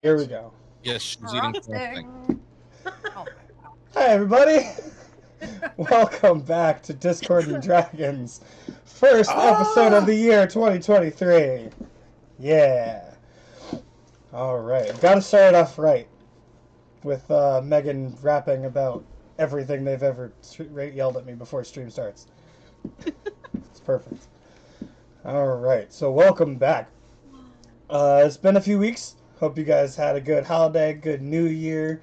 Here we go. Yes, she's eating something. Frosting. Oh my god. Hi, everybody. Welcome back to Discord and Dragons, first episode of the year 2023. Yeah. All right. Got to start it off right with Megan rapping about everything they've ever yelled at me before stream starts. It's perfect. All right. So welcome back. It's been a few weeks. Hope you guys had a good holiday, good New Year.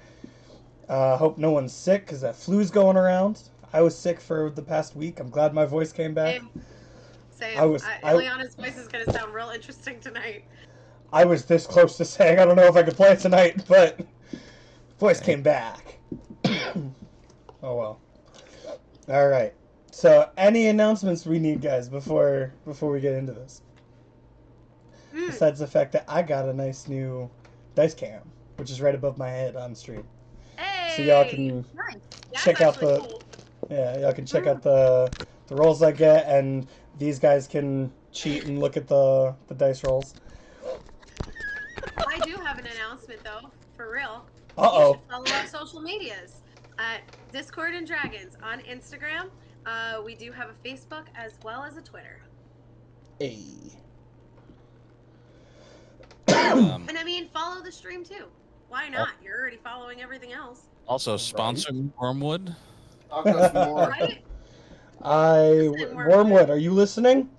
Hope no one's sick because that flu's going around. I was sick for the past week. I'm glad my voice came back. Same. I Ileana's voice is going to sound real interesting tonight. I was this close to saying I don't know if I could play it tonight, but voice came back. Oh well. All right. So, any announcements we need, guys, before we get into this? Besides the fact that I got a nice new dice cam, which is right above my head on stream. Hey! So y'all can Nice. check out the Cool. y'all can check out the rolls I get, and these guys can cheat and look at the dice rolls. I do have an announcement, though, for real. Uh-oh. You should follow our social medias at Discord and Dragons on Instagram. We do have a Facebook as well as a Twitter. Hey. And I mean, follow the stream, too. Why not? You're already following everything else. Also, sponsor Wormwood. Talk us more. Right? Wormwood, are you listening?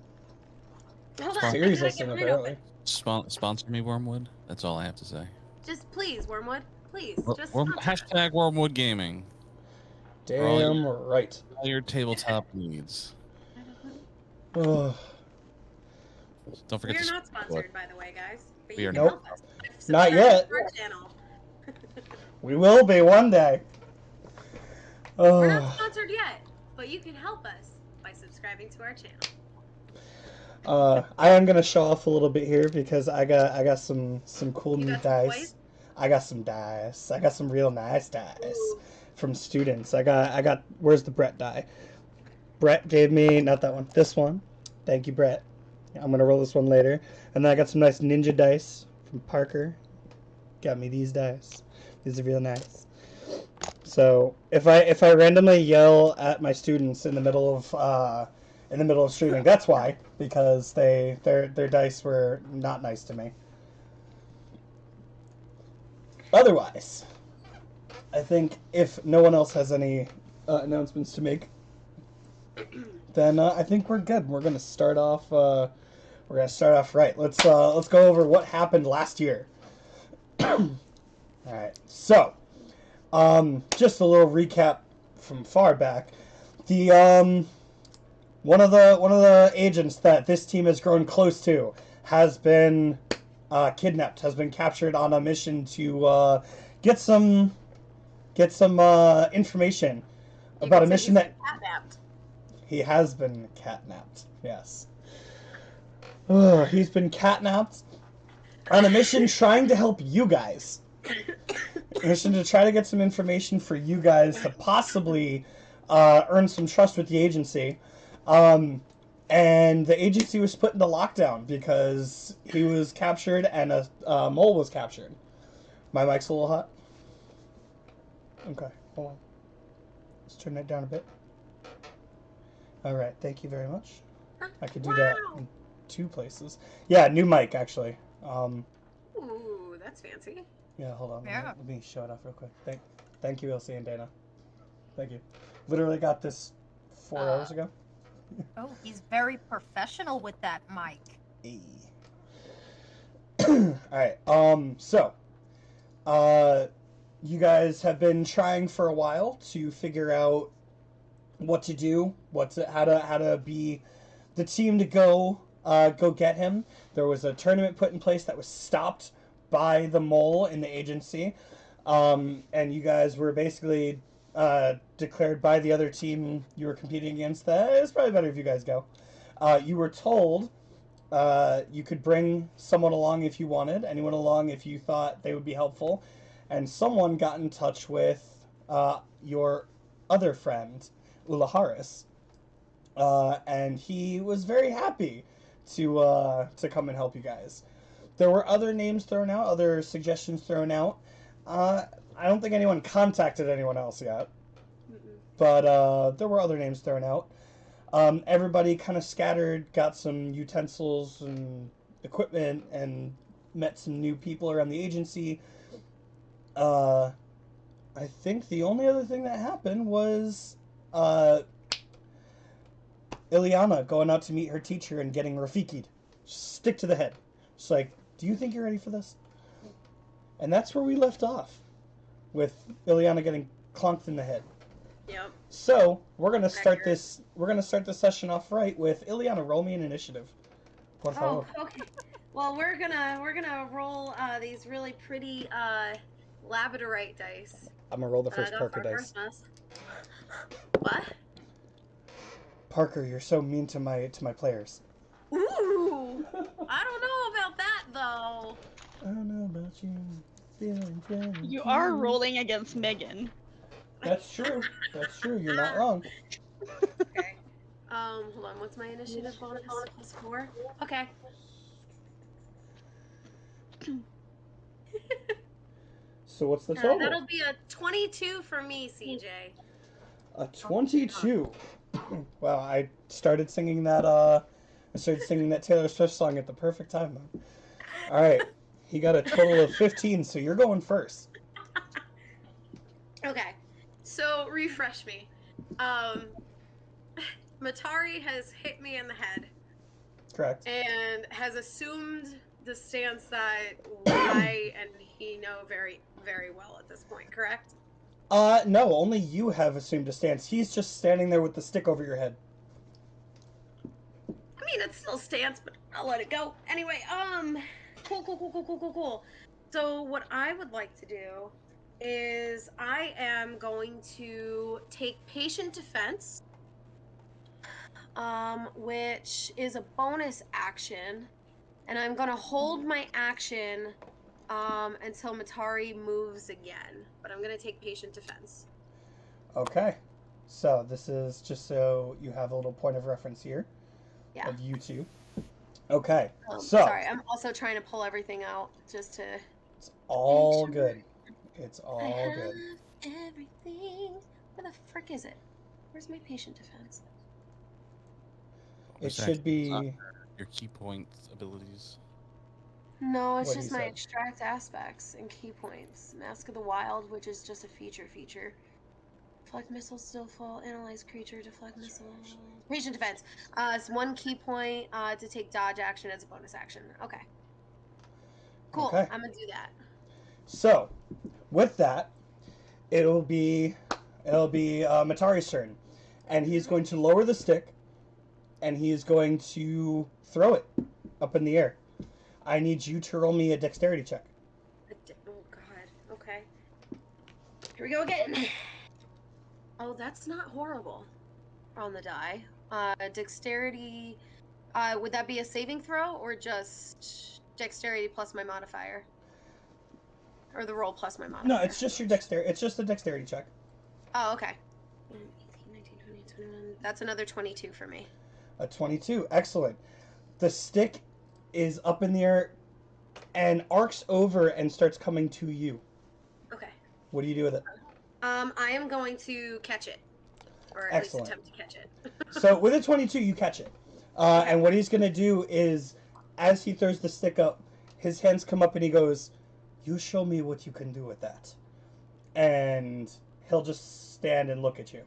Hold on. I Siri's gotta listening, get mine apparently. open. Sponsor me, Wormwood. That's all I have to say. Just please, Wormwood. Please. Just Worm, sponsor us. hashtag Wormwood Gaming. Damn right. All your tabletop needs. Ugh. Don't forget We're to not support. sponsored, by the way, guys. But We you are can not. help us. Not Subscribe yet. to our channel. We will be one day. We're Ugh. not sponsored yet, but you can help us by subscribing to our channel. I am gonna show off a little bit here because I got some cool You new got some dice. toys? I got some dice. I got some real nice dice Ooh. from students. I got where's the Brett die? Brett gave me not that one, this one. Thank you, Brett. I'm gonna roll this one later. And then I got some nice ninja dice from Parker. Got me these dice. These are real nice. So if I randomly yell at my students in the middle of streaming, that's why, because their dice were not nice to me. Otherwise, I think if no one else has any announcements to make, then I think we're good. We're gonna start off. We're gonna start off right. Let's go over what happened last year. All right. So, just a little recap from far back. The one of the agents that this team has grown close to has been kidnapped, has been captured on a mission to get some information about a mission that Catnapped. he has been catnapped. Yes. He's been catnapped on a mission trying to help you guys. A mission to try to get some information for you guys to possibly earn some trust with the agency. And the agency was put into lockdown because he was captured and a mole was captured. My mic's a little hot. Okay, hold on. Let's turn that down a bit. Alright, thank you very much. I could do that in two places. Yeah, new mic, actually. Ooh, that's fancy. Yeah, hold on. Yeah. Let me show it off real quick. Thank you, Elsie and Dana. Thank you. Literally got this 4 hours ago. Oh, he's very professional with that mic. Hey. Alright, so, you guys have been trying for a while to figure out what to do, how to be the team to go get him. There was a tournament put in place that was stopped by the mole in the agency, and you guys were basically declared by the other team you were competing against that it's probably better if you guys go. You were told you could bring someone along if you wanted, anyone along if you thought they would be helpful, and someone got in touch with your other friend, Ulaharis, and he was very happy to come and help you guys. There were other names thrown out, other suggestions thrown out. I don't think anyone contacted anyone else yet, but there were other names thrown out. Everybody kind of scattered, got some utensils and equipment, and met some new people around the agency. I think the only other thing that happened was Ileana going out to meet her teacher and getting Rafiki'd. Stick to the head. It's like, do you think you're ready for this? And that's where we left off, with Ileana getting clonked in the head. Yep. So we're gonna start this. We're gonna start this session off right with Ileana. Roll me an initiative. Por favor. Oh, okay. Well, we're gonna roll these really pretty labradorite dice. I'm gonna roll the first Go Parker for dice. Christmas. What? Parker, you're so mean to my players. Ooh! I don't know about that though. I don't know about you. Feeling friendly. You are rolling against Megan. That's true. That's true. You're not wrong. Okay. Hold on. What's my initiative bonus? +4. Okay. So what's the total? That'll be a 22 for me, CJ. A 22. Wow, I started singing that Taylor Swift song at the perfect time. All right. He got a total of 15, so you're going first. Okay. So refresh me. Matari has hit me in the head Correct. and has assumed the stance that I and he know very, very well at this point, correct? No, only you have assumed a stance. He's just standing there with the stick over your head. I mean, it still stands, but I'll let it go. Anyway, cool. So what I would like to do is I am going to take patient defense, which is a bonus action, and I'm going to hold my action until Matari moves again, but I'm going to take patient defense. Okay. So this is just so you have a little point of reference here. Yeah. Of you two. Okay. So Sorry, I'm also trying to pull everything out just to... it's all good. It's all I good. have everything. Where the frick is it? Where's my patient defense? It should be. Your key point abilities. No, it's What he just my said. extract aspects and key points. Mask of the Wild, which is just a feature. Deflect missiles, still fall, analyze creature, deflect missile. Patient defense. It's 1 key point to take dodge action as a bonus action. Okay. Cool. Okay. I'm gonna do that. So, with that, it'll be Matari's turn, and he's going to lower the stick, and he is going to throw it up in the air. I need you to roll me a dexterity check. Oh god. Okay. Here we go again. Oh, that's not horrible. On the die. Dexterity. Would that be a saving throw or just dexterity plus my modifier? Or the roll plus my modifier? No, it's just your dexterity. It's just a dexterity check. Oh, okay. 18, 19, 20, 21. That's another 22 for me. A 22. Excellent. The stick is up in the air and arcs over and starts coming to you. Okay. What do you do with it? I am going to catch it. Or at Excellent. least attempt to catch it. So with a 22, you catch it. And what he's going to do is, as he throws the stick up, his hands come up and he goes, "You show me what you can do with that." And he'll just stand and look at you.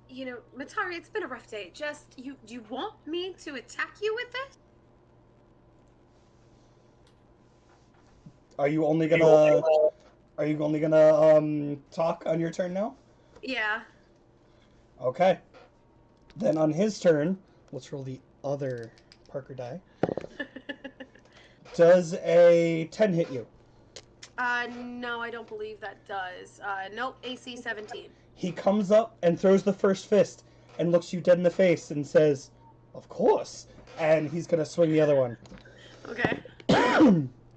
You know, Matari, it's been a rough day. Just, do you want me to attack you with this? Are you only gonna talk on your turn now? Yeah. Okay. Then on his turn, let's roll the other Parker die. Does a 10 hit you? No, I don't believe that does. Nope, AC 17. He comes up and throws the first fist and looks you dead in the face and says, "Of course." And he's gonna swing the other one. Okay.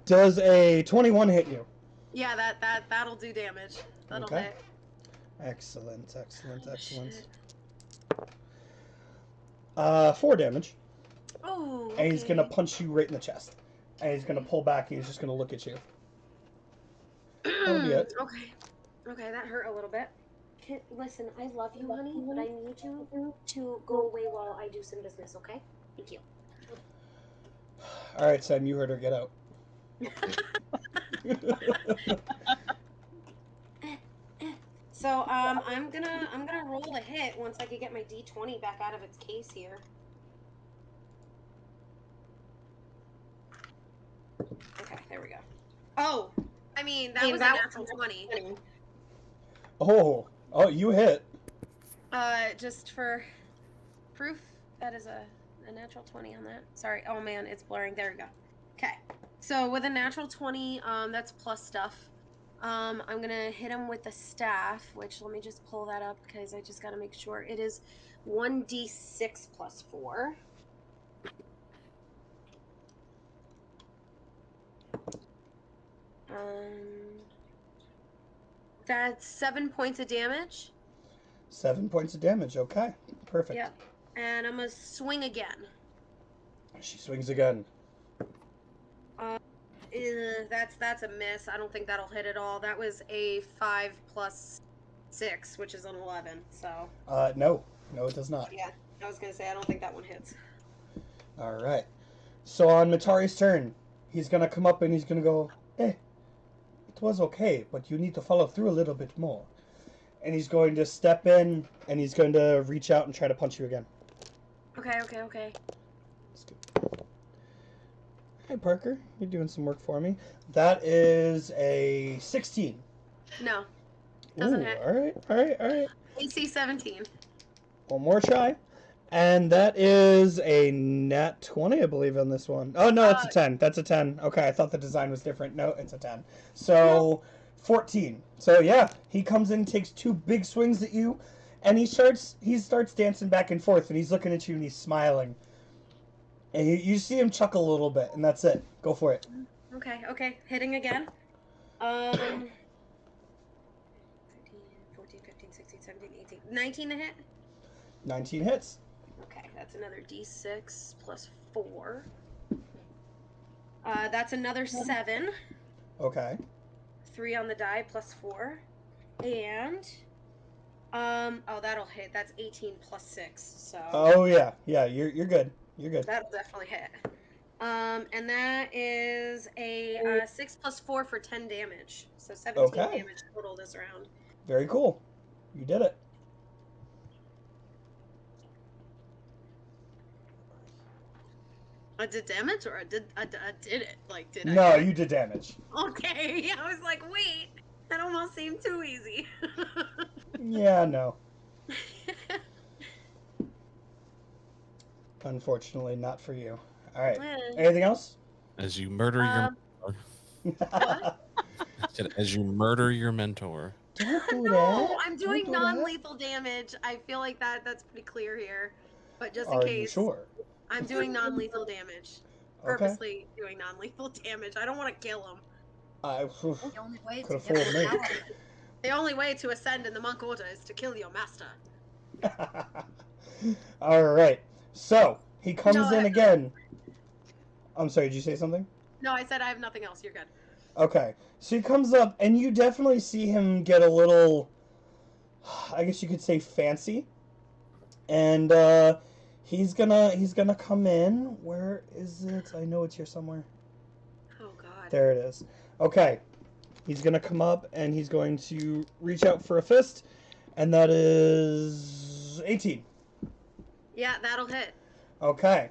Does a 21 hit you? Yeah, that'll do damage. That'll Okay. hit. Excellent. Oh, shit. 4 damage. Oh. And he's gonna okay. punch you right in the chest. And he's gonna pull back and he's just gonna look at you. That'll be it. Okay. Okay, that hurt a little bit. Listen, I love you, honey, but I need you to go away while I do some business, okay? Thank you. Alright, Sam, you heard her. Get out. So, I'm gonna roll a hit once I can get my D20 back out of its case here. Okay, there we go. Oh, I mean, that was a natural 20. Oh, you hit. Just for proof, that is a natural 20 on that. Sorry. Oh man, it's blurring. There we go. Okay. So with a natural 20, that's plus stuff. I'm gonna hit him with the staff, which let me just pull that up because I just gotta make sure it is 1d6 plus 4. That's 7 points of damage. 7 points of damage. Okay, perfect. Yep. And I'm gonna swing again. She swings again. That's a miss. I don't think that'll hit at all. That was a 5 plus 6, which is an 11. So. No, it does not. Yeah, I was gonna say I don't think that one hits. All right. So on Matari's turn, he's gonna come up and he's gonna go, it was okay, but you need to follow through a little bit more. And he's going to step in and he's going to reach out and try to punch you again. Okay. Hey, Parker, you're doing some work for me. That is a 16. No. Doesn't hit. All right. AC 17. One more try. And that is a nat 20, I believe, on this one. Oh, no, it's a 10. That's a 10. Okay, I thought the design was different. No, it's a 10. So, 14. So, yeah, he comes in, takes 2 big swings at you, and he starts dancing back and forth, and he's looking at you, and he's smiling. And you see him chuckle a little bit, and that's it. Go for it. Okay. Hitting again. 13, 14, 15, 16, 17, 18. 19 to hit? 19 hits. Okay, that's another d6 plus 4. That's another 7. Okay. 3 on the die plus 4. And, that'll hit. That's 18 plus 6, so. Oh, yeah, you're good. You're good. That'll definitely hit. And that is a 6 plus 4 for 10 damage. So 17 damage total this round. Very cool. You did it. I did damage, or I did it? Like, did I? No, you did damage. Okay, I was like, wait, that almost seemed too easy. Yeah, no. Unfortunately, not for you. All right. Anything else? As you murder your What? I said, as you murder your mentor. Don't do No, that. I'm doing Don't do that. non-lethal damage. I feel like that's pretty clear here. But just in Are case, you sure? I'm doing non-lethal damage. Okay. Purposely doing non-lethal damage. I don't want to kill him. The only way to Could've get fooled the me. power. The only way to ascend in the monk order is to kill your master. All right. So he comes No, in again. I'm sorry. Did you say something? No, I said I have nothing else. You're good. Okay. So he comes up, and you definitely see him get a little, I guess you could say, fancy. And he's gonna come in. Where is it? I know it's here somewhere. Oh God. There it is. Okay. He's gonna come up, and he's going to reach out for a fist, and that is 18. Yeah, that'll hit. Okay.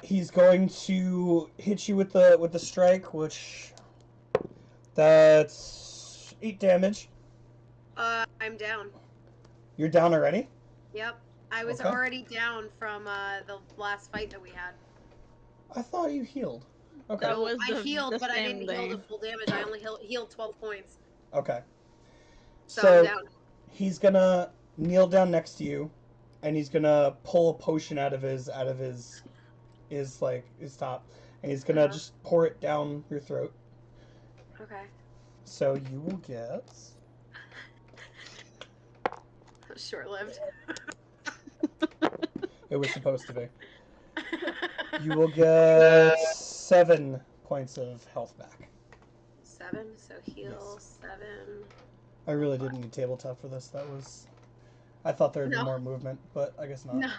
He's going to hit you with the strike, which that's 8 damage. I'm down. You're down already? Yep. I was Okay. already down from the last fight that we had. I thought you healed. Okay. That was I healed, the but I same didn't heal the thing. full damage. I only healed 12 points. Okay. So, So I'm down. he's gonna kneel down next to you, and he's gonna pull a potion out of his top, and he's gonna just pour it down your throat. Okay. So you will get Short-lived. It was supposed to be. You will get 7 points of health back. 7, so heal Yes. 7. I really didn't need tabletop for this. I thought there would be No. more movement, but I guess not. No,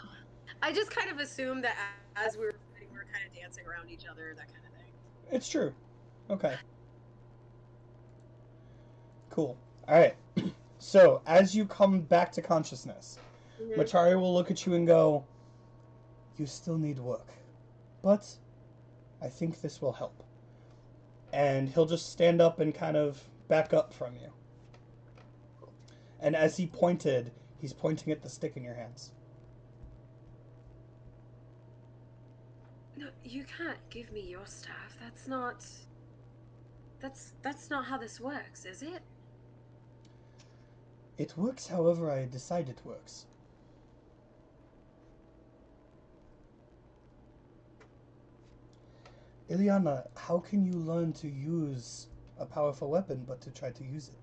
I just kind of assumed that as we were fighting, we were kind of dancing around each other, that kind of thing. It's true. Okay. Cool. Alright. So, as you come back to consciousness, Mm-hmm. Matari will look at you and go, "You still need work. But I think this will help." And he'll just stand up and kind of back up from you. And as he pointed, he's pointing at the stick in your hands. No, you can't give me your staff. That's not how this works, is it? It works however I decide it works. Ileana, how can you learn to use a powerful weapon but to try to use it?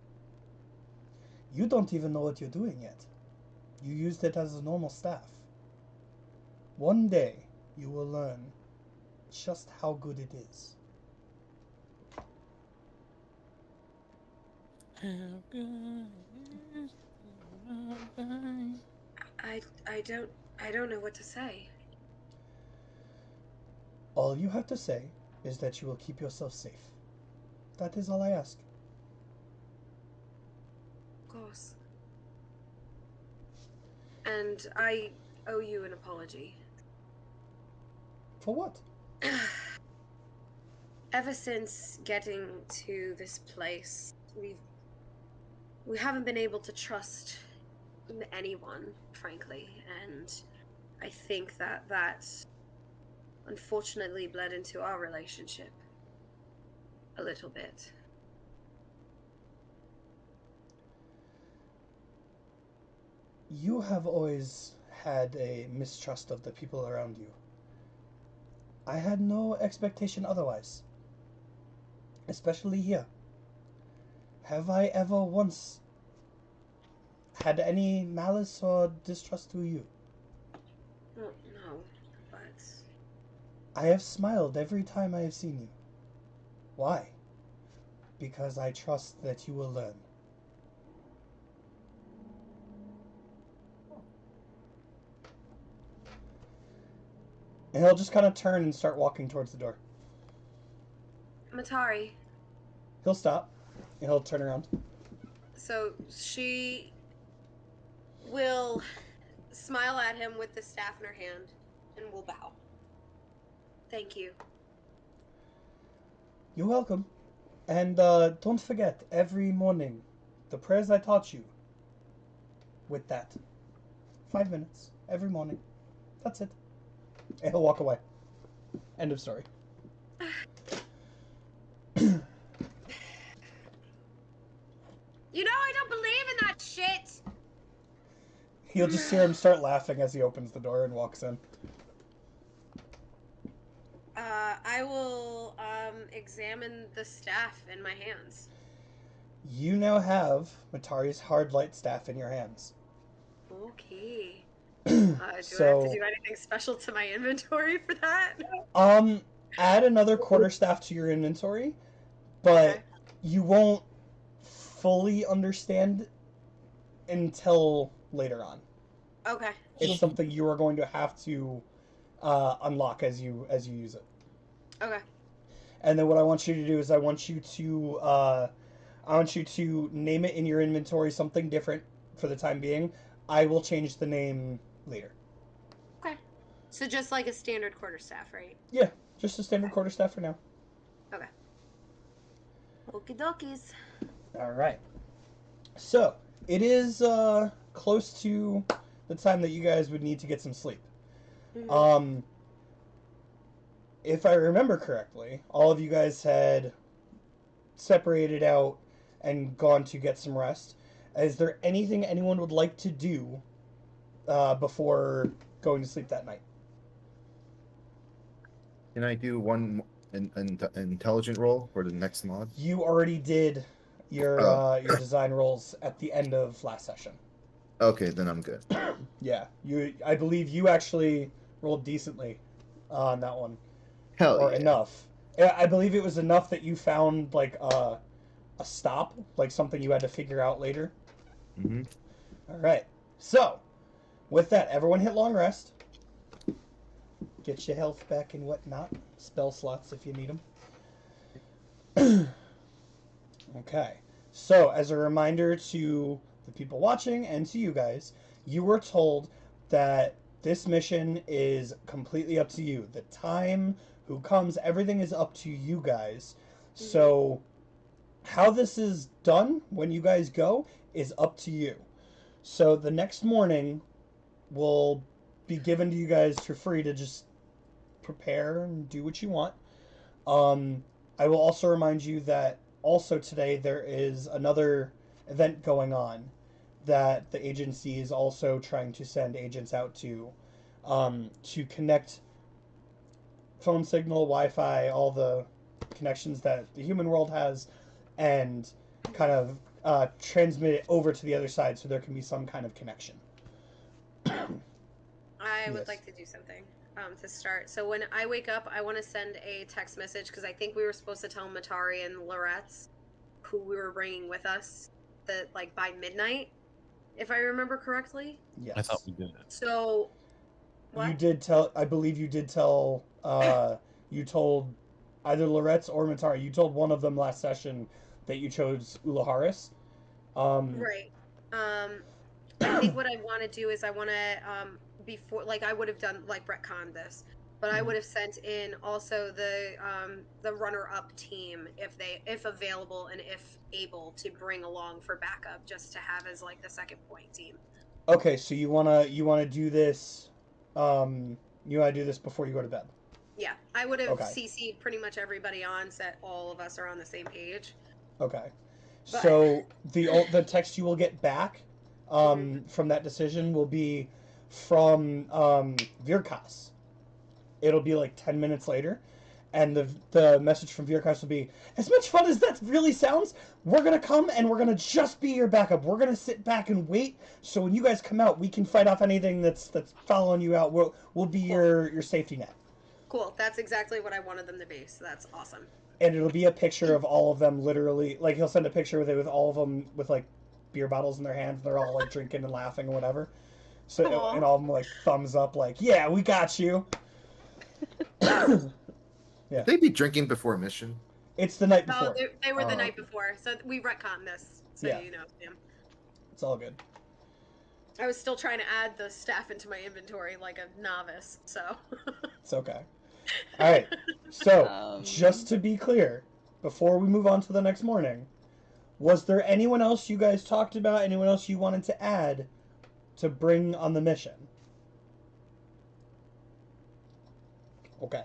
You don't even know what you're doing yet. You used it as a normal staff. One day, you will learn just how good it is. I don't know what to say. All you have to say is that you will keep yourself safe. That is all I ask. Of course. And I owe you an apology. For what? Ever since getting to this place, we haven't been able to trust anyone, frankly, and I think that unfortunately bled into our relationship a little bit. You have always had a mistrust of the people around you. I had no expectation otherwise. Especially here. Have I ever once had any malice or distrust to you? Well, no, but I have smiled every time I have seen you. Why? Because I trust that you will learn. And he'll just kind of turn and start walking towards the door. Matari. He'll stop, and he'll turn around. So she will smile at him with the staff in her hand and will bow. Thank you. You're welcome. And don't forget, every morning, the prayers I taught you. With that. 5 minutes, every morning. That's it. And he'll walk away. End of story. You know I don't believe in that shit! You'll just hear him start laughing as he opens the door and walks in. I will examine the staff in my hands. You now have Matari's hard light staff in your hands. Okay. Do I have So, to do anything special to my inventory for that? add another quarterstaff to your inventory, but Okay. you won't fully understand until later on. Okay. It's something you are going to have to unlock as you use it. Okay. And then what I want you to do is I want you to name it in your inventory something different for the time being. I will change the name later. Okay. So just like a standard quarterstaff, right? Yeah, just a standard quarterstaff for now. Okay. Okie dokies. All right. So it is close to the time that you guys would need to get some sleep. Mhm. If I remember correctly, all of you guys had separated out and gone to get some rest. Is there anything anyone would like to do before going to sleep that night? Can I do one intelligent roll for the next mod? You already did your design rolls at the end of last session. Okay, then I'm good. Yeah, I believe you actually rolled decently on that one, Hell or yeah. enough. I believe it was enough that you found like a stop, like something you had to figure out later. Mm-hmm. All right. So, with that, everyone hit long rest. Get your health back and whatnot. Spell slots if you need them. Okay. So, as a reminder to the people watching and to you guys, you were told that this mission is completely up to you. The time, who comes, everything is up to you guys. So, how this is done when you guys go is up to you. So, the next morning will be given to you guys for free to just prepare and do what you want. I will also remind you that also today there is another event going on that the agency is also trying to send agents out to connect phone signal, Wi-Fi, all the connections that the human world has, and kind of transmit it over to the other side so there can be some kind of connection. I would Yes. like to do something to start. So when I wake up, I want to send a text message because I think we were supposed to tell Matari and Loretz, who we were bringing with us, that like by midnight, if I remember correctly. Yes. I thought we did it. So, what? You did tell. I believe you did tell. You told either Loretz or Matari. You told one of them last session that you chose Ulaharis. Right. I think what I want to do is I want to before, like I would have done like retcon this, but I would have sent in also the runner-up team if available and if able to bring along for backup, just to have as like the second point team. Okay, so you wanna do this. You wanna do this before you go to bed. Yeah, I would have Okay. CC'd pretty much everybody on, so that all of us are on the same page. Okay. But- So the text you will get back from that decision will be from Virkas. It'll be like 10 minutes later, and the message from Virkas will be, as much fun as that really sounds, we're gonna come and we're gonna just be your backup. We're gonna sit back and wait, so when you guys come out, we can fight off anything that's following you out. We'll be your safety net. Cool. That's exactly what I wanted them to be. So that's awesome. And it'll be a picture of all of them, literally. Like, he'll send a picture with all of them with, like, beer bottles in their hands. And they're all, like, drinking and laughing or whatever. So, Aw. and all of them, like, thumbs up, like, yeah, we got you. Would they be drinking before a mission? It's the night Oh, before. they were the Oh. night before. So we retconned this. So Yeah. you know, Sam. It's all good. I was still trying to add the staff into my inventory like a novice, so. It's okay. All right. So, Um. just to be clear, before we move on to the next morning, was there anyone else you guys talked about, anyone else you wanted to add to bring on the mission? Okay.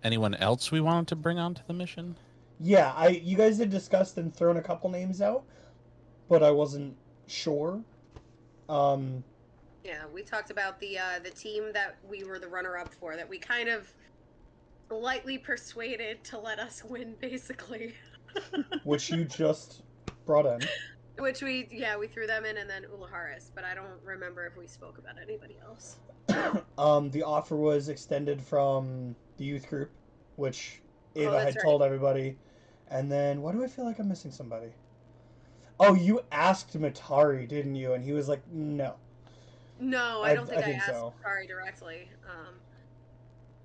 Anyone else we wanted to bring onto the mission? Yeah, you guys had discussed and thrown a couple names out, but I wasn't sure. Yeah, we talked about the team that we were the runner-up for, that we kind of lightly persuaded to let us win, basically. Which you just brought in. Which we threw them in, and then Ulaharis, but I don't remember if we spoke about anybody else. The offer was extended from the youth group, which Ava that's had right. told everybody. And then, why do I feel like I'm missing somebody? Oh, you asked Matari, didn't you? And he was like, no. No, I don't think I think asked so. Kari directly.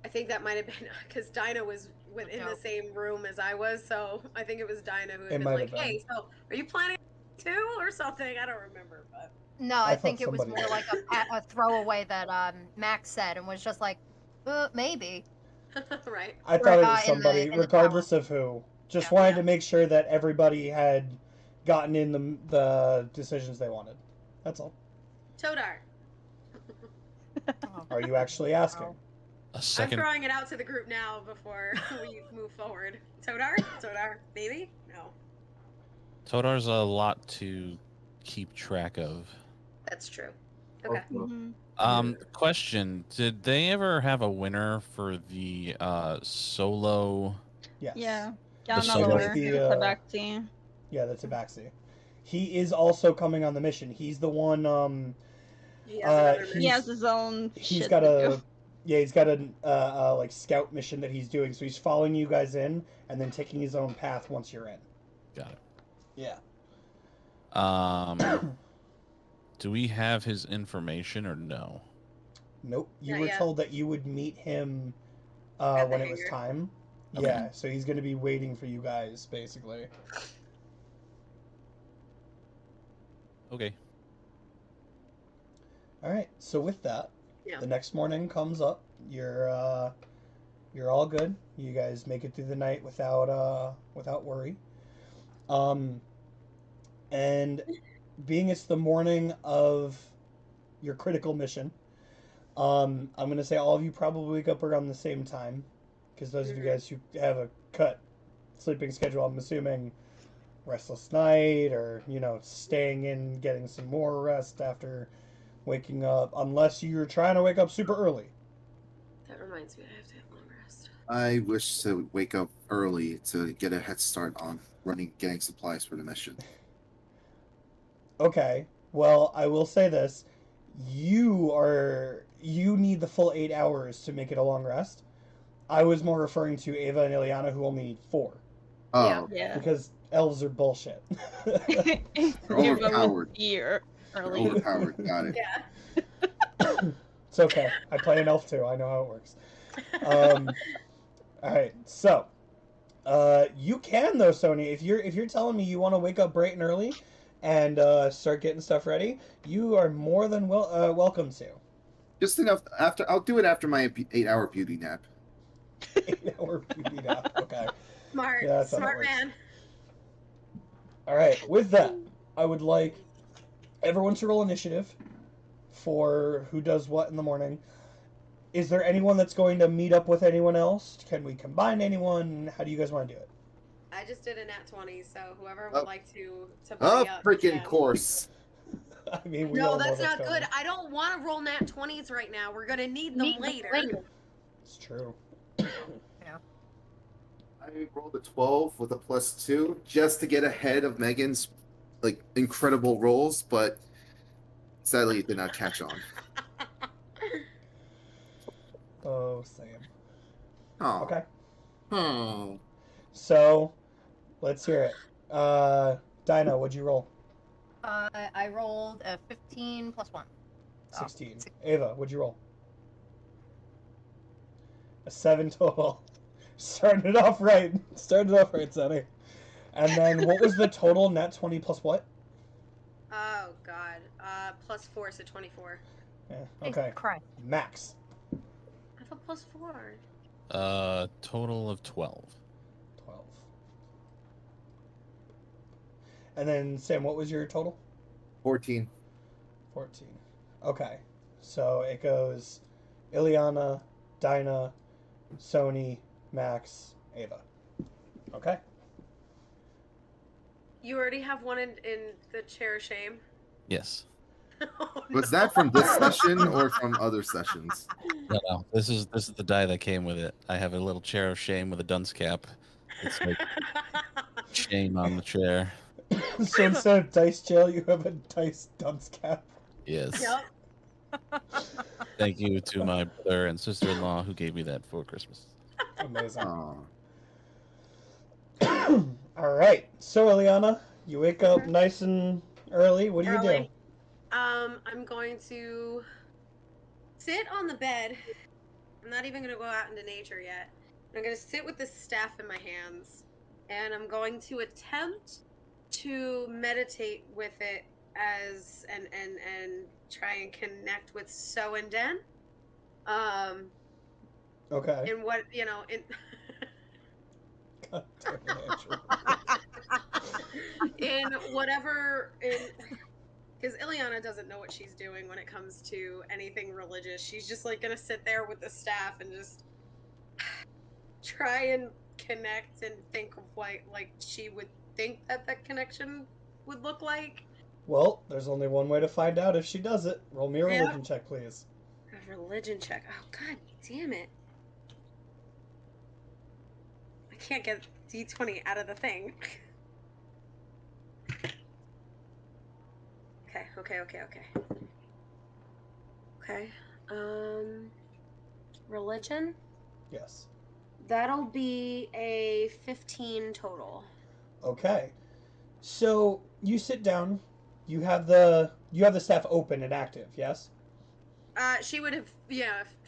I think that might have been because Dinah was in the same room as I was, so I think it was Dinah who had It been might like, have "Hey, so are you planning to or something?" I don't remember, but No, I I thought think it was somebody more like a throwaway that Max said and was just like, maybe. right. I thought it was in the- somebody, in the regardless of who. Just Yeah. wanted Yeah. to make sure that everybody had gotten in the decisions they wanted. That's all. Todar. Oh, Are you actually asking? Oh. A I'm second. throwing it out to the group now before we move forward. Todar? Todar, maybe? No. Todar's a lot to keep track of. That's true. Okay. Mhm. Question: did they ever have a winner for the solo? Yes. Yeah. The Down solo- lower. the, Tabaxi. Yeah, the Tabaxi. He is also coming on the mission. He's the one, He has another he's- He has his own He's shit got to a do. yeah, he's got a like scout mission that he's doing. So he's following you guys in and then taking his own path once you're in. Got it. Yeah. Do we have his information or no? Nope. You Not were yet. told that you would meet him At the when it was hangar. time. Okay. Yeah, so he's going to be waiting for you guys, basically. Okay. All right. So with that, Yeah. the next morning comes up. You're all good. You guys make it through the night without worry. And being it's the morning of your critical mission, I'm gonna say all of you probably wake up around the same time, because those of you guys who have a cut sleeping schedule, I'm assuming restless night or staying in, getting some more rest after waking up, unless you're trying to wake up super early. That reminds me, I have to have long rest. I wish to wake up early to get a head start on getting supplies for the mission. Okay. Well, I will say this: you need the full 8 hours to make it a long rest. I was more referring to Ava and Ileana, who only need 4, Oh, Yeah. because elves are bullshit. overpowered. Here early. Overpowered. Got it. Yeah. It's okay. I play an elf too. I know how it works. All right. So, you can though, Sony. If you're telling me you want to wake up bright and early, and start getting stuff ready, you are more than welcome to. Just enough after. I'll do it after my 8-hour beauty nap. 8-hour beauty nap. Okay. Smart. Yeah, that's how that Smart works. man. All right. With that, I would like everyone to roll initiative for who does what in the morning. Is there anyone that's going to meet up with anyone else? Can we combine anyone? How do you guys want to do it? I just did a nat 20, so whoever would Oh. like to Of buddy up. freaking can. course. I mean, we No, all know that's not going good. on. I don't want to roll nat 20s right now. We're gonna need them later. It's true. I rolled a 12 with a +2 just to get ahead of Megan's incredible rolls, but sadly it did not catch on. Oh, Sam. Oh. Okay. Oh. So, let's hear it. Dinah, what'd you roll? I rolled a 15 plus 1. 16. Ava, what'd you roll? A 7 total. Starting it off right. Sonny. And then what was the total net 20 plus what? Oh god. +4, so 24. Yeah, okay. Christ. Max. I thought +4. Total of 12. 12. And then Sam, what was your total? 14. 14. Okay. So it goes Ileana, Dinah, Sony, Max, Ava. Okay. You already have one in the chair of shame. Yes. Oh, Was no. that from this session or from other sessions? No. This is the die that came with it. I have a little chair of shame with a dunce cap. It's like shame on the chair. So instead of dice jail, you have a dice dunce cap. Yes. Yep. Thank you to my brother and sister-in-law who gave me that for Christmas. Amazing. Oh. All right. So Ileana, you wake up nice and early. What do you do? Early. I'm going to sit on the bed. I'm not even going to go out into nature yet. I'm going to sit with the staff in my hands, and I'm going to attempt to meditate with it as and try and connect with So and Den. Okay. In what in God damn it, Andrew. in whatever because Ileana doesn't know what she's doing when it comes to anything religious. She's just like gonna sit there with the staff and just try and connect and think of what like she would think that connection would look like. Well, there's only one way to find out if she does it. Roll me a Yeah. religion check, please. A religion check. Oh god damn it. I can't get D20 out of the thing. Okay. Okay. Religion. Yes. That'll be a 15 total. Okay. So you sit down. You have the staff open and active. Yes. She would have,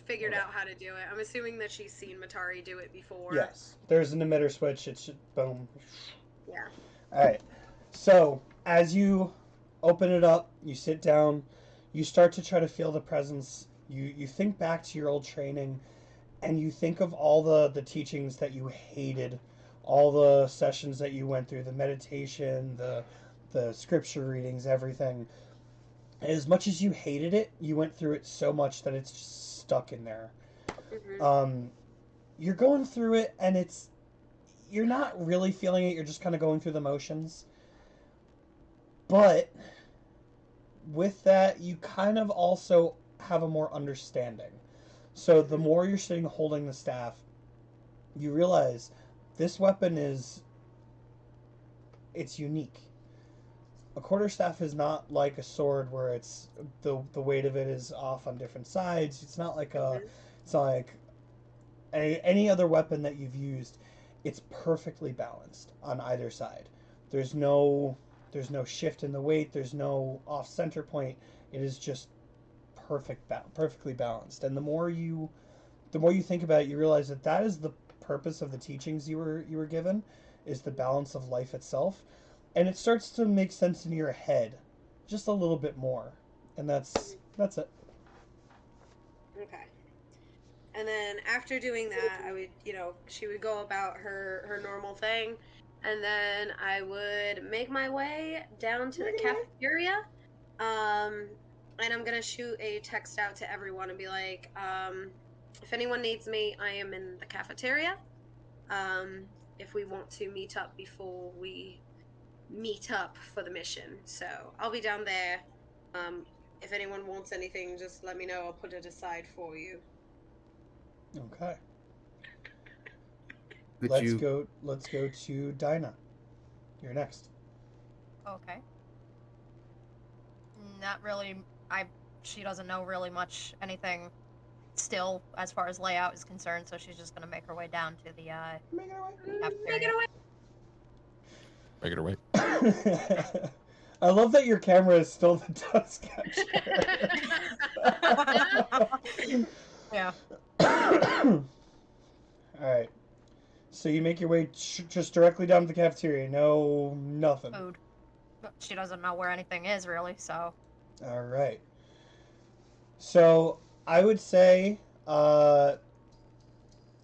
figured Okay. out how to do it. I'm assuming that she's seen Matari do it before. Yes. There's an emitter switch. It's just boom. Yeah. All right. So as you open it up, you sit down. You start to try to feel the presence. You think back to your old training, and you think of all the teachings that you hated, all the sessions that you went through, the meditation, the scripture readings, everything. As much as you hated it, you went through it so much that it's just stuck in there. Mm-hmm. You're going through it, and you're not really feeling it. You're just kind of going through the motions. But with that, you kind of also have a more understanding. So the more you're sitting holding the staff, you realize this weapon it's unique. A quarterstaff is not like a sword where it's the weight of it is off on different sides. It's not like any other weapon that you've used. It's perfectly balanced on either side. There's no shift in the weight. There's no off center point. It is just perfectly balanced. And the more you think about it, you realize that is the purpose of the teachings you were given, is the balance of life itself, and it starts to make sense in your head, just a little bit more, and that's it. Okay. And then after doing that, I would, she would go about her normal thing, and then I would make my way down to the cafeteria, and I'm gonna shoot a text out to everyone and be like, if anyone needs me, I am in the cafeteria. If we want to meet up before we meet up for the mission, so I'll be down there. If anyone wants anything, just let me know. I'll put it aside for you. Okay. Could Let's you go to Dinah. You're next. Okay. Not really. She doesn't know really much anything still as far as layout is concerned, so she's just gonna make her way down to the Make it away. Make it away. Make it away. I love that your camera is still the dust catcher. Yeah. All right. So you make your way just directly down to the cafeteria. No, nothing. Food. But she doesn't know where anything is really, so. All right. So I would say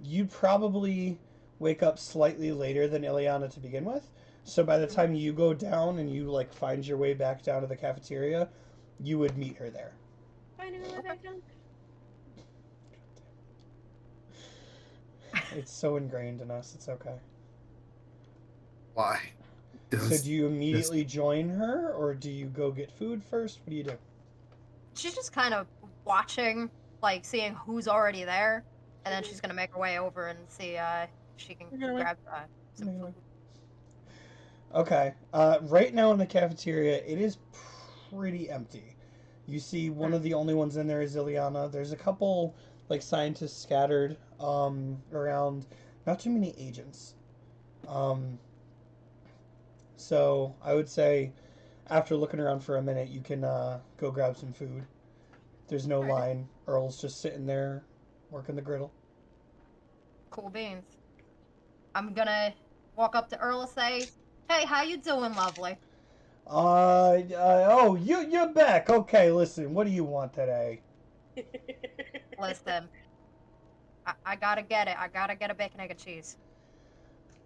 you'd probably wake up slightly later than Ileana to begin with. So by the time you go down and you find your way back down to the cafeteria, you would meet her there. Finding my way back down. It's so ingrained in us. It's okay. why? So do you immediately join her, or do you go get food first? What do you do? She's just kind of watching, seeing who's already there, and then she's gonna make her way over and see if she can grab some food. Okay. Right now in the cafeteria, it is pretty empty. You see one of the only ones in there is Ileana. There's a couple scientists scattered around. Not too many agents. So I would say after looking around for a minute, you can go grab some food. There's no line. Earl's just sitting there working the griddle. Cool beans. I'm gonna walk up to Earl and say, "Hey, how you doing, lovely?" Oh, you're back. Okay, listen, what do you want today? Listen, I gotta get it. I gotta get a bacon, egg, and cheese.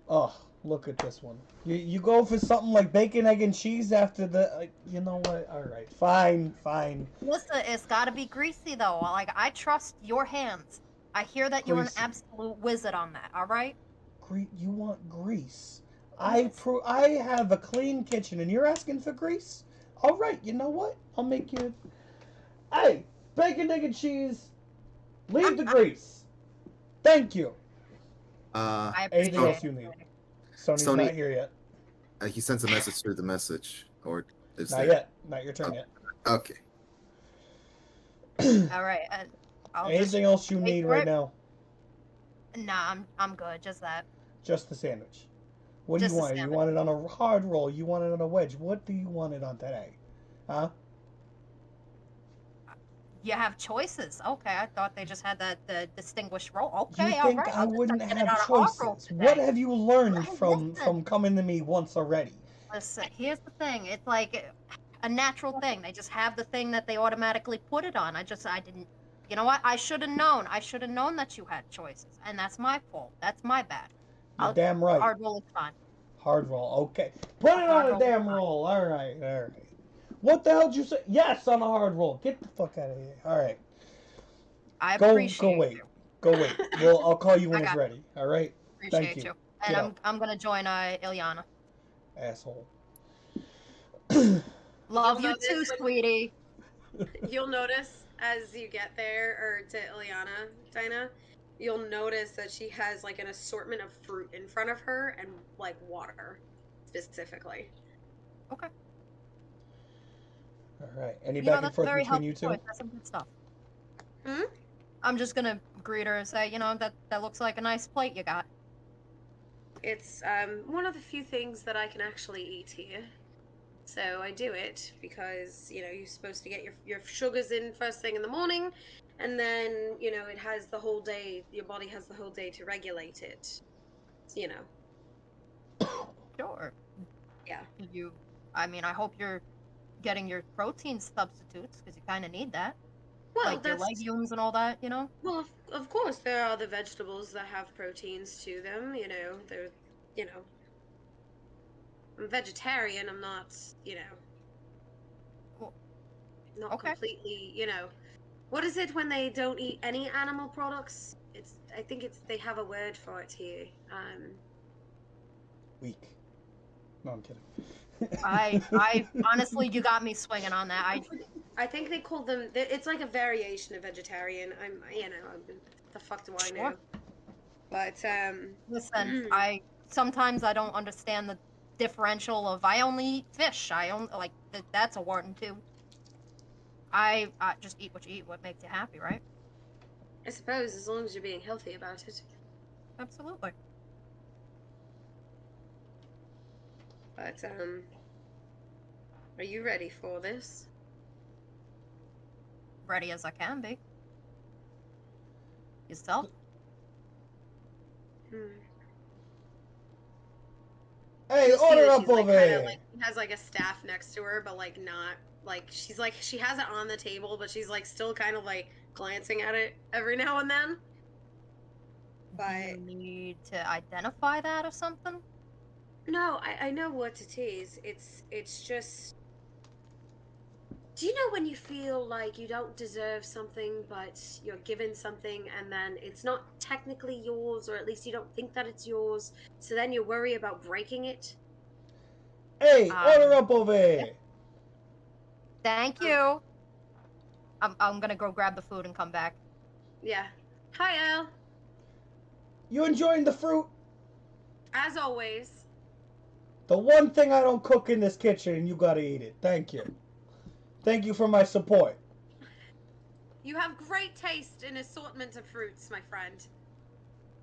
Oh, look at this one. You go for something like bacon, egg, and cheese after the... you know what? All right, fine. Listen, it's gotta be greasy, though. I trust your hands. I hear that you're an Greasy. absolute wizard on that, alright? You want grease? Yes. I have a clean kitchen, and you're asking for grease? All right, you know what? I'll make you... Hey, bacon, egg, and cheese. Leave the grease. Thank you. I Anything appreciate else you it. need? Sony's Sony- not here yet. He sends a message through the message, or is Not there? yet. Not your turn yet. Okay. All right, I'll Anything just else you wait need for right it. now? Nah, I'm good. Just that. Just the sandwich. What do you Just the want? You sandwich. want it on a hard roll? You want it on a wedge? What do you want it on today? Huh? You have choices. Okay, I thought they just had the distinguished role. You Okay, all think right. I I'll just wouldn't get it have on a hard roll choices? today. What have you learned Hey, from listen. coming to me once already? Listen, here's the thing. It's like a natural thing. They just have the thing that they automatically put it on. I didn't. You know what? I should have known. I should have known that you had choices, and that's my fault. That's my bad. You're damn right. Hard roll is fine. Hard roll. Okay. Put it Hard on a roll. damn roll. All right. All right. What the hell did you say? Yes, on a hard roll. Get the fuck out of here. All right. I Go appreciate wait. you. Go wait. Well, I'll call you when I it's got ready. All right. Appreciate you. you. And Get I'm gonna join Ilyana. Asshole. Love You'll you too, notice when- sweetie. You'll notice as you get there, or to Ilyana, Dinah, you'll notice that she has like an assortment of fruit in front of her and like water, specifically. Okay. All right. Any You know, back and that's a forth very between healthy you two? choice. That's some good stuff. Hmm? I'm just gonna greet her and say, you know, that looks like a nice plate you got. It's one of the few things that I can actually eat here. So I do it because, you know, you're supposed to get your sugars in first thing in the morning, and then, you know, it has the whole day, your body has the whole day to regulate it. You know. Sure. Yeah. I mean, I hope you're getting your protein substitutes because you kind of need that, Well, like your legumes and all that. You know. Well, of course, there are the vegetables that have proteins to them. You know, they're, you know, I'm vegetarian. I'm not, you know, Well, not okay. completely, you know. What is it when they don't eat any animal products? I think they have a word for it here. Weak. No, I'm kidding. I honestly, you got me swinging on that. I think they call them. It's like a variation of vegetarian. You know, the fuck do I know? Sure. But Listen, sometimes I don't understand the differential of I only eat fish. I only like that's a Wharton too. I just eat what you eat. What makes you happy, right? I suppose as long as you're being healthy about it. Absolutely. But are you ready for this? Ready as I can be. Yourself? Hey, You'll see order that up she's like over kind here. of like has like a staff next to her, but like not like she's like she has it on the table, but she's like still kind of like glancing at it every now and then. Do But you need to identify that or something? no, I know what it is. It's just. Do you know when you feel like you don't deserve something, but you're given something and then it's not technically yours, or at least you don't think that it's yours, so then you worry about breaking it? Hey, order up over here. Thank you. I'm gonna go grab the food and come back. Yeah. Hi, Elle. You enjoying the fruit? As always. The one thing I don't cook in this kitchen, and you gotta eat it. Thank you. Thank you for my support. You have great taste in assortment of fruits, my friend.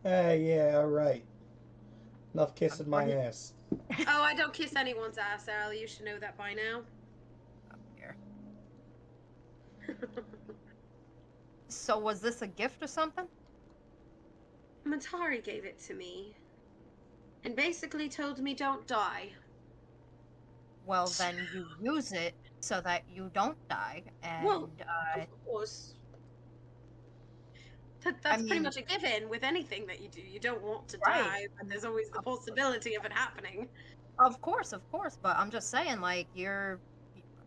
Hey, yeah, alright. Enough kissing my ass. Oh, I don't kiss anyone's ass, Elle. You should know that by now. Here. So was this a gift or something? Matari gave it to me. And basically told me don't die. Well, then you use it so that you don't die. And Well, of course. That's pretty mean- much a given with anything that you do. You don't want to Right. die, but there's always the possibility of it happening. of course, but I'm just saying, like,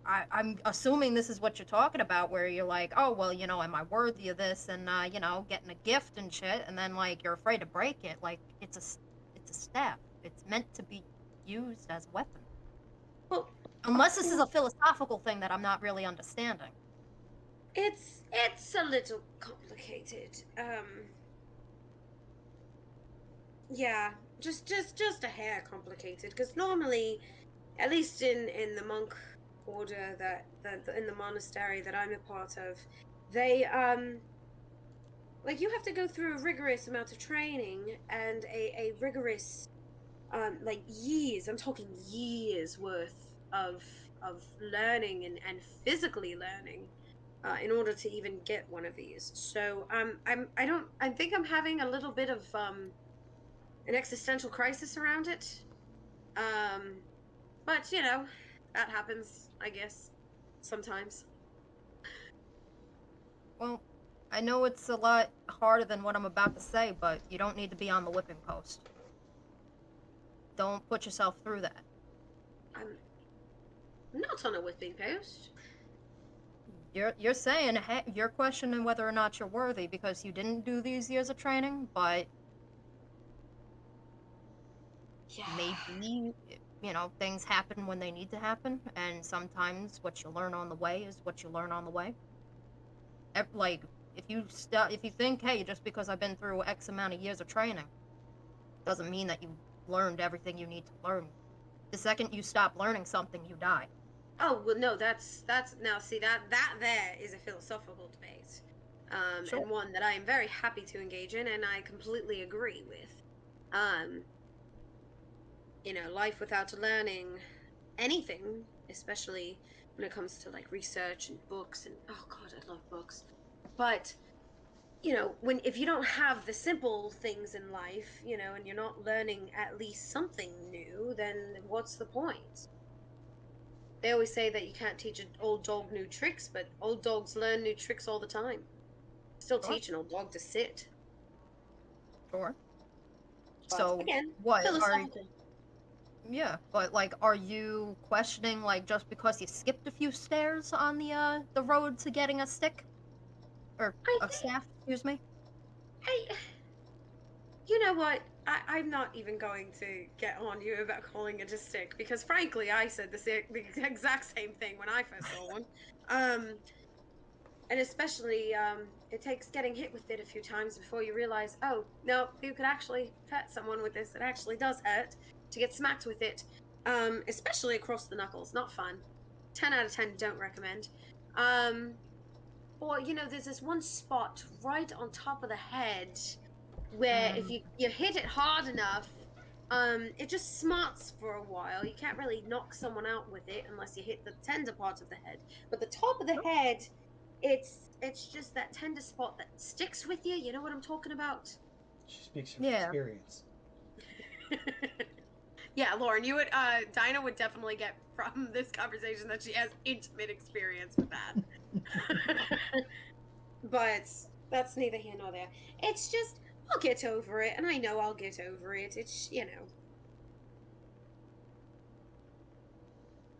I'm assuming this is what you're talking about, where you're like, oh, well, you know, am I worthy of this? And, you know, getting a gift and shit, and then, like, you're afraid to break it. Like, it's a staff. It's meant to be used as a weapon. Well, unless this is a philosophical thing that I'm not really understanding. It's a little complicated. Yeah, just a hair complicated. Because normally, at least in the monk order in the monastery that I'm a part of, they like you have to go through a rigorous amount of training and a rigorous like years, I'm talking years worth of learning and physically learning in order to even get one of these. So I think I'm having a little bit of an existential crisis around it. But you know, that happens, I guess, sometimes. Well, I know it's a lot harder than what I'm about to say, but you don't need to be on the whipping post. Don't put yourself through that. I'm not on a whipping post. You're saying you're questioning whether or not you're worthy because you didn't do these years of training, but Yeah. maybe things happen when they need to happen, and sometimes what you learn on the way is what you learn on the way. Like if you think, hey, just because I've been through X amount of years of training, doesn't mean that you learned everything you need to learn. The second you stop learning something, you die. Oh well, no, that's now see that there is a philosophical debate, Sure. and one that I am very happy to engage in, and I completely agree with. You know, life without learning anything, especially when it comes to like research and books, and oh god, I love books. But you know, if you don't have the simple things in life, you know, and you're not learning at least something new, then what's the point? They always say that you can't teach an old dog new tricks, but old dogs learn new tricks all the time. Still Sure. teach an old dog to sit. Sure. But So again, what are philosophical. yeah, but like, are you questioning like just because you skipped a few stairs on the road to getting a stick or I a think staff? Excuse me. you know what? I'm not even going to get on you about calling it a stick because, frankly, I said the exact same thing when I first saw one. And especially, it takes getting hit with it a few times before you realize, oh, no, you could actually hurt someone with this. It actually does hurt to get smacked with it, especially across the knuckles. Not fun. 10 out of 10, don't recommend. Or, you know, there's this one spot right on top of the head where if you hit it hard enough, it just smarts for a while. You can't really knock someone out with it unless you hit the tender part of the head. But the top of the head, it's just that tender spot that sticks with you. You know what I'm talking about? She speaks from Yeah. experience. Yeah, Lauren, you would Dinah would definitely get from this conversation that she has intimate experience with that. But that's neither here nor there. It's just I'll get over it, and I know I'll get over it. It's, you know.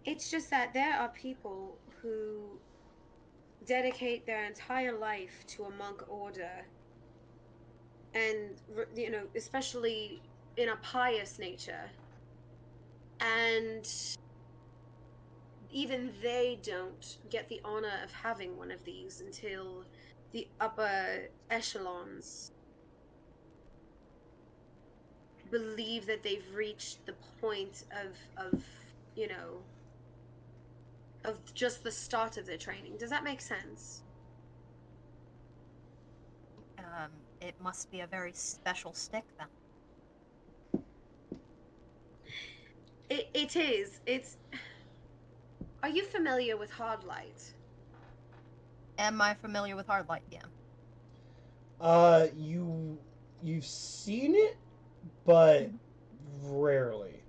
It's just that there are people who dedicate their entire life to a monk order, and, you know, especially in a pious nature, and even they don't get the honor of having one of these until the upper echelons believe that they've reached the point of you know, of just the start of their training. Does that make sense? It must be a very special stick then. It is. It's. Are you familiar with hard light? Am I familiar with hard light? Yeah. You've seen it, but rarely.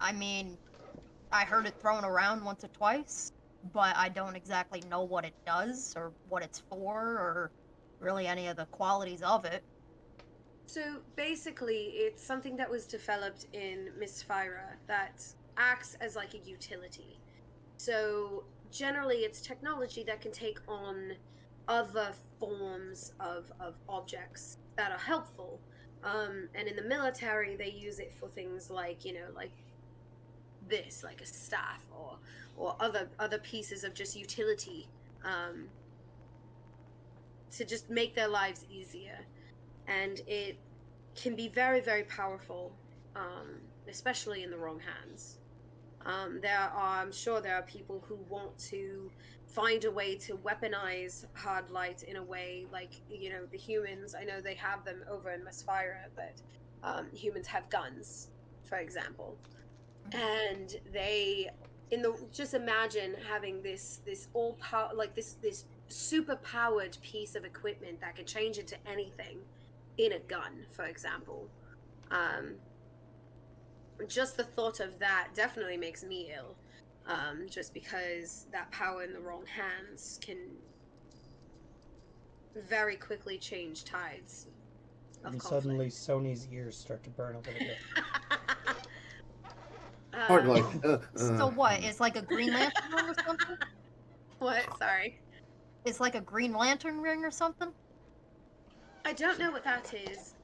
I mean, I heard it thrown around once or twice, but I don't exactly know what it does or what it's for or really any of the qualities of it. So basically, it's something that was developed in Misfira that acts as like a utility. So generally, it's technology that can take on other forms of objects that are helpful. And in the military, they use it for things like, you know, like this, like a staff, or other pieces of just utility, to just make their lives easier. And it can be very, very powerful, especially in the wrong hands. I'm sure there are people who want to find a way to weaponize hard light in a way like, the humans. I know they have them over in Mesphira, but humans have guns, for example. And they, just imagine having this all power, like this super powered piece of equipment that can change into anything in a gun, for example. Um, just the thought of that definitely makes me ill. Just because that power in the wrong hands can very quickly change tides of And conflict. suddenly Sony's ears start to burn a little bit. Hard Um, like. So what? It's like a Green Lantern ring or something? what? Sorry. It's like a Green Lantern ring or something? I don't know what that is,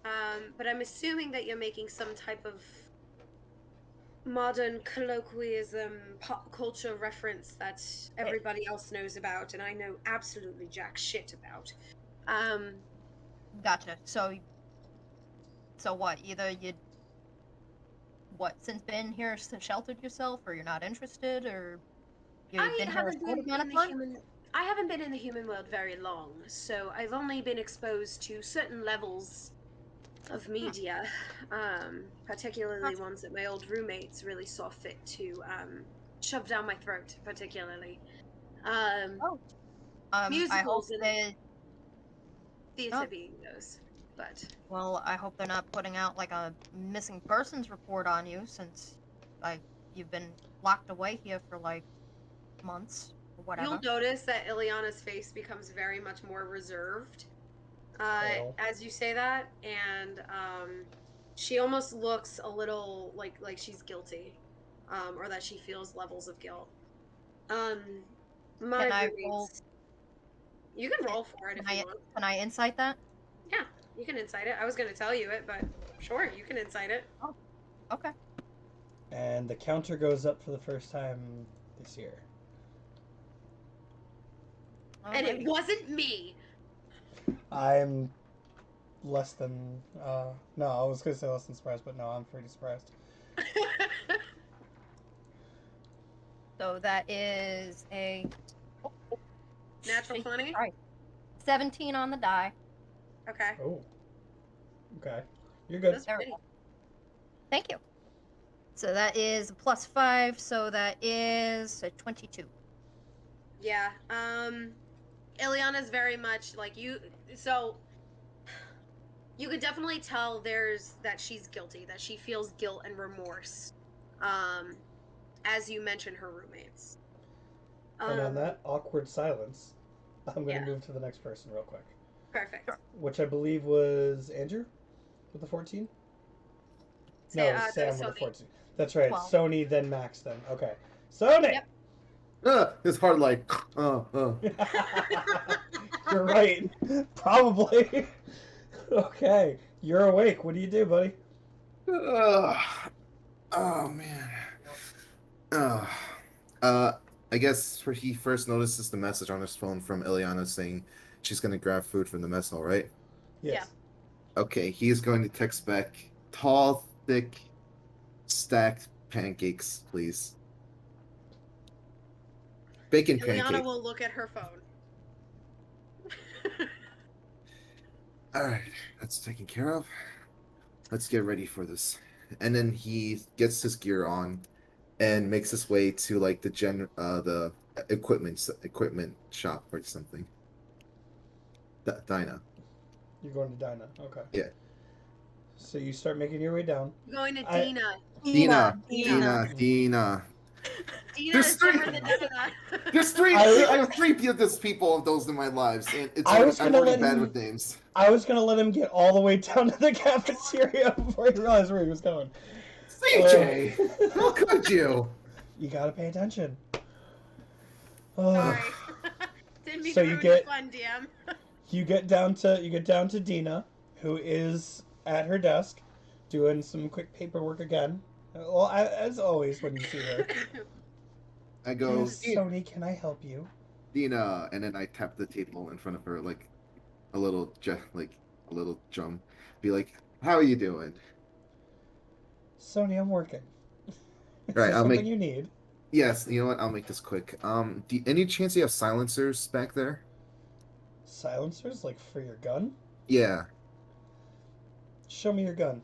but I'm assuming that you're making some type of modern colloquialism, pop culture reference that everybody else knows about, and I know absolutely jack shit about. Gotcha. So what? Either you since been here sheltered yourself, or you're not interested, or you've I been here a haven't short been amount in of the time? human. I haven't been in the human world very long, so I've only been exposed to certain levels of media, particularly Gotcha. ones that my old roommates really saw fit to shove down my throat, particularly. Oh. I hope Musicals and they. theater Oh, being those, but well, I hope they're not putting out like a missing persons report on you, since you've been locked away here for like months or whatever. you'll notice that Ileana's face becomes very much more reserved Pale. as you say that, and she almost looks a little like she's guilty, or that she feels levels of guilt. My Can I roll? roommates. You can roll for it if you want. Can I insight that? Yeah, you can incite it. I was going to tell you it, but sure, you can incite it. Okay. And the counter goes up for the first time this year. And it Alrighty. wasn't me. I'm less than. No, I was going to say less than surprised, but no, I'm pretty surprised. So that is a Natural 20? Alright. 17 on the die. Okay. Oh. Okay. You're good. That's There we pretty. go. Thank you. So that is a +5, so that is a 22. Yeah. Ileana's very much like you. So you could definitely tell that she's guilty, that she feels guilt and remorse. As you mentioned her roommates. And on that awkward silence, I'm going to Yeah. move to the next person real quick. Perfect. Which I believe was Andrew with the 14? No, Sa- Sam no, with the Sony. 14. That's right. 12. Sony, then Max, then. Okay. Sony! Yep. It's hard like. You're right. Probably. Okay. You're awake. What do you do, buddy? Oh man. I guess he first notices the message on his phone from Ileana saying she's gonna grab food from the mess hall, right? Yes. Okay, he's going to text back tall, thick, stacked pancakes, please. Bacon Ileana pancake. will look at her phone. Alright, that's taken care of. Let's get ready for this. And then he gets his gear on and makes his way to like the equipment shop or something. Dinah. You're going to Dinah. Okay. Yeah. So you start making your way down. Going to I- Dina. Dina. Dina There's is three- different than Dina. There's three. I have three of those people of those in my lives, and I was I'm gonna already let bad him- with names. I was going to let him get all the way down to the cafeteria before he realized where he was going. CJ, how could you? You got to pay attention. Oh. Sorry. Didn't mean So to you ruin get- the fun, DM. You get down to Dina, who is at her desk doing some quick paperwork again. Well, as always when you see her. I go, Yes, Sony, can I help you? Dina, and then I tap the table in front of her like a little drum. Be like, how are you doing? Sony, I'm working. Is Right, there I'll something make. you need? Yes, you know what? I'll make this quick. Any chance you have silencers back there? Silencers, like for your gun? Yeah. Show me your gun.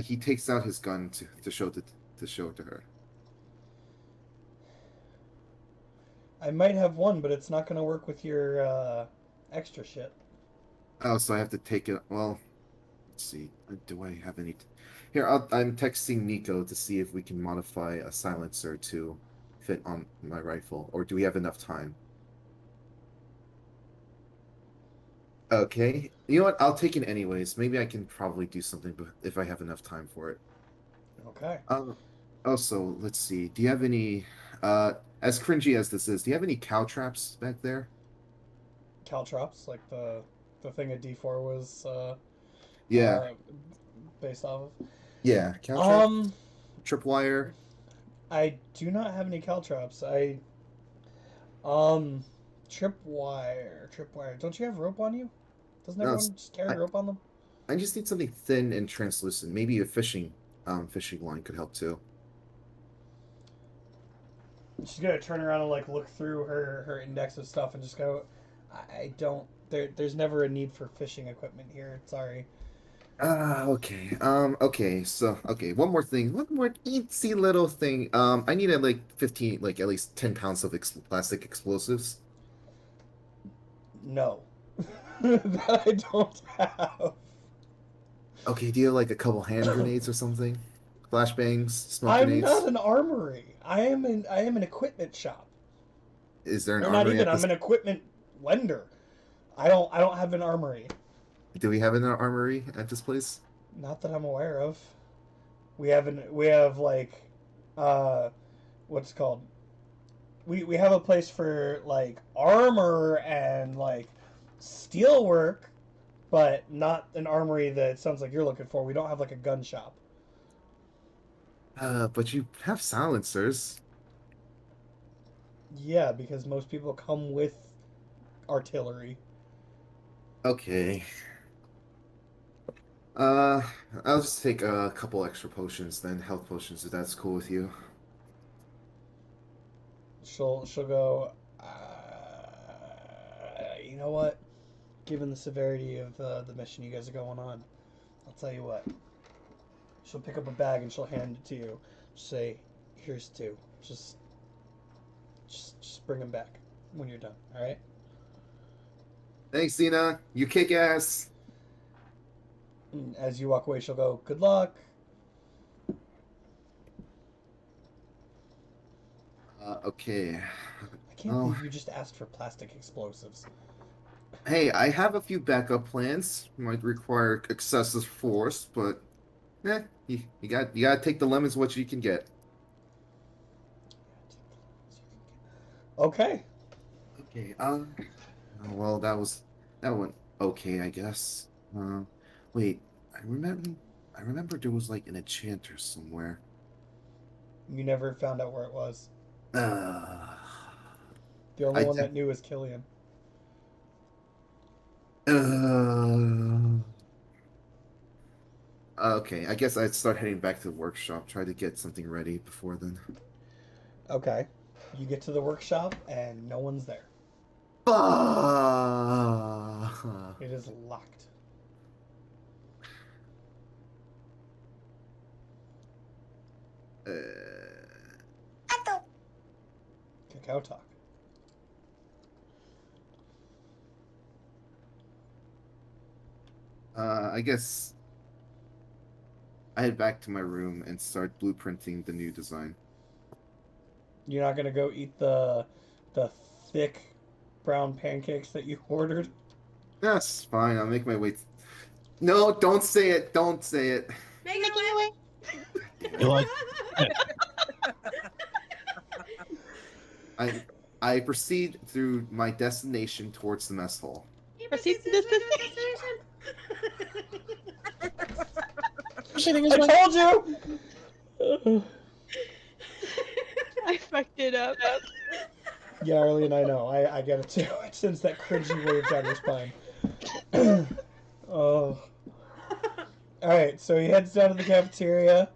He takes out his gun to show it to her. I might have one, but it's not gonna work with your extra shit. Oh, so I have to take it. Well, let's see. Do I have any? Here, I'm texting Nico to see if we can modify a silencer to fit on my rifle, or do we have enough time? Okay. You know what? I'll take it anyways. Maybe I can probably do something if I have enough time for it. Okay. Also, let's see. Do you have any? As cringy as this is, do you have any cow traps back there? Caltrops, like the thing a D4 was Yeah. based off of. Yeah. Cow trap. Um, Tripwire. I do not have any caltrops. Tripwire. Don't you have rope on you? Doesn't No, everyone just carry rope on them? I just need something thin and translucent. Maybe a fishing line could help too. She's gonna turn around and like look through her index of stuff and just go, I don't. There's never a need for fishing equipment here. Sorry. Okay. Okay. So, okay. One more thing. One more easy little thing. I needed like 15, like at least 10 pounds of plastic explosives. No, that I don't have. Okay. Do you have like a couple hand grenades or something? Flashbangs, smoke I'm grenades. not an armory. I am an equipment shop. Is there an Or not armory even. at I'm this? an equipment lender. I don't have an armory. Do we have an armory at this place? Not that I'm aware of. We have like, what's it called? We have a place for like armor and like steel work, but not an armory that it sounds like you're looking for. We don't have like a gun shop. But you have silencers. Yeah, because most people come with artillery. Okay. I'll just take a couple extra potions then, health potions, if that's cool with you. She'll go. You know what? Given the severity of the mission you guys are going on, I'll tell you what. She'll pick up a bag and she'll hand it to you. Say, "Here's two. Just bring them back when you're done. All right." Thanks, Zena. You kick ass. And as you walk away, she'll go, "Good luck." Okay. I can't believe you just asked for plastic explosives. Hey, I have a few backup plans. Might require excessive force, but you gotta take the lemons what you can get. Okay. Okay. Well, that went okay, I guess. Wait, I remember there was like an enchanter somewhere. You never found out where it was. Uh, The only I one did- that knew was Killian. Okay, I guess I'd start heading back to the workshop, try to get something ready before then. Okay. You get to the workshop and no one's there. It is locked. Cacao talk. I guess I head back to my room and start blueprinting the new design. You're not gonna go eat the thick brown pancakes that you ordered? That's fine. I'll make my way. No, don't say it. Don't say it. Make it away. You like I proceed through my destination towards the mess hall. Proceed to this I told you! I fucked it up. Yeah, Arlene, I know. I get it too. It sends that cringy wave down your spine. Oh. Alright, so he heads down to the cafeteria.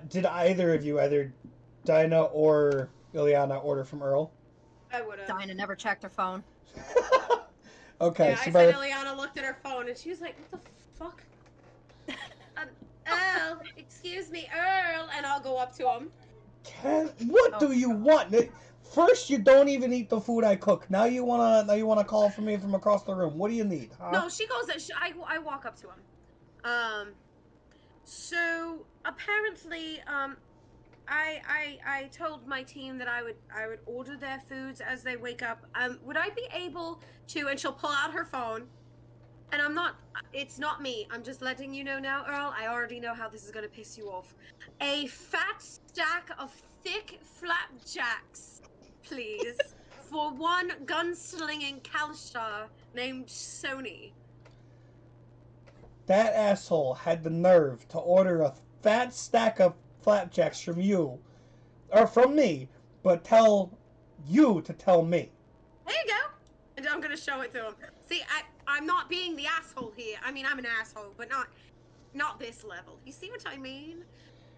Did either of you, either Dinah or Ileana, order from Earl? I would have. Dinah never checked her phone. Okay, Yeah, so I by said the, Ileana looked at her phone and she was like, "What the fuck?" Earl, excuse me, Earl, and I'll go up to him. what Oh, do you God. want? First, you don't even eat the food I cook. Now you wanna call for me from across the room. What do you need? Huh? No, she goes. I walk up to him. So apparently, I told my team that I would order their foods as they wake up. Would I be able to? And she'll pull out her phone. And I'm not. It's not me. I'm just letting you know now, Earl. I already know how this is gonna piss you off. A fat stack of thick flapjacks, please, for one gunslinging Kalshar named Sony. That asshole had the nerve to order a fat stack of flapjacks from you, or from me, but tell you to tell me. There you go. And I'm gonna show it to him. See, I'm not being the asshole here. I mean, I'm an asshole, but not this level. You see what I mean?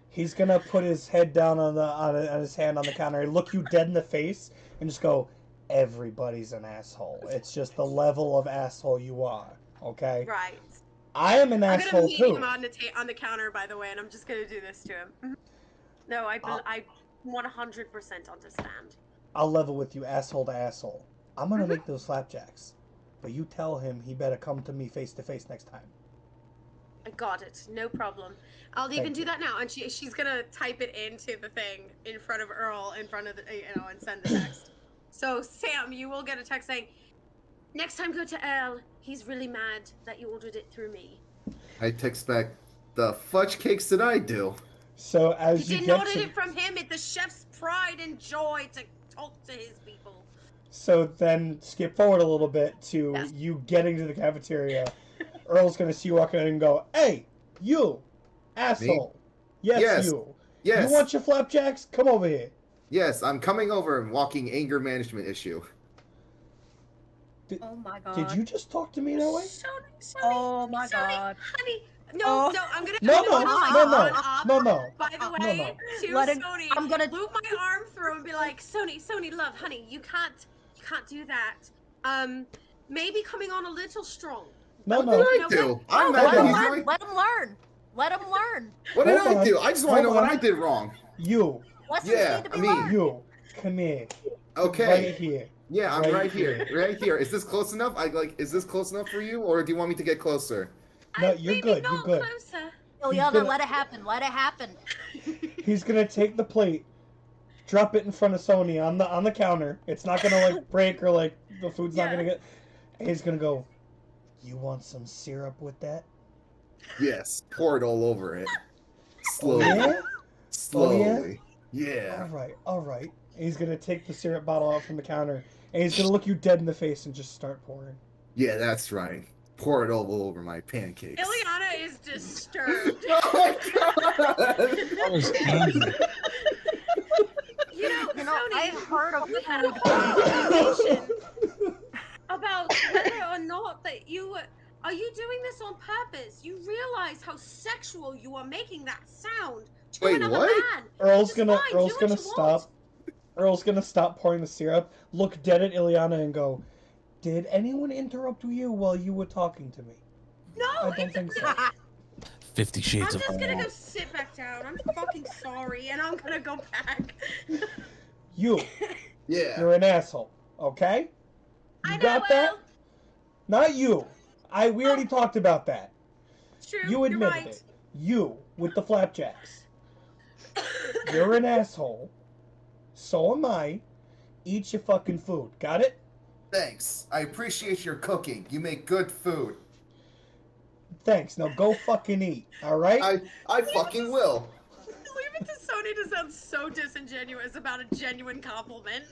He's gonna put his head down on his hand on the counter, look you dead in the face, and just go, "Everybody's an asshole. It's just the level of asshole you are." Okay. Right. I am an I'm asshole gonna meet too. him on the counter, by the way, and I'm just gonna do this to him. No, I 100% understand. I'll level with you, asshole to asshole. I'm gonna Mhm. make those flapjacks, but you tell him he better come to me face to face next time. I got it. No problem. I'll even Thank do you. that now, and she's gonna type it into the thing in front of Earl, in front of the and send the text. So Sam, you will get a text saying, "Next time go to Earl. He's really mad that you ordered it through me." I text back, the fudge cakes did I do? So You as you didn't get order to, it from him. It's the chef's pride and joy to talk to his people. so then skip forward a little bit to Yes. you getting to the cafeteria. Earl's gonna see you walking in and go, "Hey, you, asshole! Yes, Yes. you. Yes. You want your flapjacks? Come over here." Yes, I'm coming over and walking anger management issue. Oh my god. Did you just talk to me that way? Sony, Oh my Sony, god. honey. No, Oh. no, I'm gonna. No, I'm no, gonna, no, like, no, run up, no. By the No, way, no. to Let it- Sony, I'm gonna- loop my arm through and be like, Sony, love, honey, you can't do that. Maybe coming on a little strong. No, What no. did I No, do? what? I'm Let mad him that he's learn. doing. Let him learn. Let him learn. What did Hold I on. do? I just want to know Hold what on. I did wrong. You, Lessons Yeah, need to be I mean, learned. you, come here. Okay. Right here. Yeah, I'm Right right here. here. Right here. Is this close enough? Is this close enough for you, or do you want me to get closer? No, I'm you're maybe good, you're not good. Closer. Ileana, gonna- let it happen. Let it happen. He's gonna take the plate, drop it in front of Sony on the counter. It's not gonna like break or like the food's not Yeah. gonna get. And he's gonna go, "You want some syrup with that?" Yes. Pour it all over it. Oh Slowly. yeah. Slowly. Yeah. All right. And he's gonna take the syrup bottle out from the counter, and he's gonna look you dead in the face and just start pouring. Yeah, that's right. Pour it all over my pancakes. Ileana is disturbed. Oh my god! That was easy. You know, Sony, I've heard of we had a food. conversation about whether or not that you are you doing this on purpose? You realize how sexual you are making that sound to Wait, another what? man. Earl's Just gonna fine, Earl's do gonna what you want. stop. Earl's gonna stop pouring the syrup, look dead at Ileana, and go, "Did anyone interrupt you while you were talking to me?" No, I don't it's think so. 50 I'm Shades of just gonna Grey. go sit back down. I'm fucking sorry, and I'm gonna go back. You, Yeah. you're an asshole. Okay? You I know, got that? Earl. Not you. We already talked about that. It's true. You You're admitted right. it. You with the flapjacks. You're an asshole. So am I. Eat your fucking food. Got it? Thanks. I appreciate your cooking. You make good food. Thanks. Now go fucking eat. All right? I fucking will. Leave it to Sony to sound so disingenuous about a genuine compliment.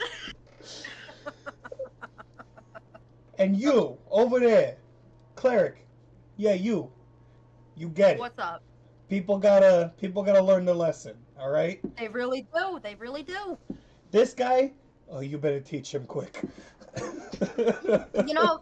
And you over there, cleric. Yeah, you. You get it. What's up? People gotta learn their lesson. All right? They really do. They really do. This guy. Oh, you better teach him quick. You know,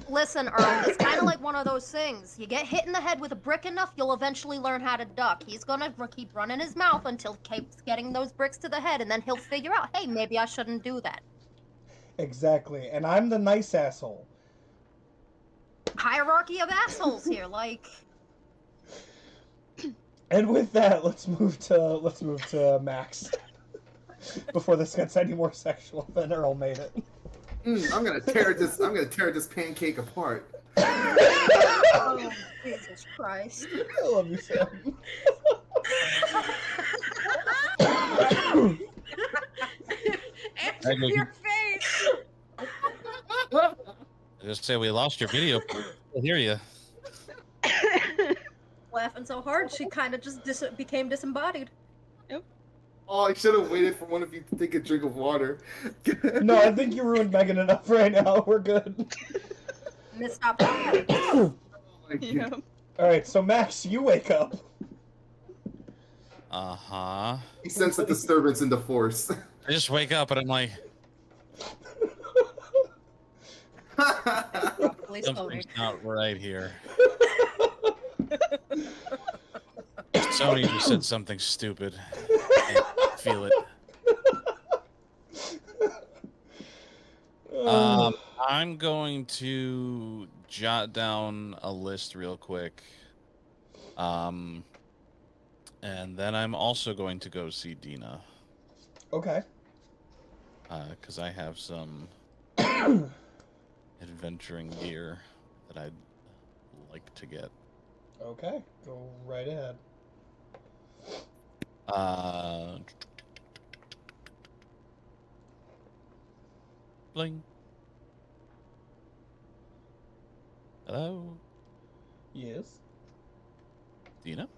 listen, Earl, it's kind of like one of those things. You get hit in the head with a brick enough, you'll eventually learn how to duck. He's gonna keep running his mouth until he keeps getting those bricks to the head, and then he'll figure out, hey, maybe I shouldn't do that. Exactly, and I'm the nice asshole. Hierarchy of assholes here, like. And with that, let's move to Max. Before this gets any more sexual than Earl made it. I'm gonna tear this pancake apart. Oh, Jesus Christ. I love you, Sam. Answer your face. I just say we lost your video. I hear you. Laughing so hard, she kind of just became disembodied. Oh, I should have waited for one of you to take a drink of water. No, I think you ruined Megan enough right now. We're good. Missed opportunity. Oh my Yeah. God. Alright, so Max, you wake up. Uh-huh. He sensed a disturbance in the force. I just wake up and I'm like, Please phony. something's not right here. Sony just said something stupid. I feel it. I'm going to jot down a list real quick. And then I'm also going to go see Dina. Okay. Because I have some adventuring gear that I'd like to get. Okay, go right ahead. Bling. Hello, Yes. Dina?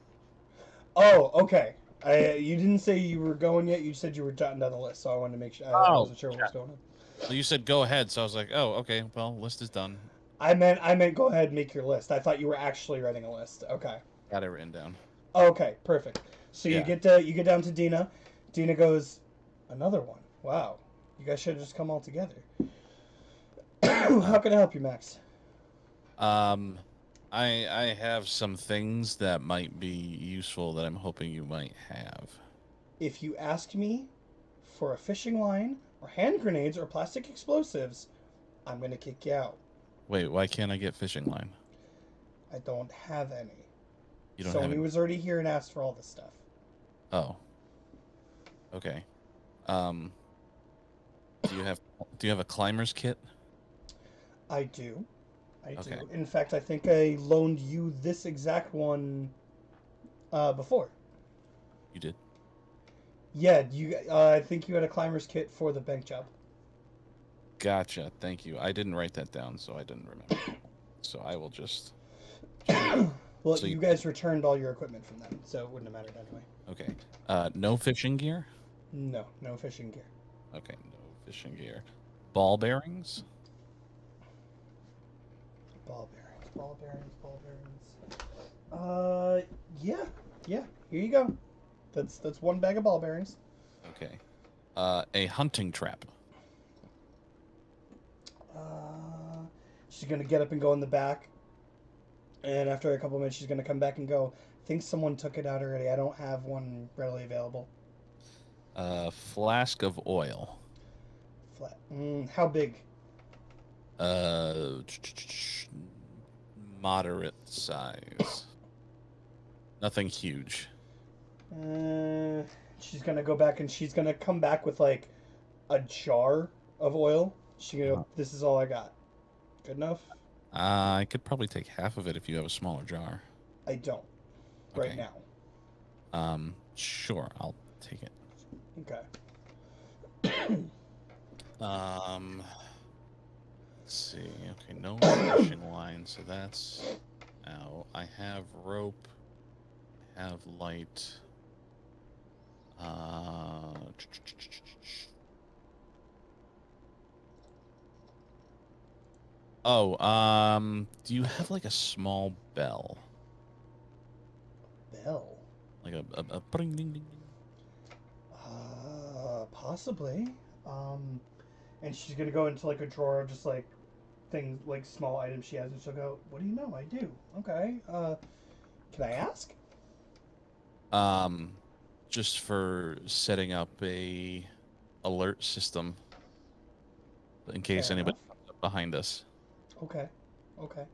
Oh, okay. You didn't say you were going yet. You said you were jotting down the list, so I wanted to make sure. I wasn't sure what was going on. Well, you said go ahead, so I was like, oh, okay. Well, list is done. I meant go ahead and make your list. I thought you were actually writing a list. Okay. Got it written down. Okay, perfect. So Yeah. you get down to Dina. Dina goes, another one. Wow. You guys should have just come all together. How can I help you, Max? I have some things that might be useful that I'm hoping you might have. If you ask me for a fishing line or hand grenades or plastic explosives, I'm gonna kick you out. Wait, why can't I get fishing line? I don't have any. You don't have Sony any? was already here and asked for all this stuff. Oh. Okay. Do you have a climber's kit? I do. Okay. In fact, I think I loaned you this exact one before. You did. Yeah, I think you had a climber's kit for the bank job. Gotcha. Thank you. I didn't write that down, so I didn't remember. So I will just. Well, So you guys returned all your equipment from them, so it wouldn't have mattered anyway. Okay. No fishing gear. No fishing gear. Okay. No fishing gear. Ball bearings. Ball bearings. Yeah. Here you go. That's one bag of ball bearings. Okay. A hunting trap. She's gonna get up and go in the back, and after a couple minutes, she's gonna come back and go. I think someone took it out already. I don't have one readily available. Flask of oil. Flat. How big? Moderate size. Nothing huge. She's gonna go back and she's gonna come back with like a jar of oil. She's gonna go, this is all I got. Good enough? I could probably take half of it if you have a smaller jar. I don't. Right Okay. now. Sure, I'll take it. Okay. Let's see. Okay, no fishing line, so that's out. I have rope. I have light. Do you have like a small bell? Bell. Like a bring ding ding ding. Possibly. and she's gonna go into like a drawer of just like things, like small items she has, and she'll go, "What do you know? I do. Okay. Can I ask?" Just for setting up a alert system in case Fair anybody enough. comes up behind us. Okay. Okay.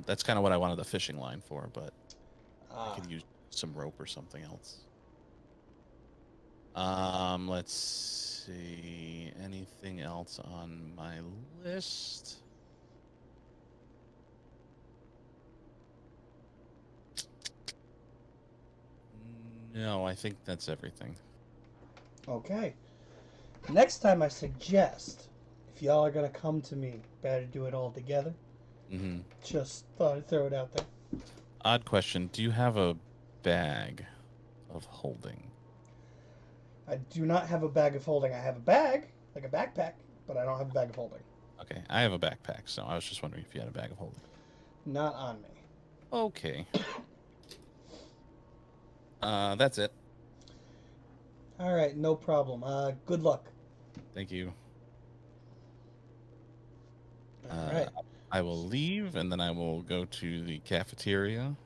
That's kind of what I wanted the fishing line for, but I Ah. could use some rope or something else. Let's see. Anything else on my list? No, I think that's everything. Okay. Next time, I suggest if y'all are gonna come to me, better do it all together. Mm-hmm. Just thought I'd throw it out there. Odd question. Do you have a bag of holding? I do not have a bag of holding. I have a bag, like a backpack, but I don't have a bag of holding. Okay, I have a backpack, so I was just wondering if you had a bag of holding. Not on me. Okay. That's it. All right, no problem. Good luck. Thank you. All right. I will leave, and then I will go to the cafeteria.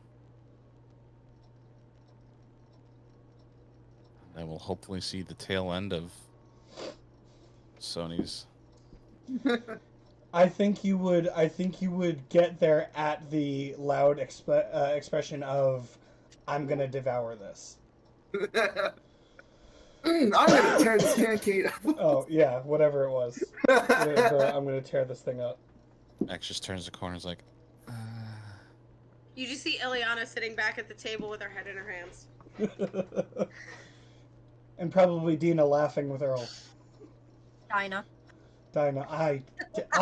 I will hopefully see the tail end of Sony's. I think you would. I think you would get there at the loud expression of, "I'm gonna devour this." I'm gonna tear this pancake. Oh yeah, whatever it was. I'm gonna tear this thing up. Max just turns the corner and is like, You just see Ileana sitting back at the table with her head in her hands. And probably Dina laughing with Earl. Dinah. Dinah, I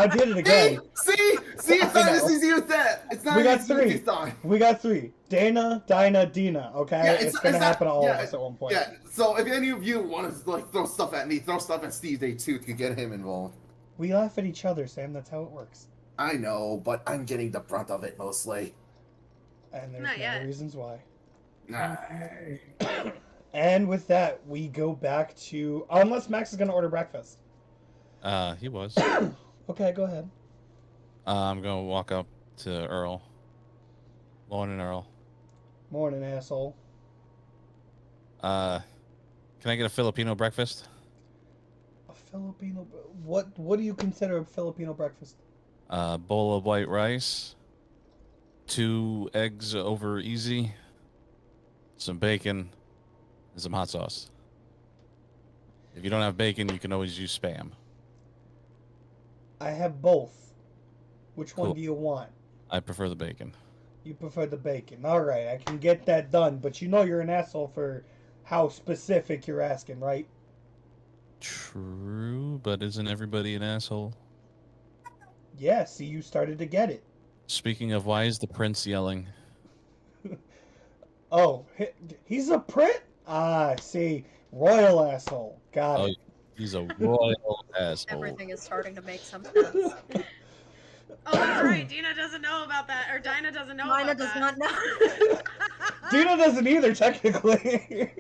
did it again. See, it's not as easy with that. It's not We got as easy as you three. thought. We got three. Dana, Dinah, Dina. Okay, Yeah, it's gonna happen to all yeah, of us at one point. Yeah. So if any of you want to like throw stuff at me, throw stuff at Steve Day too to get him involved. We laugh at each other, Sam. That's how it works. I know, but I'm getting the brunt of it mostly. And there's Not many yet. reasons why. Nah. And with that, we go back to, unless Max is gonna order breakfast. he was. Okay, go ahead. I'm gonna walk up to Earl. Morning, Earl. Morning, asshole. Can I get a Filipino breakfast? A Filipino. What do you consider a Filipino breakfast? Bowl of white rice, 2 eggs over easy, some bacon, and some hot sauce. If you don't have bacon, you can always use Spam. I have both. Which one Cool. do you want? I prefer the bacon. You prefer the bacon. All right, I can get that done. But you know you're an asshole for how specific you're asking, right? True, but isn't everybody an asshole? Yeah, see, you started to get it. Speaking of, why is the prince yelling? Oh, he's a print? Ah, see. Royal asshole. Got Oh, it. he's a royal asshole. Everything is starting to make some sense. Oh, that's right. Dina doesn't know about that, or Dinah doesn't know Dinah about does that. not know. Dina doesn't either, technically.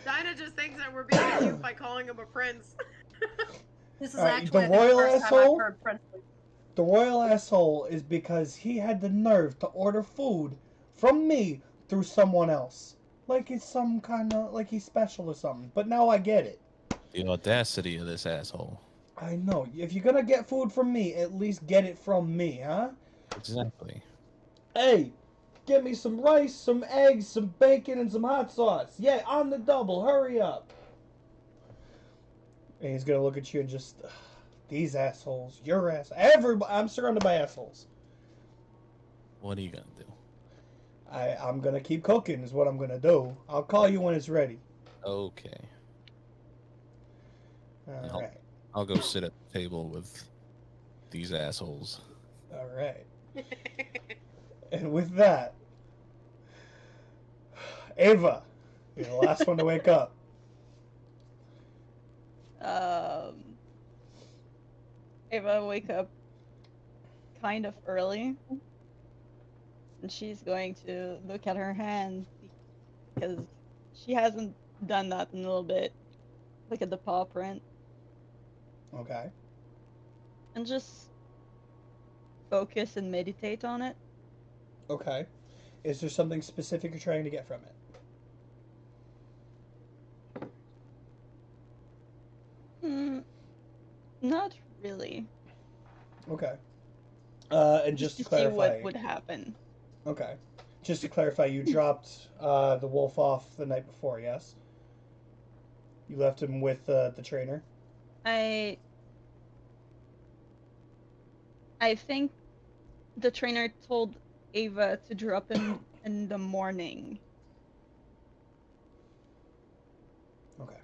Dinah just thinks that we're being cute by calling him a prince. This is Alright, actually the I think, royal the first time asshole? I've heard Princely. The royal asshole is because he had the nerve to order food from me through someone else. Like it's some kind of, like he's special or something. But now I get it. The audacity of this asshole. I know. If you're gonna get food from me, at least get it from me, huh? Exactly. Hey, get me some rice, some eggs, some bacon, and some hot sauce. Yeah, on the double. Hurry up. And he's gonna look at you and just, these assholes, your ass, everybody. I'm surrounded by assholes. What are you gonna do? I'm gonna keep cooking. Is what I'm gonna do. I'll call you when it's ready. Okay. All right. I'll go sit at the table with these assholes. All right. And with that, Ava, you're the last one to wake up. Ava wake up kind of early, and she's going to look at her hand because she hasn't done that in a little bit. look at the paw print, Okay. and just focus and meditate on it. Okay. Is there something specific you're trying to get from it? Not really. Okay. And just to to see clarify, what would happen. okay, just to clarify, you dropped the wolf off the night before, yes? You left him with the trainer. I think the trainer told Ava to drop him in the morning Okay.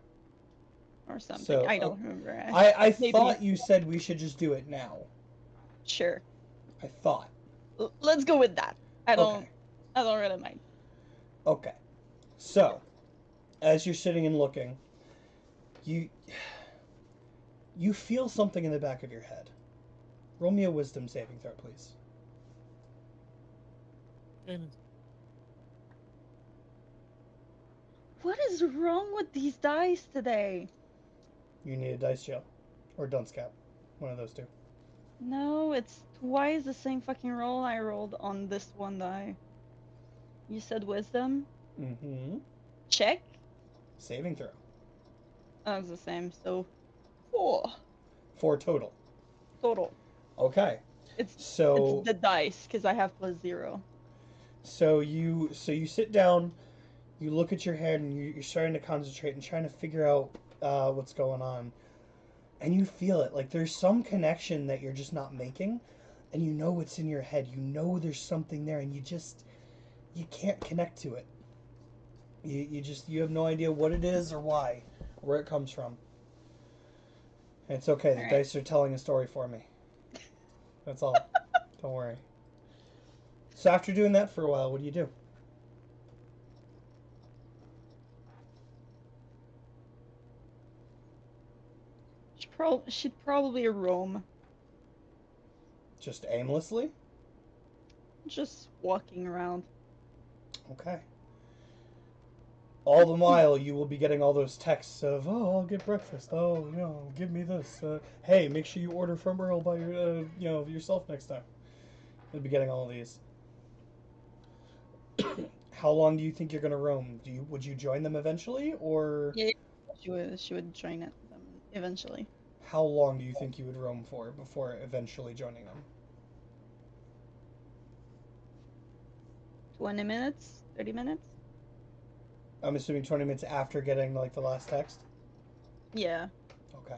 or something. So, I don't remember. I Maybe. thought you said we should just do it now. Sure. I thought. Let's go with that. I don't Okay. really mind. Okay. So, as you're sitting and looking, you feel something in the back of your head. Roll me a wisdom saving throw, please. What is wrong with these dice today? You need a dice jail. Or dunce cap. One of those two. No, it's twice the same fucking roll I rolled on this one die. You said wisdom? Mm-hmm. Check? Saving throw. Oh, it's the same, so 4 4 total. total. Okay. It's So the dice, because I have +0. so you sit down, you look at your head, and you're starting to concentrate and trying to figure out what's going on. And you feel it. Like there's some connection that you're just not making, and you know it's in your head. You know there's something there, and you can't connect to it. You have no idea what it is or why, or where it comes from. And it's okay. The Alright. dice are telling a story for me. That's all. Don't worry. So after doing that for a while, what do you do? She'd probably roam, Just aimlessly? just walking around. Okay. All the while, you will be getting all those texts of, "Oh, I'll get breakfast. Oh, give me this. Hey, make sure you order from Earl by your, yourself next time." You'll be getting all of these. How long do you think you're gonna roam? Would you join them eventually, or Yeah, she would join them eventually. how long do you think you would roam for before eventually joining them? 20 minutes? 30 minutes? I'm assuming 20 minutes after getting like the last text. Yeah. Okay.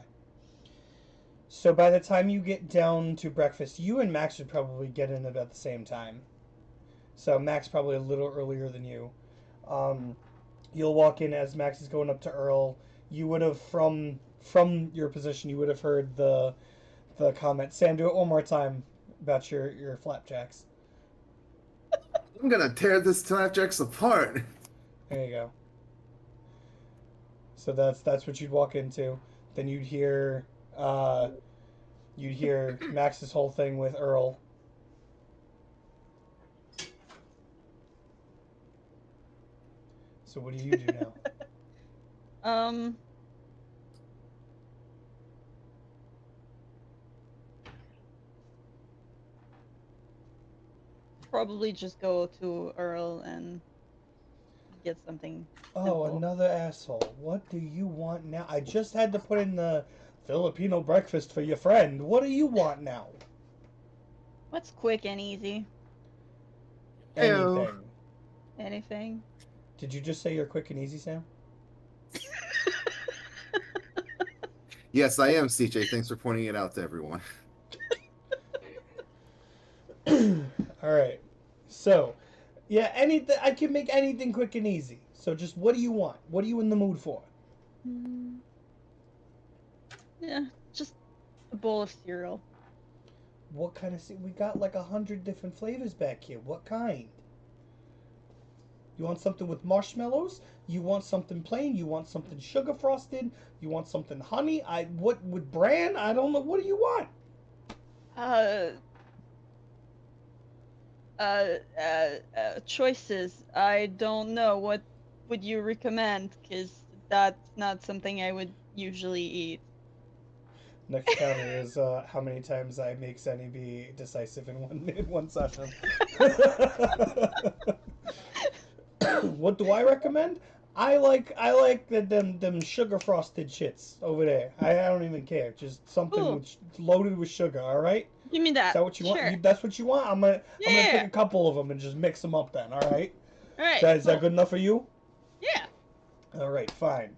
So by the time you get down to breakfast, you and Max would probably get in about the same time. So Max probably a little earlier than you. You'll walk in as Max is going up to Earl. You would have from your position, you would have heard the comment. Sam, do it one more time about your flapjacks. I'm gonna tear this flapjacks apart. There you go. So that's what you'd walk into. Then you'd hear Max's whole thing with Earl. So what do you do now? Probably just go to Earl and get something. Oh, simple. another asshole. What do you want now? I just had to put in the Filipino breakfast for your friend. What do you want now? What's quick and easy? Ew. Anything. Anything? Did you just say you're quick and easy, Sam? Yes, I am, CJ. Thanks for pointing it out to everyone. All right. So, yeah, anything. I can make anything quick and easy. So just what do you want? What are you in the mood for? Yeah, just a bowl of cereal. What kind of we got like 100 different flavors back here. What kind? You want something with marshmallows? You want something plain? You want something sugar frosted? You want something honey? What with bran? I don't know. What do you want? Choices. I don't know. What would you recommend? Because that's not something I would usually eat. Next counter is how many times I make Zenny be decisive in one session. What do I recommend? I like them sugar frosted shits over there. I don't even care. Just something Ooh. loaded with sugar. All right. Give me that. Is that what you want? Sure. That's what you want. I'm gonna Yeah. take a couple of them and just mix them up then. All right. All right. Is that cool. good enough for you? Yeah. All right, fine.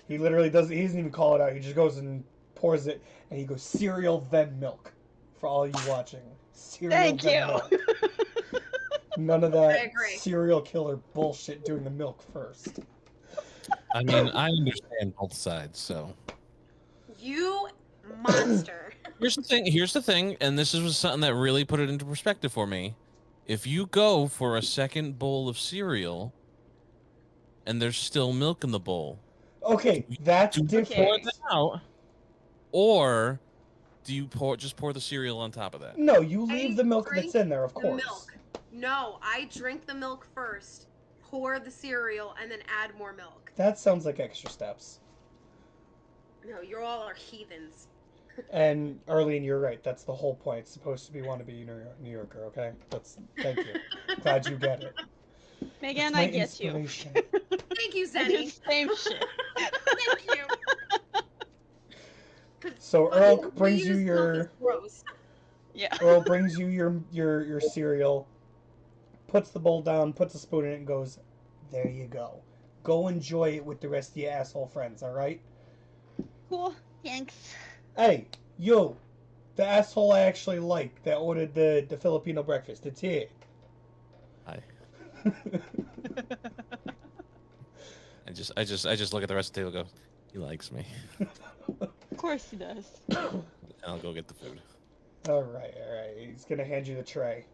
He literally doesn't. He doesn't even call it out. He just goes and pours it, and he goes cereal then milk. For all you watching, cereal Thank then you. milk. None of I that agree. serial killer bullshit doing the milk first. I mean, I understand both sides. So You monster. here's the thing. Here's the thing, and this is something that really put it into perspective for me. If you go for a second bowl of cereal, and there's still milk in the bowl, Okay, that's do you pour different. that out, or do you just pour the cereal on top of that? No, you leave I the milk drink that's in there, of the course. milk. No, I drink the milk first, pour the cereal, and then add more milk. That sounds like extra steps. No, you all are heathens. And Arlene, you're right. That's the whole point. It's supposed to be want to be New Yorker. Okay, thank you. Glad you get it. Megan, It's my I get you. inspiration. Thank you, I do Zenny. the same shit. Thank you. 'Cause So fucking Earl brings you reused milk is your gross. Yeah. Earl brings you your cereal, puts the bowl down, puts a spoon in it, and goes, "There you go. Go enjoy it with the rest of your asshole friends. All right." Cool. Thanks. Hey, you, the asshole I actually like that ordered the Filipino breakfast. It's here. Hi. I just look at the rest of the table and go, he likes me. Of course he does. And I'll go get the food. All right. He's gonna hand you the tray.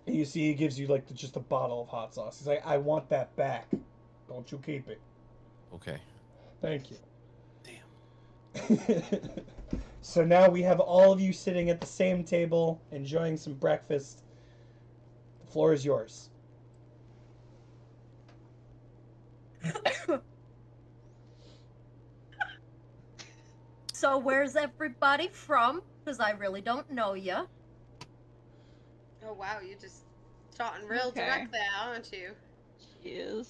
And you see, he gives you like just a bottle of hot sauce. He's like, "I want that back. Don't you keep it. Okay. Thank you." Damn. So now we have all of you sitting at the same table, enjoying some breakfast. The floor is yours. So where's everybody from? Because I really don't know ya. Oh wow, you just shot real Okay. direct there, aren't you? Jeez.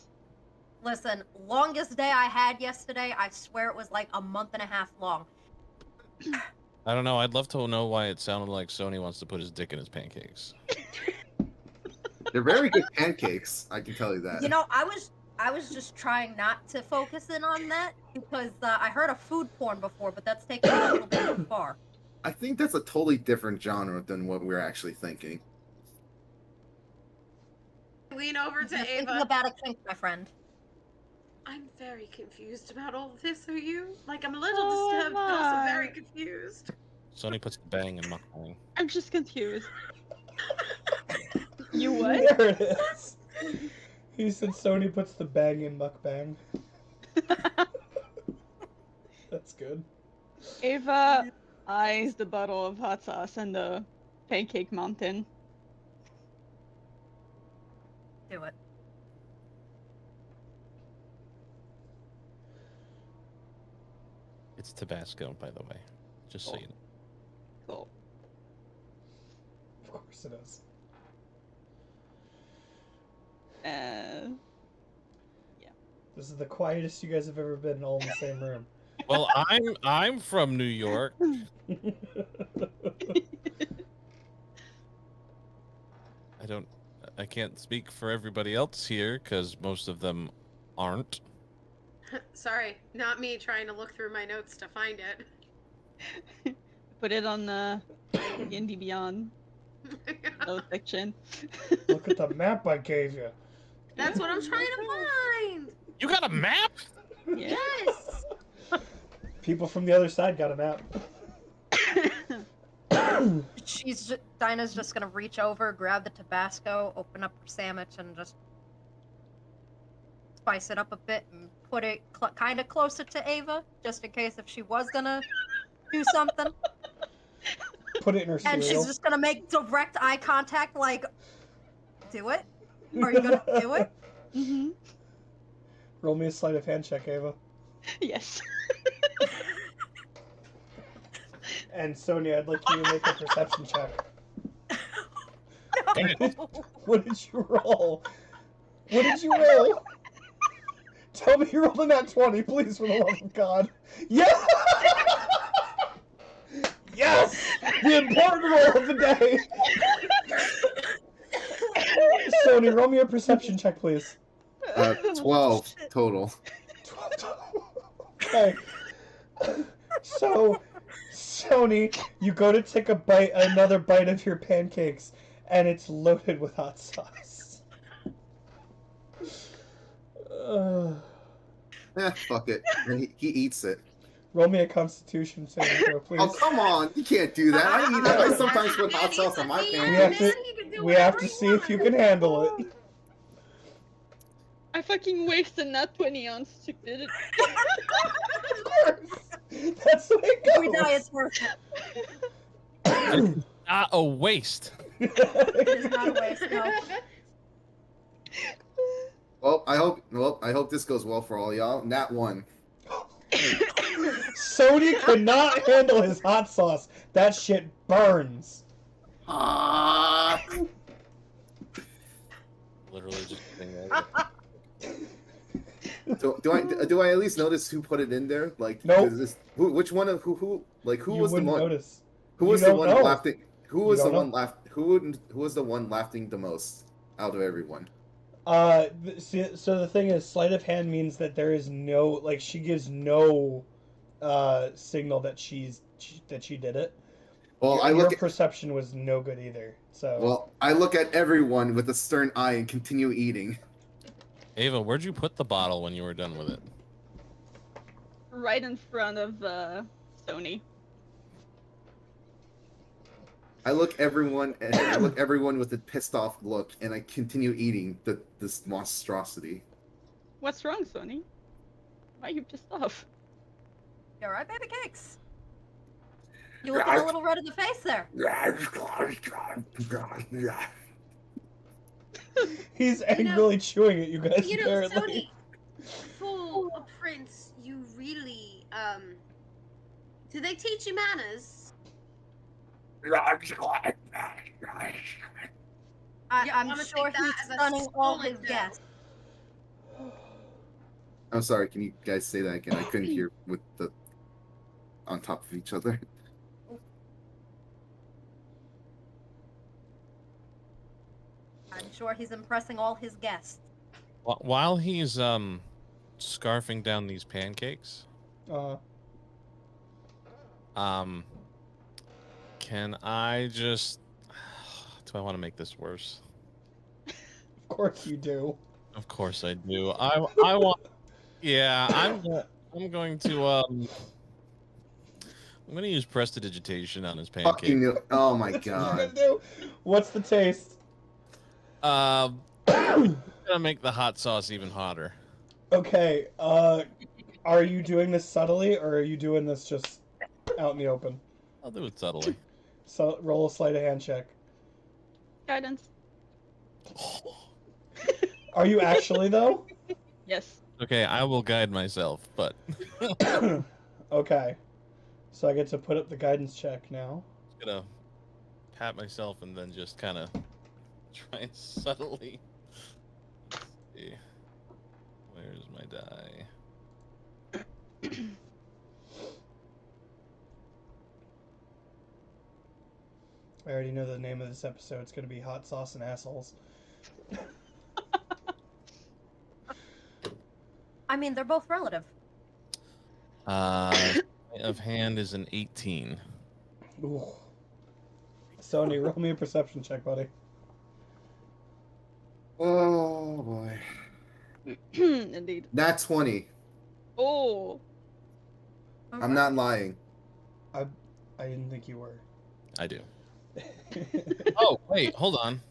Listen, longest day I had yesterday, I swear it was like a month and a half long. I don't know. I'd love to know why it sounded like Sony wants to put his dick in his pancakes. They're very good pancakes, I can tell you that. You know, I was just trying not to focus in on that because I heard of food porn before, but that's taken it a little bit too far. I think that's a totally different genre than what we're actually thinking. Lean over to You're thinking Ava. about a kink, my friend. I'm very confused about all of this. Are you? Like, I'm a little Oh disturbed, but also my. very confused. Sony puts the bang in mukbang. I'm just confused. You what? There it is. He said Sony puts the bang in mukbang. That's good. Ava eyes the bottle of hot sauce and the pancake mountain. Do it. It's Tabasco, by the way. Just so you know. Cool. Of course it is. This is the quietest you guys have ever been all in the same room. Well, I'm from New York. I can't speak for everybody else here because most of them aren't. Sorry, not me trying to look through my notes to find it. Put it on the D&D Beyond note section. Look at the map I gave you. That's what I'm trying to find. You got a map? Yeah. Yes. People from the other side got a map. Dinah's just gonna reach over, grab the Tabasco, open up her sandwich, and just spice it up a bit and put it kind of closer to Ava, just in case if she was gonna do something. Put it in her And cereal. she's just gonna make direct eye contact, like, do it? Are you gonna do it? Mm-hmm. Roll me a sleight of hand check, Ava. Yes. And Sonia, I'd like you to make a perception check. No. What did you roll? What did you roll? Tell me you rolled a nat 20, please, for the love of God. Yes! Yes! The important roll of the day! Sony, roll me a perception check, please. 12 total. Okay. So, Sony, you go to take another bite of your pancakes, and it's loaded with hot sauce. Fuck it. And he eats it. Roll me a Constitution saving throw, please. Oh, come on. You can't do that. I sometimes put hot sauce on my pancakes. We have to see if you can handle it. I fucking wasted nat 20 on stupidity. Of course. That's the way it goes. We die, it's worth it. Not a waste. It's not a waste, no. Well, I hope this goes well for all y'all. Nat 1. Sony cannot handle his hot sauce. That shit burns. Literally just sitting there. Do I at least notice who put it in there? Like, Nope. Which one of who like who You was the wouldn't one? notice. Who was You the don't one know. laughing? Who was You the don't one know. laugh? Who was the one laughing the most out of everyone? So the thing is, sleight of hand means that there is no, like, she gives no signal that she did it. Well, Your perception was no good either. So I look at everyone with a stern eye and continue eating. Ava, where'd you put the bottle when you were done with it? Right in front of Sony. I look everyone with a pissed off look, and I continue eating this monstrosity. What's wrong, Sony? Why are you pissed off? You alright, baby cakes? You looking a little red in the face there. he's angrily chewing at you guys. You know, Apparently. Sony, for a prince, you really, do they teach you manners? I'm gonna sure take that he's as a stunning all solid his no. guests. I'm sorry, can you guys say that again? I couldn't hear with the on top of each other. I'm sure he's impressing all his guests. While he's scarfing down these pancakes, can I just? Do I want to make this worse? Of course you do. Of course I do. I want. Yeah, I'm going to I'm going to use prestidigitation on his pancake. Fucking, oh my That's what you're god. gonna do? What's the taste? I'm gonna make the hot sauce even hotter. Okay. Are you doing this subtly, or are you doing this just out in the open? I'll do it subtly. So roll a sleight of hand check. Guidance. Are you actually though? Yes. Okay, I will guide myself, but Okay. So I get to put up the guidance check now. I'm gonna pat myself and then just kind of try and subtly. Let's see. Where's my die? I already know the name of this episode. It's going to be Hot Sauce and Assholes. I mean, they're both relative. Of hand is an 18. Ooh. Sony, roll me a perception check, buddy. Oh boy. Indeed. Nat 20. Oh. I'm not lying. I didn't think you were. I do. Oh, wait, hold on.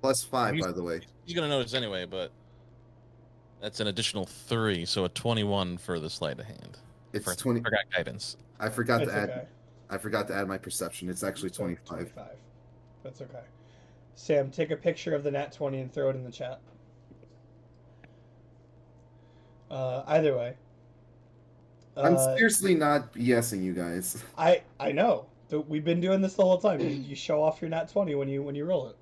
+5, by the way. He's gonna notice anyway, but that's an additional 3, so a 21 for the sleight of hand. It's For 20. forgot guidance. I forgot That's to add. okay. I forgot to add my perception. It's actually So 25. That's okay. Sam, take a picture of the nat 20 and throw it in the chat. Either way, I'm Uh, seriously not BSing you guys. I know. We've been doing this the whole time. You show off your nat 20 when you roll it,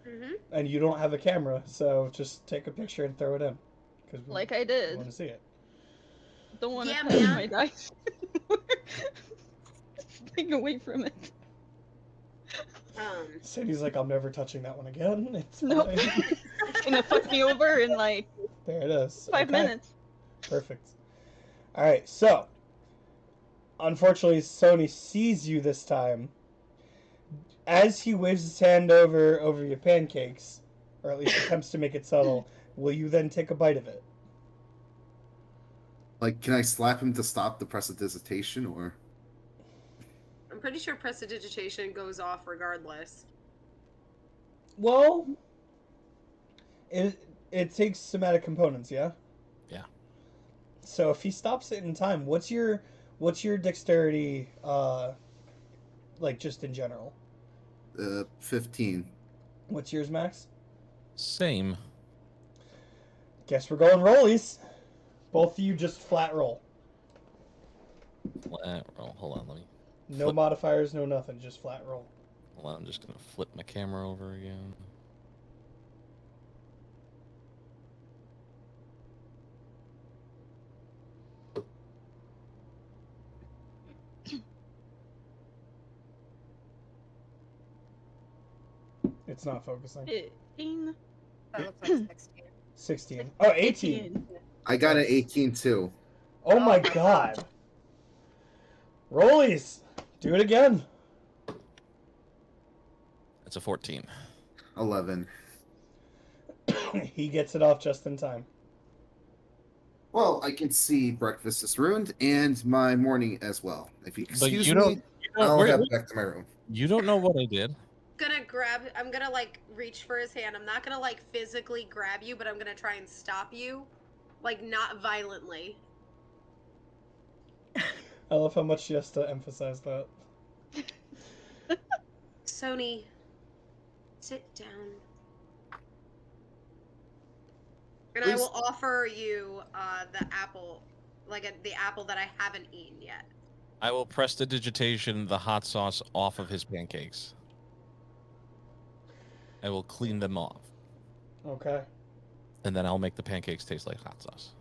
Mm-hmm. and you don't have a camera, so just take a picture and throw it in, because Like I we did. want to see it. Don't want to Yeah, touch man. my dice. Take away from it. Sadie's like, I'm never touching that one again. It's Nope. fine. It's gonna fuck me over in like There it is. 5 Okay. minutes. Perfect. All right, so unfortunately, Sony sees you this time. As he waves his hand over your pancakes, or at least attempts to make it subtle, will you then take a bite of it? Like, can I slap him to stop the prestidigitation, or? I'm pretty sure prestidigitation goes off regardless. Well, it takes somatic components, yeah. Yeah. So if he stops it in time, what's your dexterity, like just in general? 15. What's yours, Max? Same. Guess we're going rollies. Both of you just flat roll. Hold on, let me. No Flip. modifiers, no nothing, just flat roll. Hold on, I'm just gonna flip my camera over again. It's not focusing. 15. That looks like 16. 16. Oh, 18. I got an 18 too. Oh my Oh my god. Rollies. Do it again. It's a 14. 11. He gets it off just in time. Well, I can see breakfast is ruined and my morning as well. If you But excuse you me, don't. I'll wait, head wait. back to my room. You don't know what I did. I'm gonna like reach for his hand. I'm not gonna like physically grab you, but I'm gonna try and stop you. Like not violently. I love how much she has to emphasize that. Sony, sit down. And I Please. will offer you the apple, the apple that I haven't eaten yet. I will prestidigitation the hot sauce off of his pancakes. I will clean them off, Okay. and then I'll make the pancakes taste like hot sauce.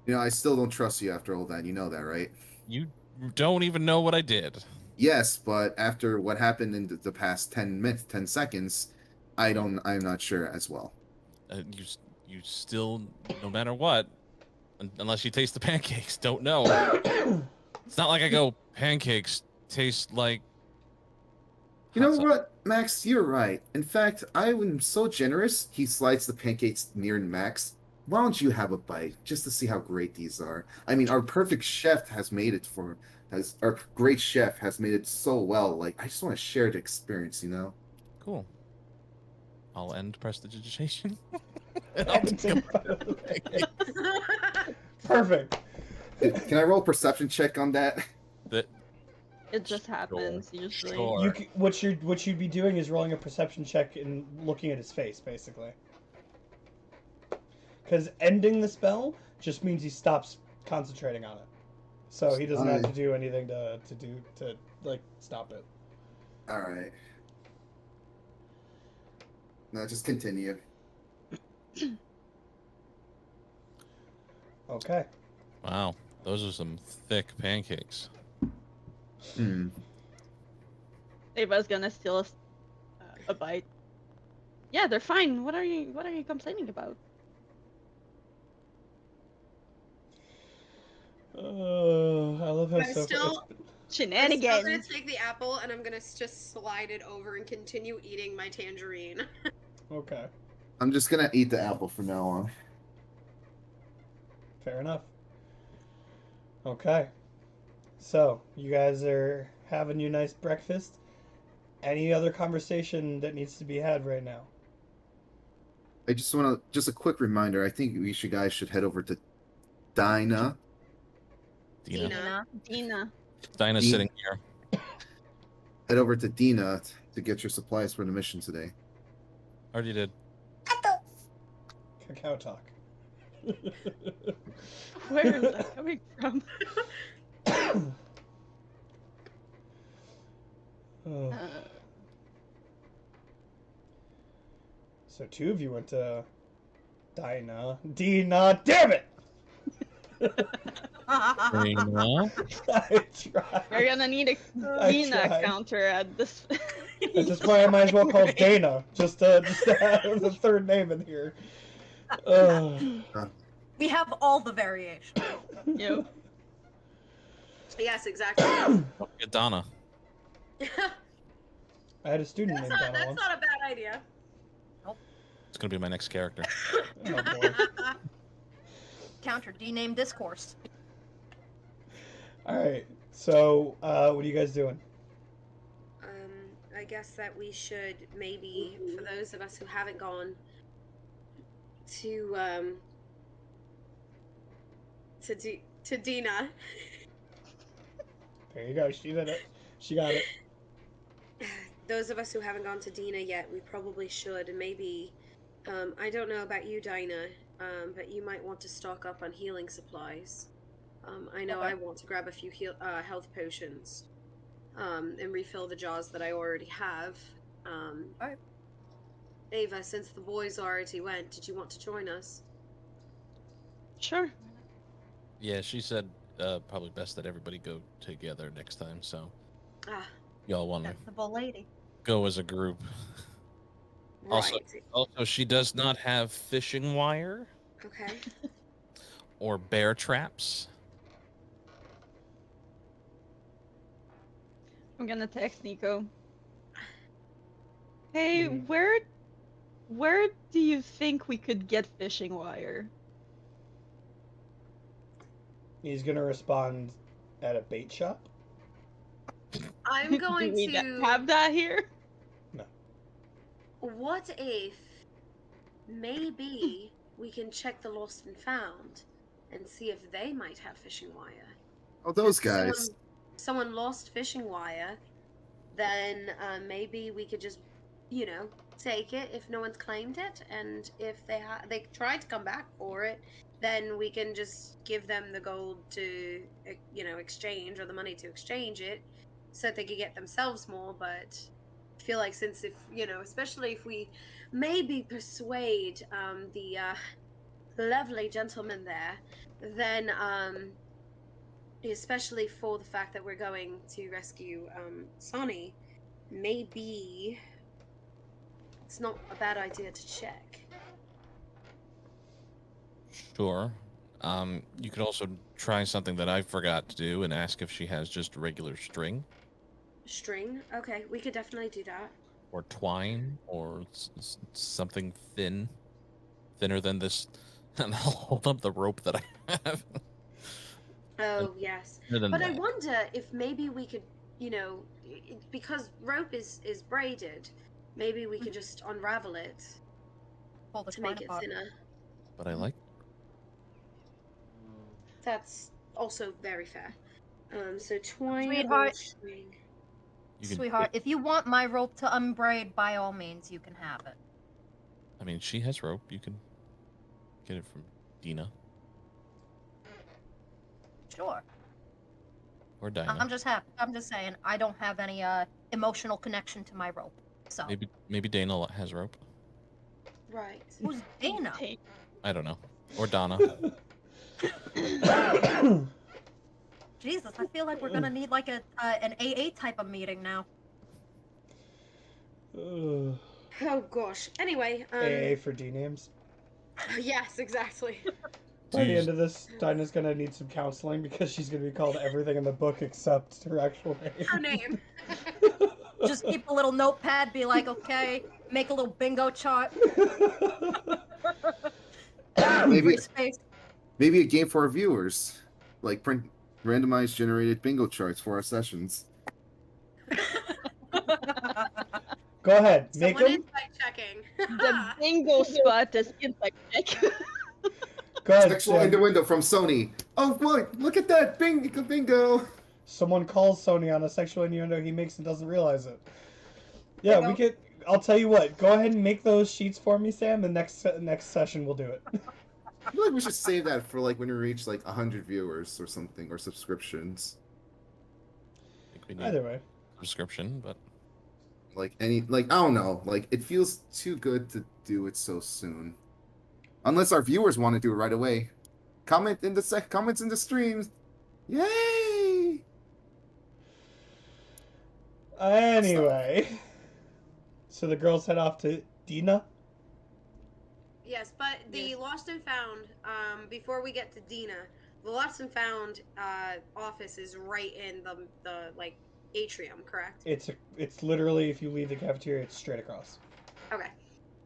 You know, I still don't trust you after all that. You know that, right? You don't even know what I did. Yes, but after what happened in the past 10 minutes, 10 seconds, I'm not sure as well. You still, no matter what, unless you taste the pancakes, don't know. It's not like I go, pancakes taste like. You know hot sauce." what, Max? You're right. In fact, I am so generous. He slides the pancakes near Max. Why don't you have a bite just to see how great these are? I mean, our perfect chef has made it our great chef has made it so well. Like, I just want to share the experience, you know? Cool. I'll end prestidigitation. Perfect. Can I roll a perception check on that? It just happens usually. Sure. What you'd be doing is rolling a perception check and looking at his face, basically. Because ending the spell just means he stops concentrating on it, so he doesn't have to do anything to stop it. All right. No, just continue. Okay. Wow, those are some thick pancakes. Hmm. Ava's gonna steal a bite. Yeah, they're fine. What are you complaining about? I love how I'm so. still- I'm still gonna Shenanigans. take the apple and I'm gonna just slide it over and continue eating my tangerine. Okay. I'm just gonna eat the apple from now on. Fair enough. Okay. So, you guys are having your nice breakfast. Any other conversation that needs to be had right now? I just want to, just a quick reminder. I think guys should head over to Dinah. Dina. Dina. Dina's Dina. sitting here. Head over to Dina to get your supplies for the mission today. Already did. Cacao talk. Where is that coming from? Oh. So two of you went to Dina. Damn it! Dana? I tried. We're gonna need a I Dina tried. counter at this. At this point, I might as well call Dana, just to have the third name in here. We have all the variations. Yep. Yes, exactly. Don't get Donna. I had a student That's named not, Donna that's once. not a bad idea. It's gonna be my next character. Oh boy. Counter D-name discourse. Alright, so, what are you guys doing? I guess that we should maybe, for those of us who haven't gone, to Dina. There you go, she did it. She got it. Those of us who haven't gone to Dina yet, we probably should. And maybe, I don't know about you, Dinah, but you might want to stock up on healing supplies. I know Okay. I want to grab a few health potions, and refill the jars that I already have. Alright. Ava, since the boys already went, did you want to join us? Sure. Yeah, she said probably best that everybody go together next time. So Ah, y'all want to Sensible lady. go as a group. Also- right. Also, she does not have fishing wire Okay. or bear traps. I'm gonna text Nico. Hey, Mhm. where do you think we could get fishing wire? He's gonna respond at a bait shop. I'm going do we to. have that here? What if maybe we can check the lost and found and see if they might have fishing wire? Oh, those If guys. someone lost fishing wire, then maybe we could just, take it if no one's claimed it, and if they try to come back for it, then we can just give them the gold to, exchange, or the money to exchange it, so that they could get themselves more. But I feel like since especially if we maybe persuade the lovely gentleman there, then especially for the fact that we're going to rescue Sonny, maybe it's not a bad idea to check. Sure. You could also try something that I forgot to do and ask if she has just regular string String? Okay, we could definitely do that. or twine or something thinner than this. And I'll hold up the rope that I have. Oh, yes. Thinner than But I that. wonder if maybe we could, because rope is braided, maybe we could just unravel it Pull the to make twine it apart. thinner. But I like. That's also very fair. So twine or Sweetheart. string. You can, Sweetheart, if you want my rope to unbraid, by all means, you can have it. I mean, she has rope. You can get it from Dina Sure. or Dinah. I'm just happy. I'm just saying, I don't have any emotional connection to my rope. So Maybe Dana has rope. Right. who's Dana? I don't know. Or Donna. Jesus, I feel like we're gonna need like an AA type of meeting now. Ugh. Oh gosh. Anyway, AA for D names. yes, exactly. By the Jeez. end of this, Dinah's gonna need some counseling because she's gonna be called everything in the book except her actual name. Her name. Just keep a little notepad, be like, okay, make a little bingo chart. Maybe Free space. maybe a game for our viewers, like print randomized generated bingo charts for our sessions. Go ahead, make Someone them. insight checking. The bingo spot is inside check. Go ahead, Sexual Sam. innuendo from Sony. Oh, look at that bingo. Someone calls Sony on a sexual innuendo he makes and doesn't realize it. Yeah, There you we could. I'll tell you what. Go ahead and make those sheets for me, Sam. The next session we'll do it. I feel like we should save that for like when we reach like 100 viewers or something, or subscriptions. I think we need Either way. a subscription, but Like I don't know. Like it feels too good to do it so soon. Unless our viewers want to do it right away. Comments in the streams. Yay! Anyway. So the girls head off to Dina. Yes, but the Lost and Found, before we get to Dina, the Lost and Found office is right in the like atrium, correct? It's literally, if you leave the cafeteria, it's straight across. Okay.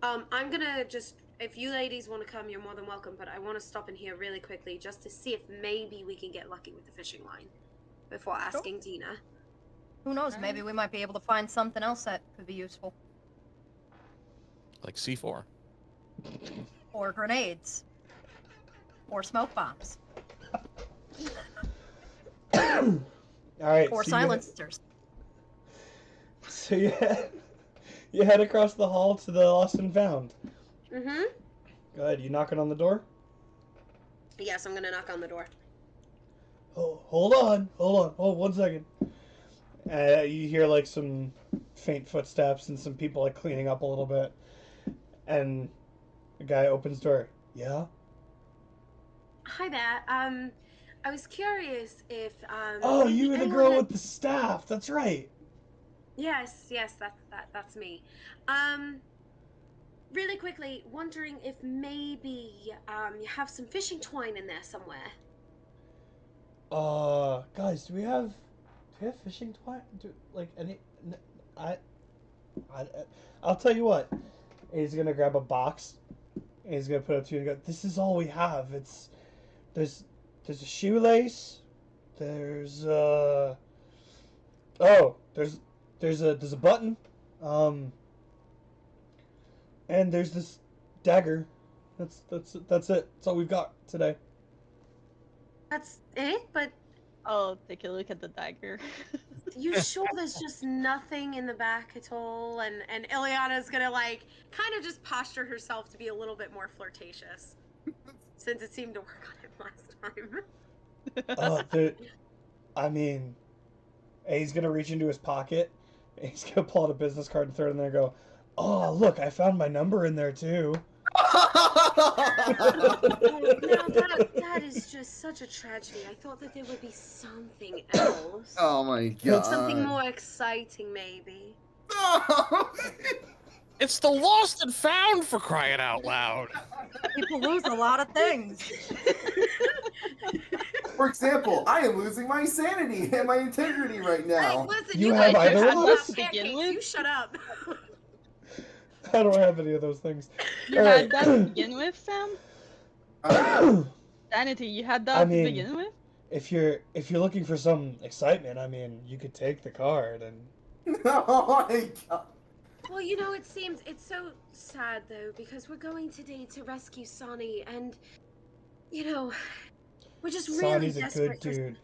I'm gonna just, if you ladies want to come, you're more than welcome, but I want to stop in here really quickly just to see if maybe we can get lucky with the fishing line before asking Dina. Who knows? Maybe we might be able to find something else that could be useful. like C4. Or grenades. Or smoke bombs. All right. Or so silencers. So you head across the hall to the Lost and Found. Mm-hmm. Go ahead. You knocking on the door? Yes, I'm gonna knock on the door. Oh, hold on. Oh, 1 second. You hear like some faint footsteps and some people like cleaning up a little bit. And the guy opens the door. Yeah? Hi there. I was curious if Oh, maybe you were the anyone girl had- with the staff. That's right. Yes, that's me. Really quickly, wondering if maybe you have some fishing twine in there somewhere. Guys, do we have fishing twine? I'll tell you what. He's gonna grab a box. And he's gonna put it up to you and go, "This is all we have. There's a shoelace. There's a button. And there's this dagger. That's it. That's all we've got today." That's it? But I'll take a look at the dagger. you sure there's just nothing in the back at all? And Ileana's gonna like kind of just posture herself to be a little bit more flirtatious. Since it seemed to work on him last time. I mean, and he's gonna reach into his pocket. And he's gonna pull out a business card and throw it in there and go, "Oh, look, I found my number in there too." That is just such a tragedy. I thought that there would be something else. Oh my god. Something more exciting, maybe. It's the Lost and Found, for crying out loud. People lose a lot of things. For example, I am losing my sanity and my integrity right now. Hey, listen, You you have guys either just of have those? To begin pancakes. with? You shut up. I don't have any of those things. You All had right. that to begin with, Sam? Sanity, you had that I to mean- begin with? If you're looking for some excitement, I mean, you could take the card and Oh my god. Well, you know, it's so sad though because we're going today to rescue Sonny, and you know, we're just really Sonny's a desperate. good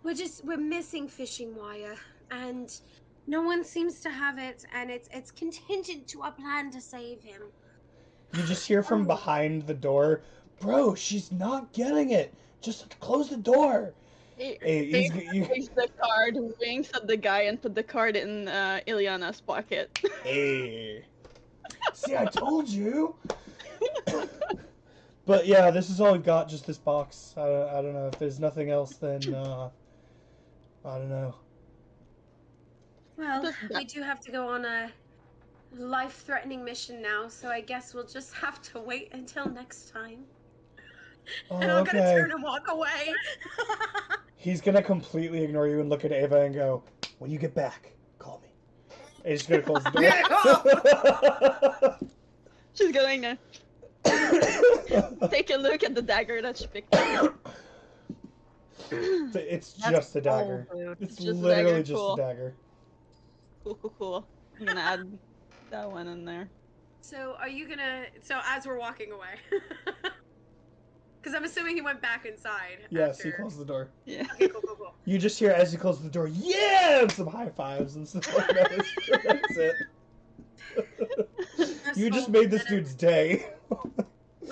dude. We're missing fishing wire, and no one seems to have it, and it's contingent to our plan to save him. You just hear from behind the door, "Bro, she's not getting it. Just close the door." He Hey, takes the card, winks at the guy, and put the card in Ileana's pocket. Hey. See, I told you. But yeah, this is all we've got. Just this box. I don't know if there's nothing else. Then I don't know. Well, Just we that- do have to go on a life-threatening mission now, so I guess we'll just have to wait until next time. Oh, And I'm gonna okay. turn and walk away. He's gonna completely ignore you and look at Ava and go, "When you get back, call me." And he's just gonna close the door. She's going to take a look at the dagger that she picked up. It's That's just a dagger. old, dude. It's Just a literally dagger, just cool. a dagger. Cool. I'm gonna add that one in there. So are you gonna? So as we're walking away, because I'm assuming he went back inside. Yes, after... he closed the door. Yeah. Okay, cool. You just hear as he closes the door, "Yeah!" and some high fives and stuff like that. That's it. You just made this dude's day.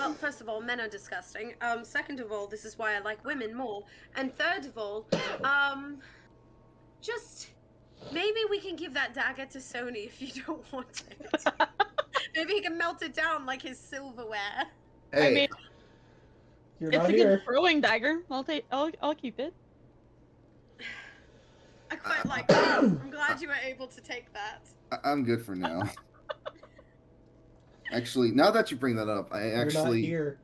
Well, first of all, men are disgusting. Second of all, this is why I like women more. And third of all, just maybe we can give that dagger to Sony if you don't want it. Maybe he can melt it down like his silverware. Hey, I mean, You're it's not a here. good throwing dagger. I'll keep it. I quite like that. I'm glad you were able to take that. I'm good for now. Actually, now that you bring that up, I You're not actually here.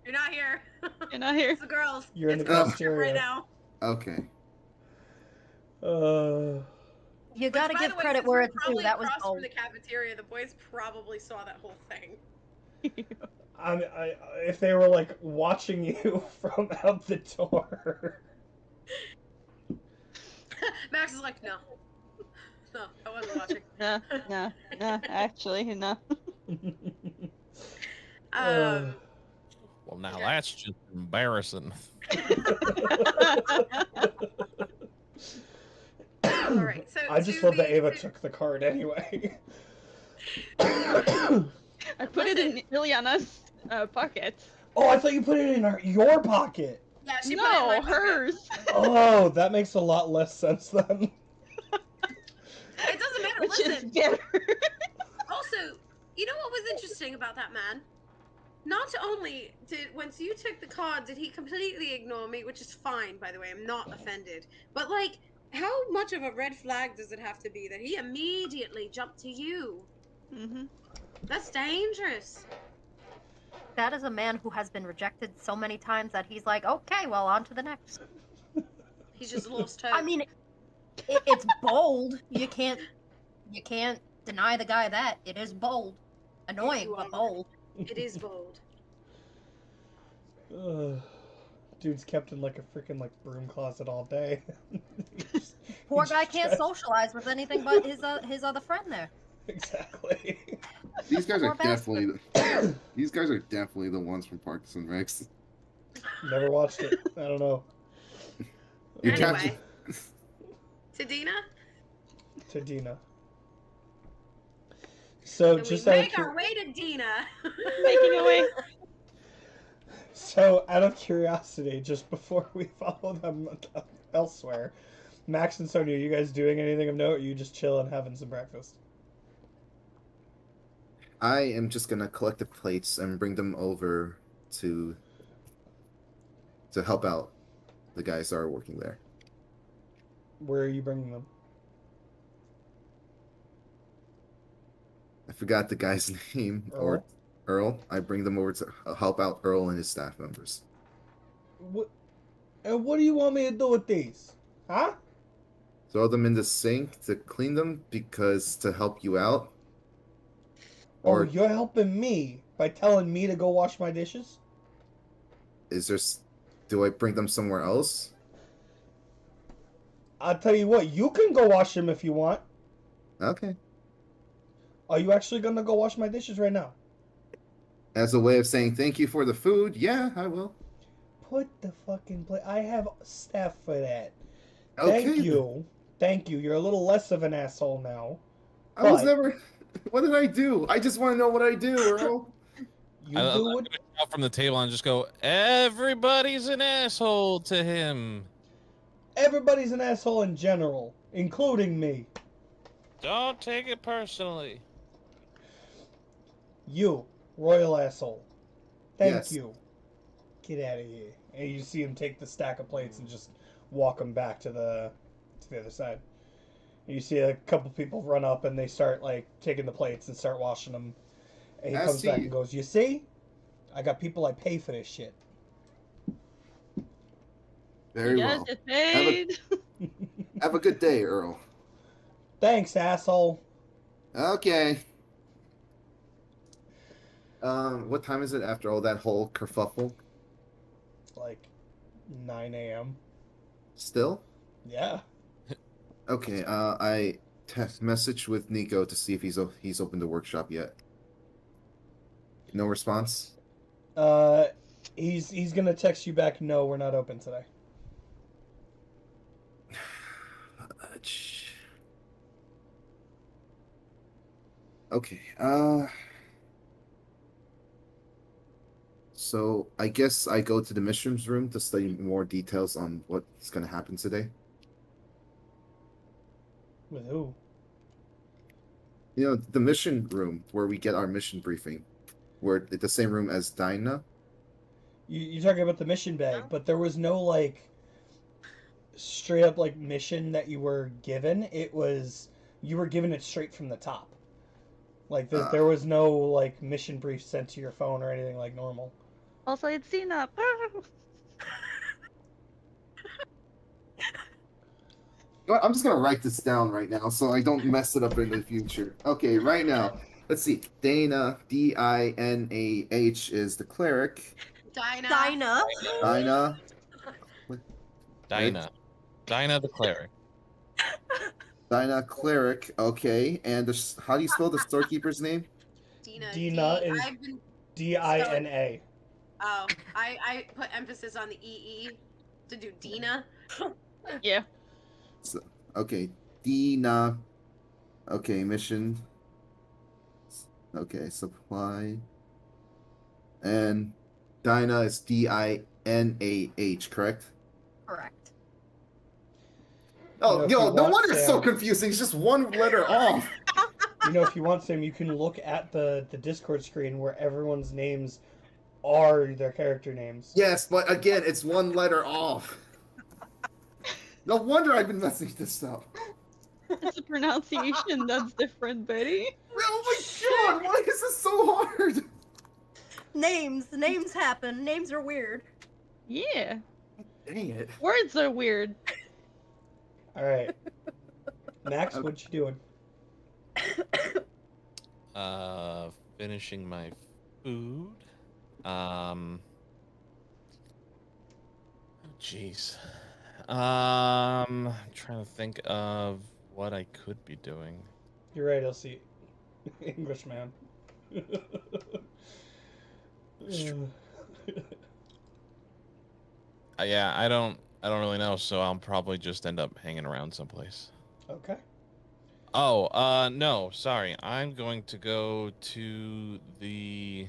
You're not here. You're not here. It's the girls. You're in it's the girls trip cafeteria. right now. okay. You gotta Which, by give the way, credit since where we're it's due. probably That was across bold. from the cafeteria. The boys probably saw that whole thing. If they were like watching you from out the door. Max is like, no. No, I wasn't watching. No, actually, no. Um, Well, now Okay. that's just embarrassing. all right. So I just to love that the- Ava to- took the card anyway. I put it in Ileana's pocket. Oh, I thought you put it in your pocket. Yeah, she put it in my No, pocket. hers. Oh, that makes a lot less sense then. It doesn't matter. Which is Listen. better. Also, you know what was interesting about that man? Not only did once you took the card, did he completely ignore me, which is fine, by the way. I'm not offended. But like, how much of a red flag does it have to be that he immediately jumped to you? Mm-hmm. That's dangerous. That is a man who has been rejected so many times that he's like, okay, well, on to the next. He's just lost hope. I mean, it's bold. You can't deny the guy that. It is bold. Annoying, You but are. bold. It is bold. Ugh. Dude's kept in like a freaking like broom closet all day. Poor He's guy can't just- socialize with anything but his other friend there. Exactly. These guys Poor are definitely these guys are definitely the ones from Parks and Recs. Never watched it. I don't know. You're Anyway. To Dina, To Dina. So and just we out of make our way to Dina. Making away. So, out of curiosity, just before we follow them elsewhere, Max and Sonia, are you guys doing anything of note? Or are you just chilling, having some breakfast? I am just gonna collect the plates and bring them over to help out the guys that are working there. Where are you bringing them? I forgot the guy's name, or Earl. I bring them over to help out Earl and his staff members. What? And what do you want me to do with these? Huh? Throw them in the sink to clean them because to help you out. Oh, Or you're helping me by telling me to go wash my dishes? is there? Do I bring them somewhere else? I'll tell you what, you can go wash them if you want. Okay. Are you actually gonna go wash my dishes right now? As a way of saying thank you for the food, yeah, I will. Put the fucking plate. I have staff for that. Okay. Thank you. Thank you. You're a little less of an asshole now. I was But- never. What did I do? I just want to know what I do, Earl. You I'm do gonna what get out from the table and just go, everybody's an asshole to him. everybody's an asshole in general, including me. Don't take it personally. You, royal asshole. Thank Yes. you. Get out of here. And you see him take the stack of plates and just walk them back to the other side. And you see a couple people run up and they start like taking the plates and start washing them. And he I comes back see. and goes, "You see? I got people I pay for this shit." Very You guys well. get paid. Have a good day, Earl. Thanks, asshole. Okay. What time is it after all that whole kerfuffle? Like 9 a.m. Still? Yeah. Okay. I text message with Nico to see if he's opened the workshop yet. No response. He's gonna text you back. No, we're not open today. Okay. So I guess I go to the missions room to study more details on what's gonna happen today. With who? You know, the mission room where we get our mission briefing. We're at the same room as Dinah. You're talking about the mission bag, but there was no like straight up like mission that you were given. It was you were given it straight from the top. Like there was no like mission brief sent to your phone or anything like normal. Also, it's Dina. I'm just gonna write this down right now so I don't mess it up in the future. Okay, right now. Let's see. Dana, Dinah, is the cleric. Dinah. Dinah. Dinah. Dinah. Dinah the cleric. Dinah, cleric. Okay, and how do you spell the storekeeper's name? Dina. Dina is I've been. Dina. Oh, I put emphasis on the EE to do Dina. Yeah. So, okay, Dina. Okay, mission. Okay, supply. And Dinah is Dinah, correct? Correct. Oh, if yo, you no want, wonder it's so Sam. confusing. It's just one letter off. You know, if you want, Sam, you can look at the Discord screen where everyone's names are their character names. Yes, but again, it's one letter off. No wonder I've been messing this up. It's a pronunciation that's different, Betty. Oh my god, why is this so hard? Names happen. Names are weird. Yeah. Dang it. Words are weird. All right, Max, what you doing? Finishing my food. Jeez. I'm trying to think of what I could be doing. You're right, Elsie. Englishman. Yeah, I don't really know, so I'll probably just end up hanging around someplace. Okay. Oh, no, sorry. I'm going to go to the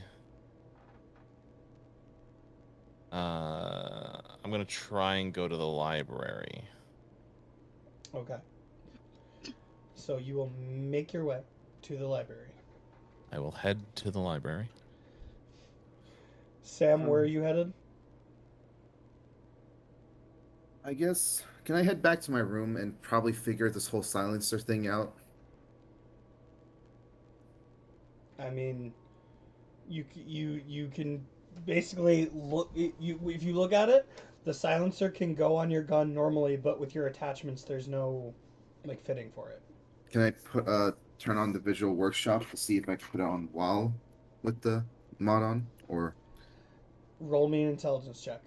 I'm going to try and go to the library. Okay. So you will make your way to the library. I will head to the library. Sam, where are you headed? I guess, can I head back to my room and probably figure this whole silencer thing out? I mean, you can basically look. If you look at it, the silencer can go on your gun normally, but with your attachments, there's no like fitting for it. Can I turn on the visual workshop to see if I can put it on while with the mod on, or Roll me an intelligence check.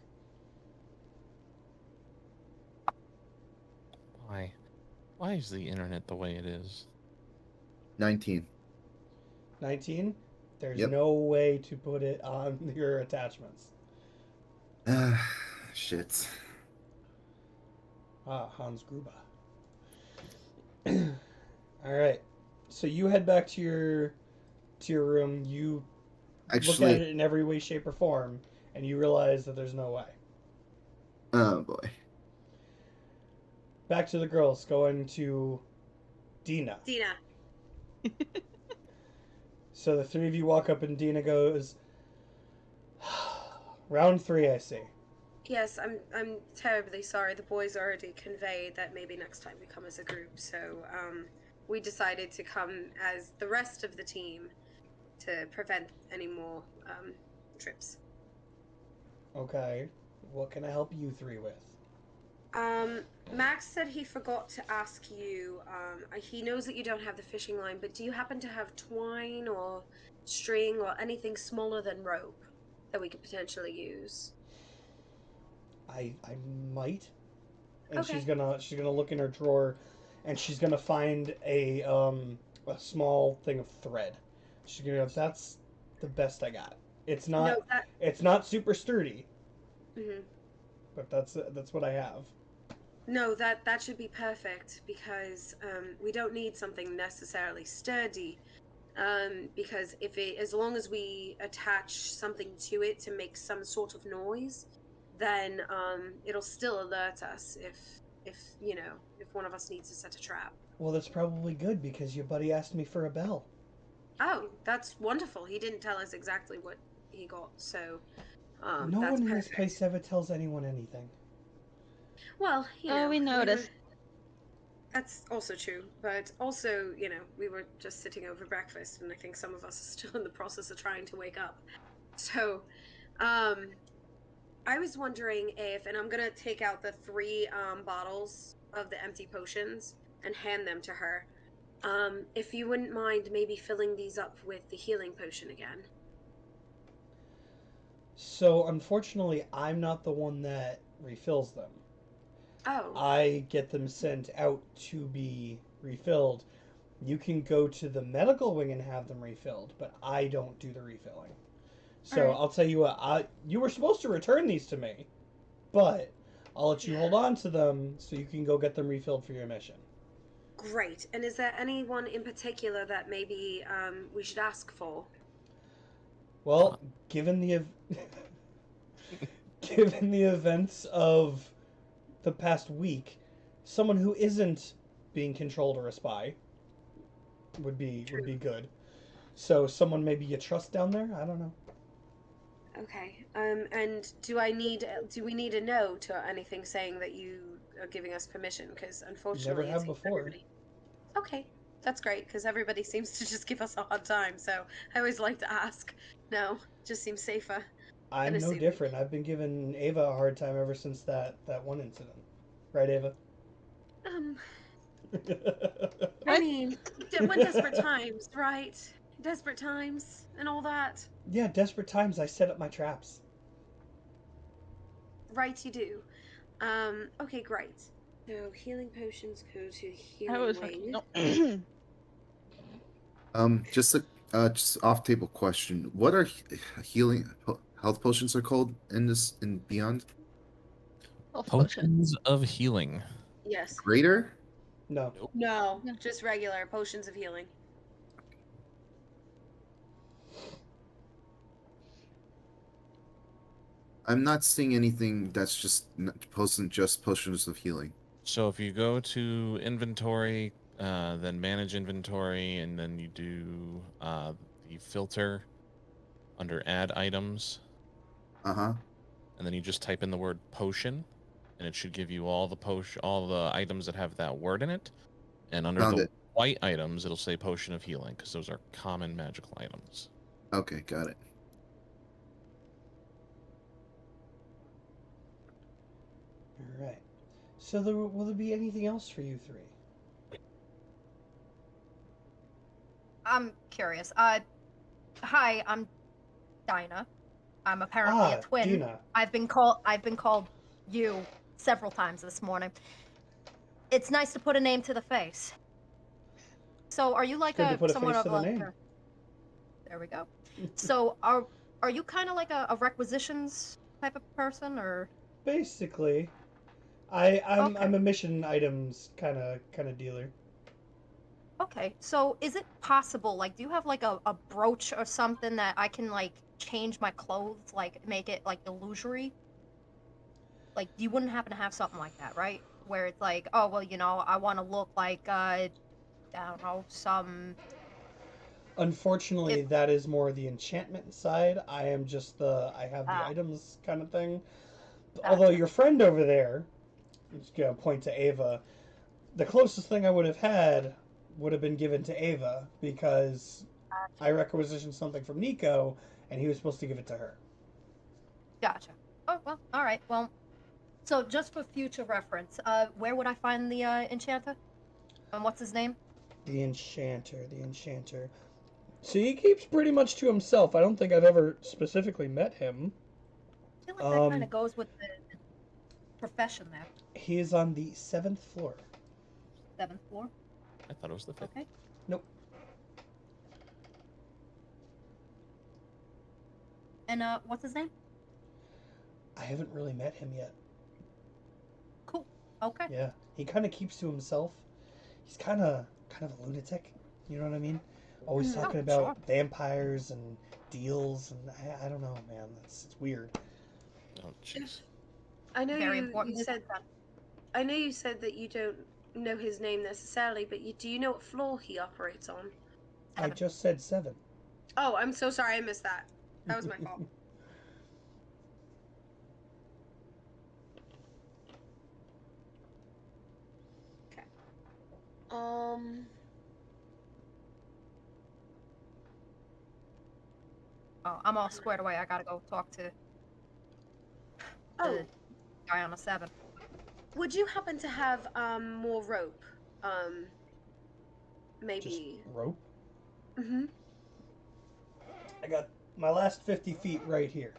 Why is the internet the way it is? 19? 19. There's Yep. no way to put it on your attachments. Shit. Hans Gruber. All right. So you head back to your room. You look at Actually, it in every way, shape, or form, and you realize that there's no way. oh boy. Back to the girls, going to Dina. Dina. So the three of you walk up, and Dina goes, "Round 3, I see." Yes, I'm terribly sorry. The boys already conveyed that maybe next time we come as a group. So we decided to come as the rest of the team to prevent any more trips. Okay. What can I help you three with? Max said he forgot to ask you. He knows that you don't have the fishing line, but do you happen to have twine or string or anything smaller than rope that we could potentially use? I might. And Okay. she's gonna look in her drawer, and she's gonna find a small thing of thread. She's gonna go, "That's the best I got. It's not No, that. it's not super sturdy, Mhm. but that's what I have." No, that should be perfect because we don't need something necessarily sturdy. Because as long as we attach something to it to make some sort of noise, then it'll still alert us if if one of us needs to set a trap. Well, that's probably good because your buddy asked me for a bell. Oh, that's wonderful. He didn't tell us exactly what he got, so No that's one in this perfect. place ever tells anyone anything. Well, Oh, we noticed. That's also true, but also, we were just sitting over breakfast, and I think some of us are still in the process of trying to wake up. So, I was wondering if, and I'm gonna take out the 3 bottles of the empty potions and hand them to her. If you wouldn't mind maybe filling these up with the healing potion again. So, unfortunately, I'm not the one that refills them. Oh, I get them sent out to be refilled. You can go to the medical wing and have them refilled, but I don't do the refilling. So Alright. I'll tell you what, you were supposed to return these to me, but I'll let you hold on to them so you can go get them refilled for your mission. great. And is there anyone in particular that maybe we should ask for? Well, given the given the events of the past week, someone who isn't being controlled or a spy would be good. So someone maybe you trust down there? I don't know. Okay. And do we need a note or anything saying that you are giving us permission? Because unfortunately, Never it have seems before. everybody. Okay, that's great because everybody seems to just give us a hard time. So I always like to ask. No, just seems safer. I'm no assuming. different. I've been giving Ava a hard time ever since that one incident. Right, Ava? Um, I What? mean, when desperate times, right? Desperate times and all that. Yeah, desperate times I set up my traps. Right, you do. Okay, great. So healing potions go to I healing was wing. fucking. Just off table question. What are health potions are called in this in Beyond? Health potion. Potions of healing. Yes. Greater? No. No, No. just regular potions of healing. I'm not seeing anything that's just potions of healing. So if you go to inventory, then manage inventory, and then you do the filter under add items, Uh-huh. and then you just type in the word potion, and it should give you all the items that have that word in it. And under Found the it. white items, it'll say potion of healing because those are common magical items. Okay, got it. All right. So will there be anything else for you 3? I'm curious. Hi, I'm Dinah. I'm apparently a twin. Dina. I've been called you several times this morning. It's nice to put a name to the face. So, are you like Good to put a somewhat face of to the like name. There we go. So, are you kind of like a requisitions type of person, or Basically, I'm Okay. a mission items kind of dealer. Okay, so is it possible, like, do you have like a brooch or something that I can like change my clothes, like make it like illusory? Like, you wouldn't happen to have something like that, right? Where it's like, oh well, I want to look like I don't know, some. Unfortunately, If that is more the enchantment side. I am just I have the Ah, items kind of thing. Although gotcha. your friend over there, I'm just gonna point to Ava, the closest thing I would have had would have been given to Ava because I requisitioned something from Nico and he was supposed to give it to her. Gotcha. Oh well, all right. Well, so just for future reference, where would I find the enchanter? And what's his name? The enchanter, the enchanter. So he keeps pretty much to himself. I don't think I've ever specifically met him. I feel like that kind of goes with the profession there. He is on the 7th floor. 7th floor. I thought it was the 5th. Okay. Nope. And what's his name? I haven't really met him yet. Cool. Okay. Yeah, he kind of keeps to himself. He's kind of a lunatic. You know what I mean? Always Mm. talking Oh, about sure. vampires and deals, and I don't know, man. It's weird. Oh, jeez. I know Very you important business said then. I know you said that you don't know his name necessarily, but do you know what floor he operates on? I 7. just said 7. Oh, I'm so sorry, I missed that. That was my fault. Okay. Oh, I'm all squared away. I gotta go talk to Oh, the guy on a 7. would you happen to have more rope? Just Maybe. rope. Mm-hmm. I got my last 50 feet right here.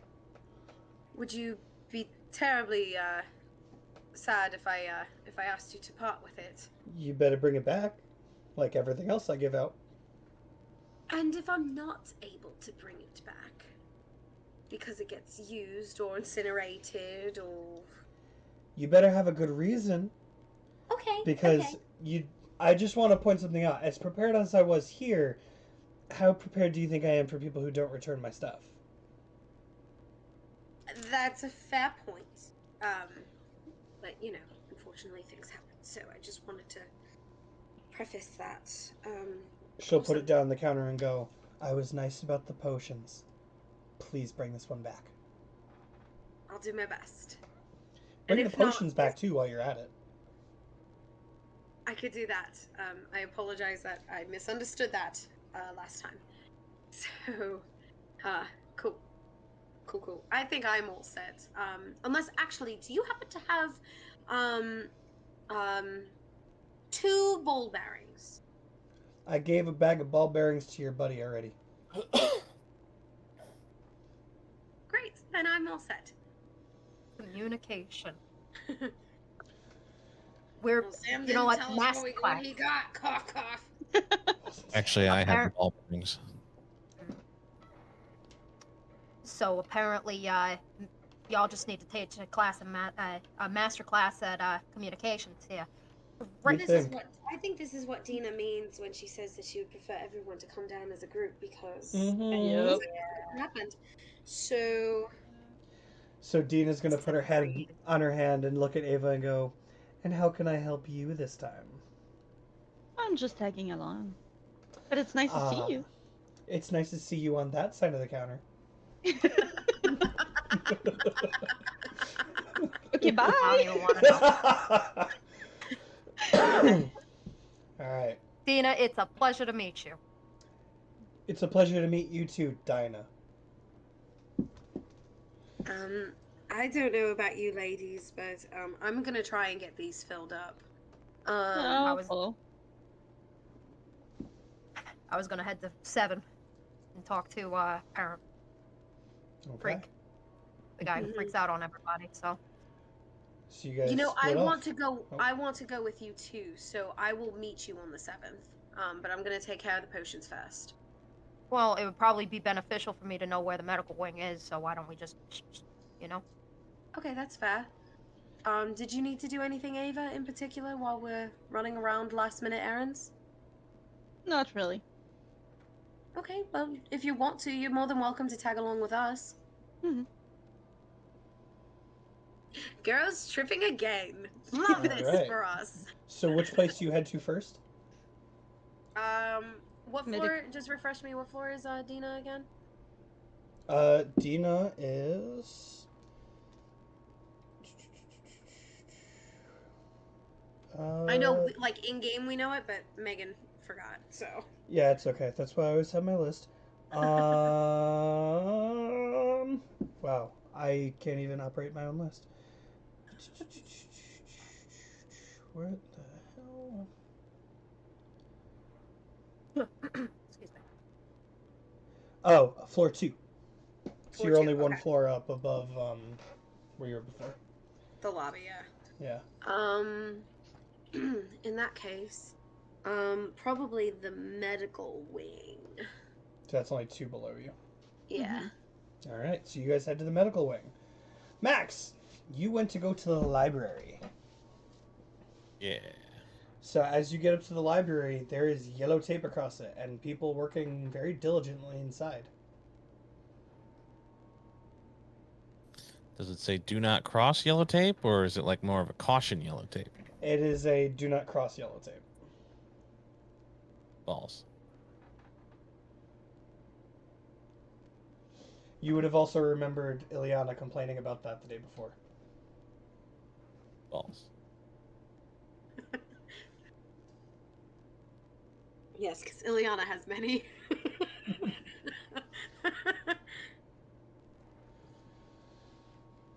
Would you be terribly sad if I asked you to part with it? You better bring it back, like everything else I give out. And if I'm not able to bring it back because it gets used or incinerated or You better have a good reason, okay, because I just want to point something out. As prepared as I was here, how prepared do you think I am for people who don't return my stuff? that's a fair point. But you know, unfortunately things happen, so I just wanted to preface that. She'll put Awesome. it down on the counter and go, I was nice about the potions. Please bring this one back. I'll do my best. Bring And the if not, potions back too while you're at it. I could do that. I apologize that I misunderstood that last time. So, cool. Cool. I think I'm all set. Unless, actually, do you happen to have, 2 ball bearings? I gave a bag of ball bearings to your buddy already. Great, then I'm all set. Communication. We're, Well, Sam you know didn't what, tell us master what class. he got. Cough, cough. Actually, I have the Apparent- ball bearings. So apparently, y'all just need to take a class, a master class at communications here. Right. This Good is thing. what I think. This is what Dina means when she says that she would prefer everyone to come down as a group because Mhm. Yep. it happened. So So Dina's gonna put her head on her hand and look at Ava and go, and how can I help you this time? I'm just tagging along. But it's nice to Ah, see you. It's nice to see you on that side of the counter. Okay, I don't bye. even want to know. Alright. Dina, it's a pleasure to meet you. It's a pleasure to meet you too, Dinah. I don't know about you ladies, but I'm gonna try and get these filled up. Oh, was- cool. I was gonna head to 7 and talk to parent Okay. freak, the guy who Mhm. freaks out on everybody. So So you guys you know, I split want off. to go. Oh. I want to go with you too, so I will meet you on the 7th. But I'm gonna take care of the potions first. well, it would probably be beneficial for me to know where the medical wing is. So why don't we just, you know? Okay, that's fair. Did you need to do anything, Ava, in particular, while we're running around last-minute errands? Not really. Okay, well, if you want to, you're more than welcome to tag along with us. Mhm. Girls tripping again. Love this Alright. for us. So which place do you head to first? What Medic- floor? Just refresh me. What floor is Dina again? Dina is. I know, like in game, we know it, but Megan forgot. So Yeah, it's okay. That's why I always have my list. Wow, I can't even operate my own list. Where the hell? Excuse me. Oh, floor 2. So Floor you're 2, only one okay. floor up above where you were before. the lobby, yeah. Yeah. In that case, probably the medical wing. So that's only 2 below you. Yeah. All right. So you guys head to the medical wing. Max, you went to go to the library. Yeah. So as you get up to the library, there is yellow tape across it, and people working very diligently inside. Does it say "Do not cross" yellow tape, or is it like more of a caution yellow tape? It is a do not cross yellow tape. Balls. You would have also remembered Ileana complaining about that the day before. Balls. Yes, because Ileana has many.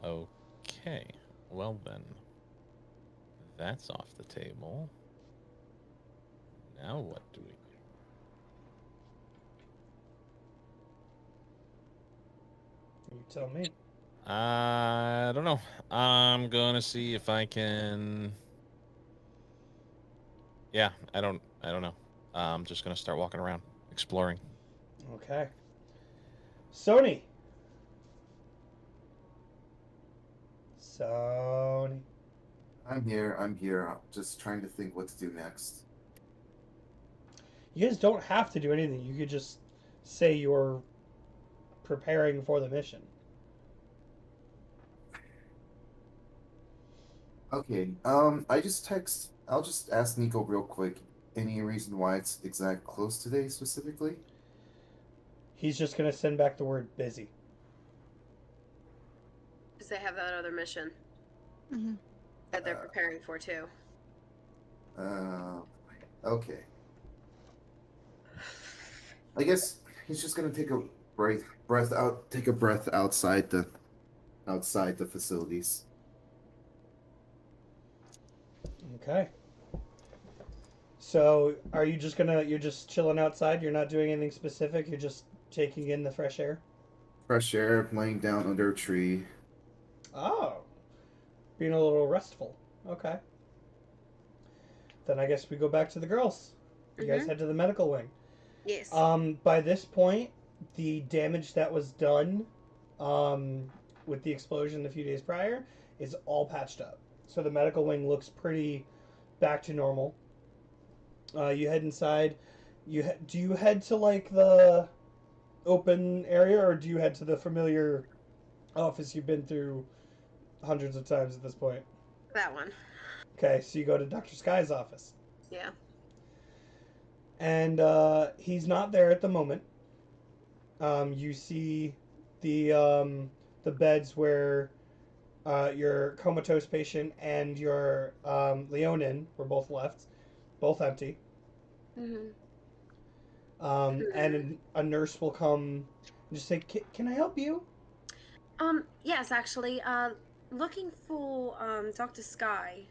Okay. Well then, that's off the table. Now what do we do? You tell me. I don't know. I'm gonna see if I can. Yeah, I don't know. I'm just gonna start walking around, exploring. Okay. Sony. Sony. I'm here. I'm here. I'm just trying to think what to do next. You guys don't have to do anything. You could just say you're preparing for the mission. Okay. I'll just ask Nico real quick. Any reason why it's exact close today specifically? He's just gonna send back the word busy. Because they have that other mission Mm-hmm. that they're preparing for too. Okay. I guess he's just gonna take a breath outside the facilities. Okay. So, you're just chilling outside? You're not doing anything specific? You're just taking in the fresh air? Fresh air, laying down under a tree. Oh. Being a little restful. Okay. Then I guess we go back to the girls. You guys head to the medical wing. Yes. By this point, the damage that was done with the explosion a few days prior is all patched up. So the medical wing looks pretty back to normal. You head inside. Do you head to like the open area, or do you head to the familiar office you've been through hundreds of times at this point? That one. Okay, so you go to Dr. Sky's office. Yeah. And he's not there at the moment. You see the beds where your comatose patient and your Leonin were both left, both empty. Mm-hmm. And a nurse will come and just say, "Can I help you?" Yes, actually. Looking for Dr. Sky.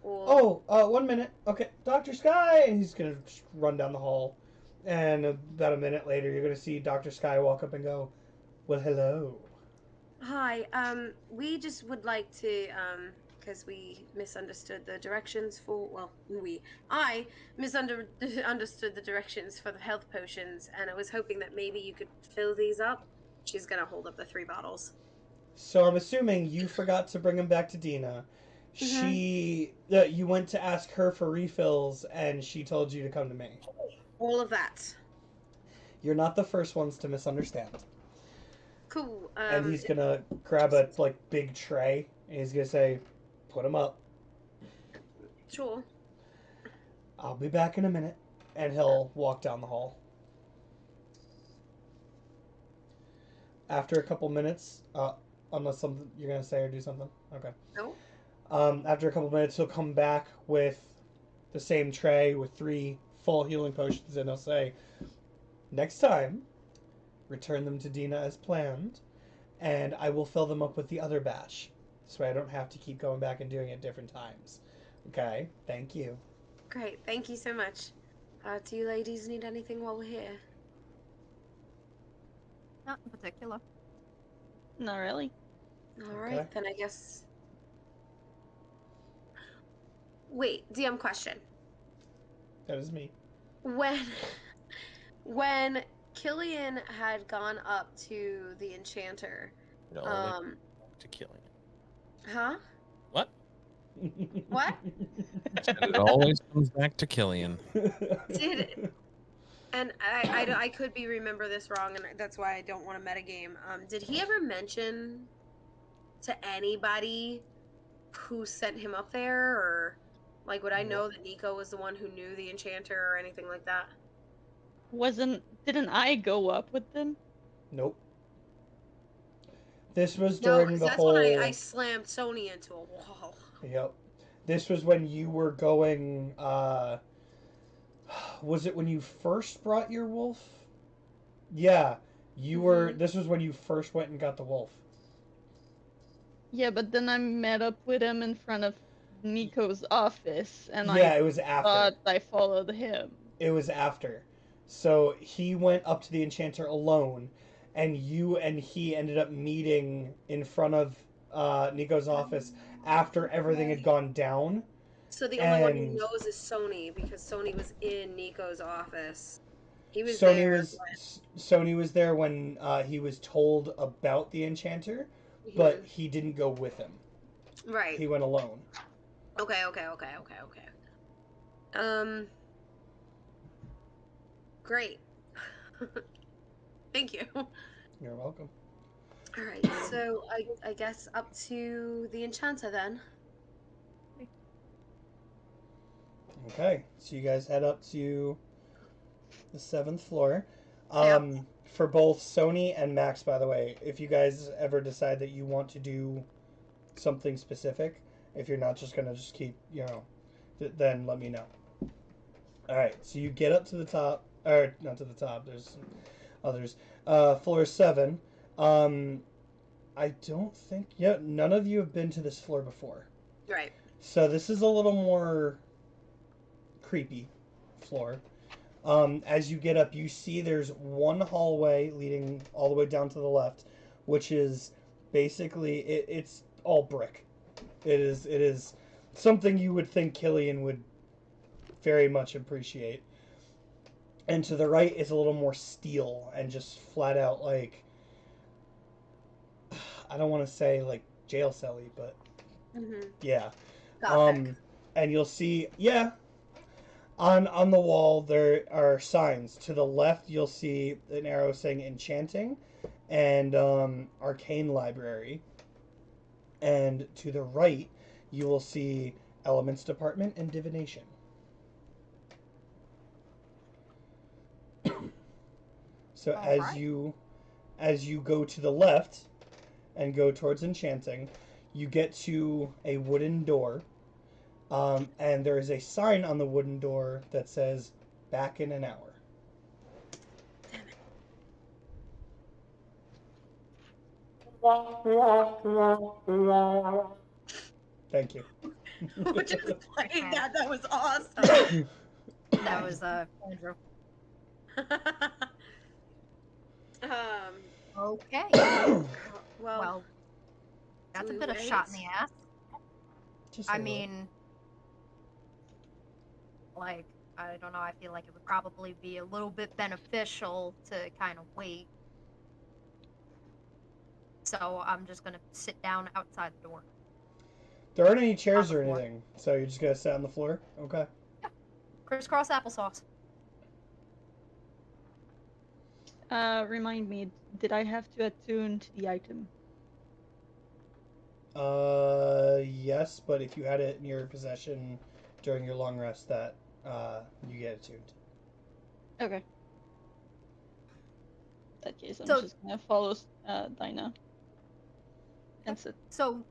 Or... Oh, 1 minute. Okay, Dr. Sky, and he's gonna just run down the hall. And about a minute later, you're gonna see Dr. Sky walk up and go, "Well, hello." Hi. We just would like to because we misunderstood the directions for I misunderstood the directions for the health potions, and I was hoping that maybe you could fill these up. She's gonna hold up the 3 bottles. So I'm assuming you forgot to bring them back to Dina. You went to ask her for refills, and she told you to come to me. All of that. You're not the first ones to misunderstand. Cool. And he's gonna grab a big tray, and he's gonna say, "Put them up." Sure. "I'll be back in a minute," and he'll walk down the hall. After a couple minutes, unless something you're gonna say or do something, okay. No. After a couple minutes, he'll come back with the same tray with 3 full healing potions, and he'll say, "Next time, return them to Dina as planned, and I will fill them up with the other batch, so I don't have to keep going back and doing it different times." Okay, thank you. Great. Thank you so much. Do you ladies need anything while we're here? Not in particular. Not really. All right, Okay. then I guess. Wait, DM question. That is me. When Killian had gone up to the enchanter, No, to killing. huh? What? What? And it always comes back to Killian. And I could be remember this wrong, and that's why I don't want to metagame. Did he ever mention to anybody who sent him up there, or like would I know that Nico was the one who knew the enchanter or anything like that? Didn't I go up with them? Nope. This was No, during because the that's whole. when I slammed Sony into a wall. Yep. This was when you were going. Was it when you first brought your wolf? Yeah, you were. Mhm. This was when you first went and got the wolf. Yeah, but then I met up with him in front of Nico's office, and Yeah, I it was after. thought I followed him. It was after. So he went up to the enchanter alone, and you and he ended up meeting in front of Nico's office after everything had gone down. So the only one who And knows is Sony, because Sony was in Nico's office. He was Sony there. was Sony was there when he was told about the enchanter, but he didn't go with him. Right. He went alone. Okay. Great. Thank you. You're welcome. All right, so I guess up to the enchanter then. Okay, so you guys head up to the 7th floor. For both Sony and Max, by the way, if you guys ever decide that you want to do something specific, if you're not just gonna just keep, then let me know. All right, so you get up to the top, or not to the top. There's others. Floor 7. I don't think. Yeah, none of you have been to this floor before. Right. So this is a little more creepy floor. As you get up, you see there's one hallway leading all the way down to the left, which is basically it's all brick. It is something you would think Killian would very much appreciate. And to the right is a little more steel and just flat out like I don't want to say like jail celly, but yeah. Gothic. And you'll see on the wall there are signs. To the left you'll see an arrow saying enchanting and arcane library. And to the right you will see elements department and divination. So as you go to the left and go towards enchanting, you get to a wooden door. And there is a sign on the wooden door that says, "Back in an hour." Thank you. Just playing that. That was awesome. That was Andrew. Okay. Well, that's a bit of shot in the ass. I mean, like, I don't know, I feel like it would probably be a little bit beneficial to kind of wait. So I'm just gonna sit down outside the door. there aren't any chairs On or the floor. anything, so you're just gonna sit on the floor. Okay. Crisscross applesauce. Remind me, did I have to attune to the item? Yes, but if you had it in your possession during your long rest, that you get attuned. Okay. In that case, I'm So- just gonna follow Dinah. And sit. So,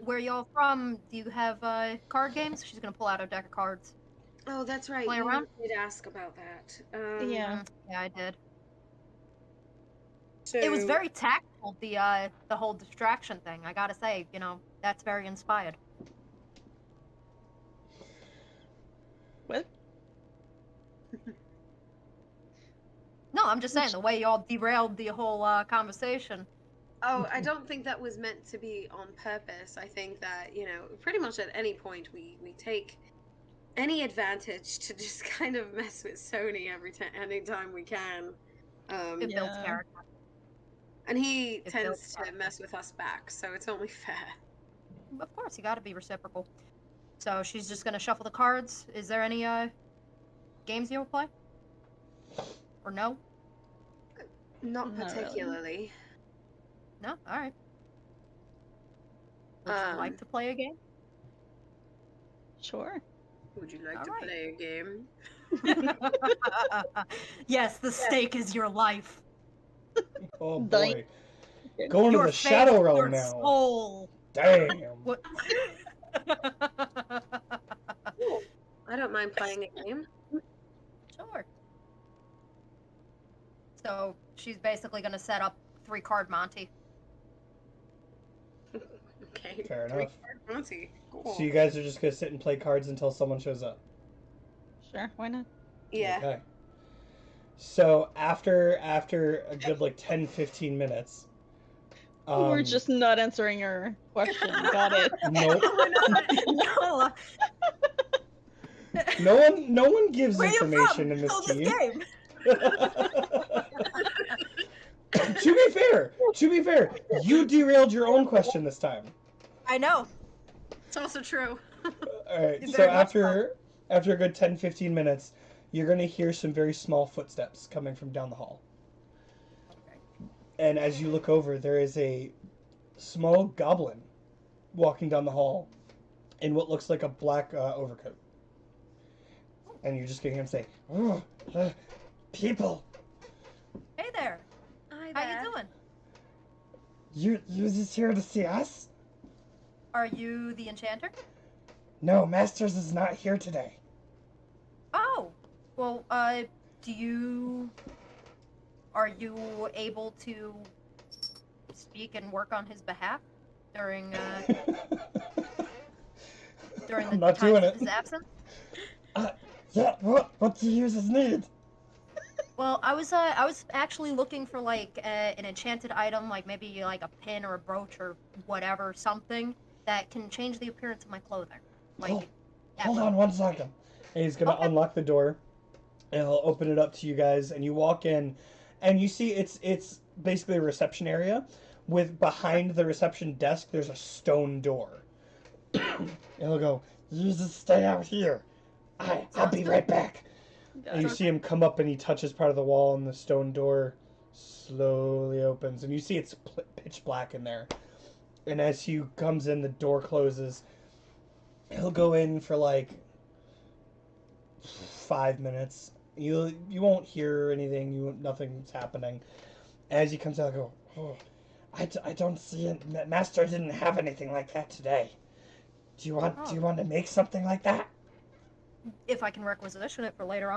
where y'all from? Do you have card games? She's gonna pull out a deck of cards. Oh, that's right. Play You around? did ask about that. Yeah. Yeah, I did. So It was very tactful, the whole distraction thing. I gotta say, that's very inspired. What? No, I'm just saying the way y'all derailed the whole conversation. Oh, I don't think that was meant to be on purpose. I think that, pretty much at any point we take any advantage to just kind of mess with Sony anytime we can. It builds Yeah. character. And he It tends builds to character. mess with us back, so it's only fair. Of course, you gotta be reciprocal. So she's just gonna shuffle the cards. Is there any games you will play? Or no? Not Not really. particularly. No? Alright. Would you like to play a game? Sure. Would you like All to right. play a game? Yes, the stake is your life. Oh Dying. boy. Going Your to the fate, Shadow Realm your now. soul. Damn. What? Cool. I don't mind playing a game. Sure. So she's basically gonna set up 3-card Monty. Okay. Fair enough. Monty. Cool. So you guys are just gonna sit and play cards until someone shows up. Sure, why not? Yeah. Okay. So after a good like 10-15 minutes. We're just not answering your question. Got it. Nope. No. No one gives Where you information from? in this Know team. game. To be fair, you derailed your own question this time. I know. It's also true. Alright, You so very much after a good 10-15 minutes, you're gonna hear some very small footsteps coming from down the hall. Okay. And as you look over, there is a small goblin walking down the hall in what looks like a black overcoat. And you're just getting him say, "Oh, people, Hey there. Hi How there. you doing? you just here to see us? Are you the enchanter? No, Masters is not here today. Oh. Well, are you able to speak and work on his behalf during during I'm the not times doing of it. his absence? Yeah, what do you need? Well, I was actually looking for like an enchanted item, like maybe like a pin or a brooch or whatever, something that can change the appearance of my clothing. Like, Hold at on will. 1 second. And he's gonna Okay. unlock the door, and he'll open it up to you guys, and you walk in, and you see it's basically a reception area, with behind the reception desk there's a stone door. And he'll go, "You just stay out here. I'll be right back." Got And you it. see him come up, and he touches part of the wall, and the stone door slowly opens, and you see it's pitch black in there. And as he comes in, the door closes. He'll go in for like 5 minutes. You won't hear anything. Nothing's happening. As he comes out, I go, "Oh, I don't see it. Master didn't have anything like that today. Do you want to make something like that? If I can requisition it for later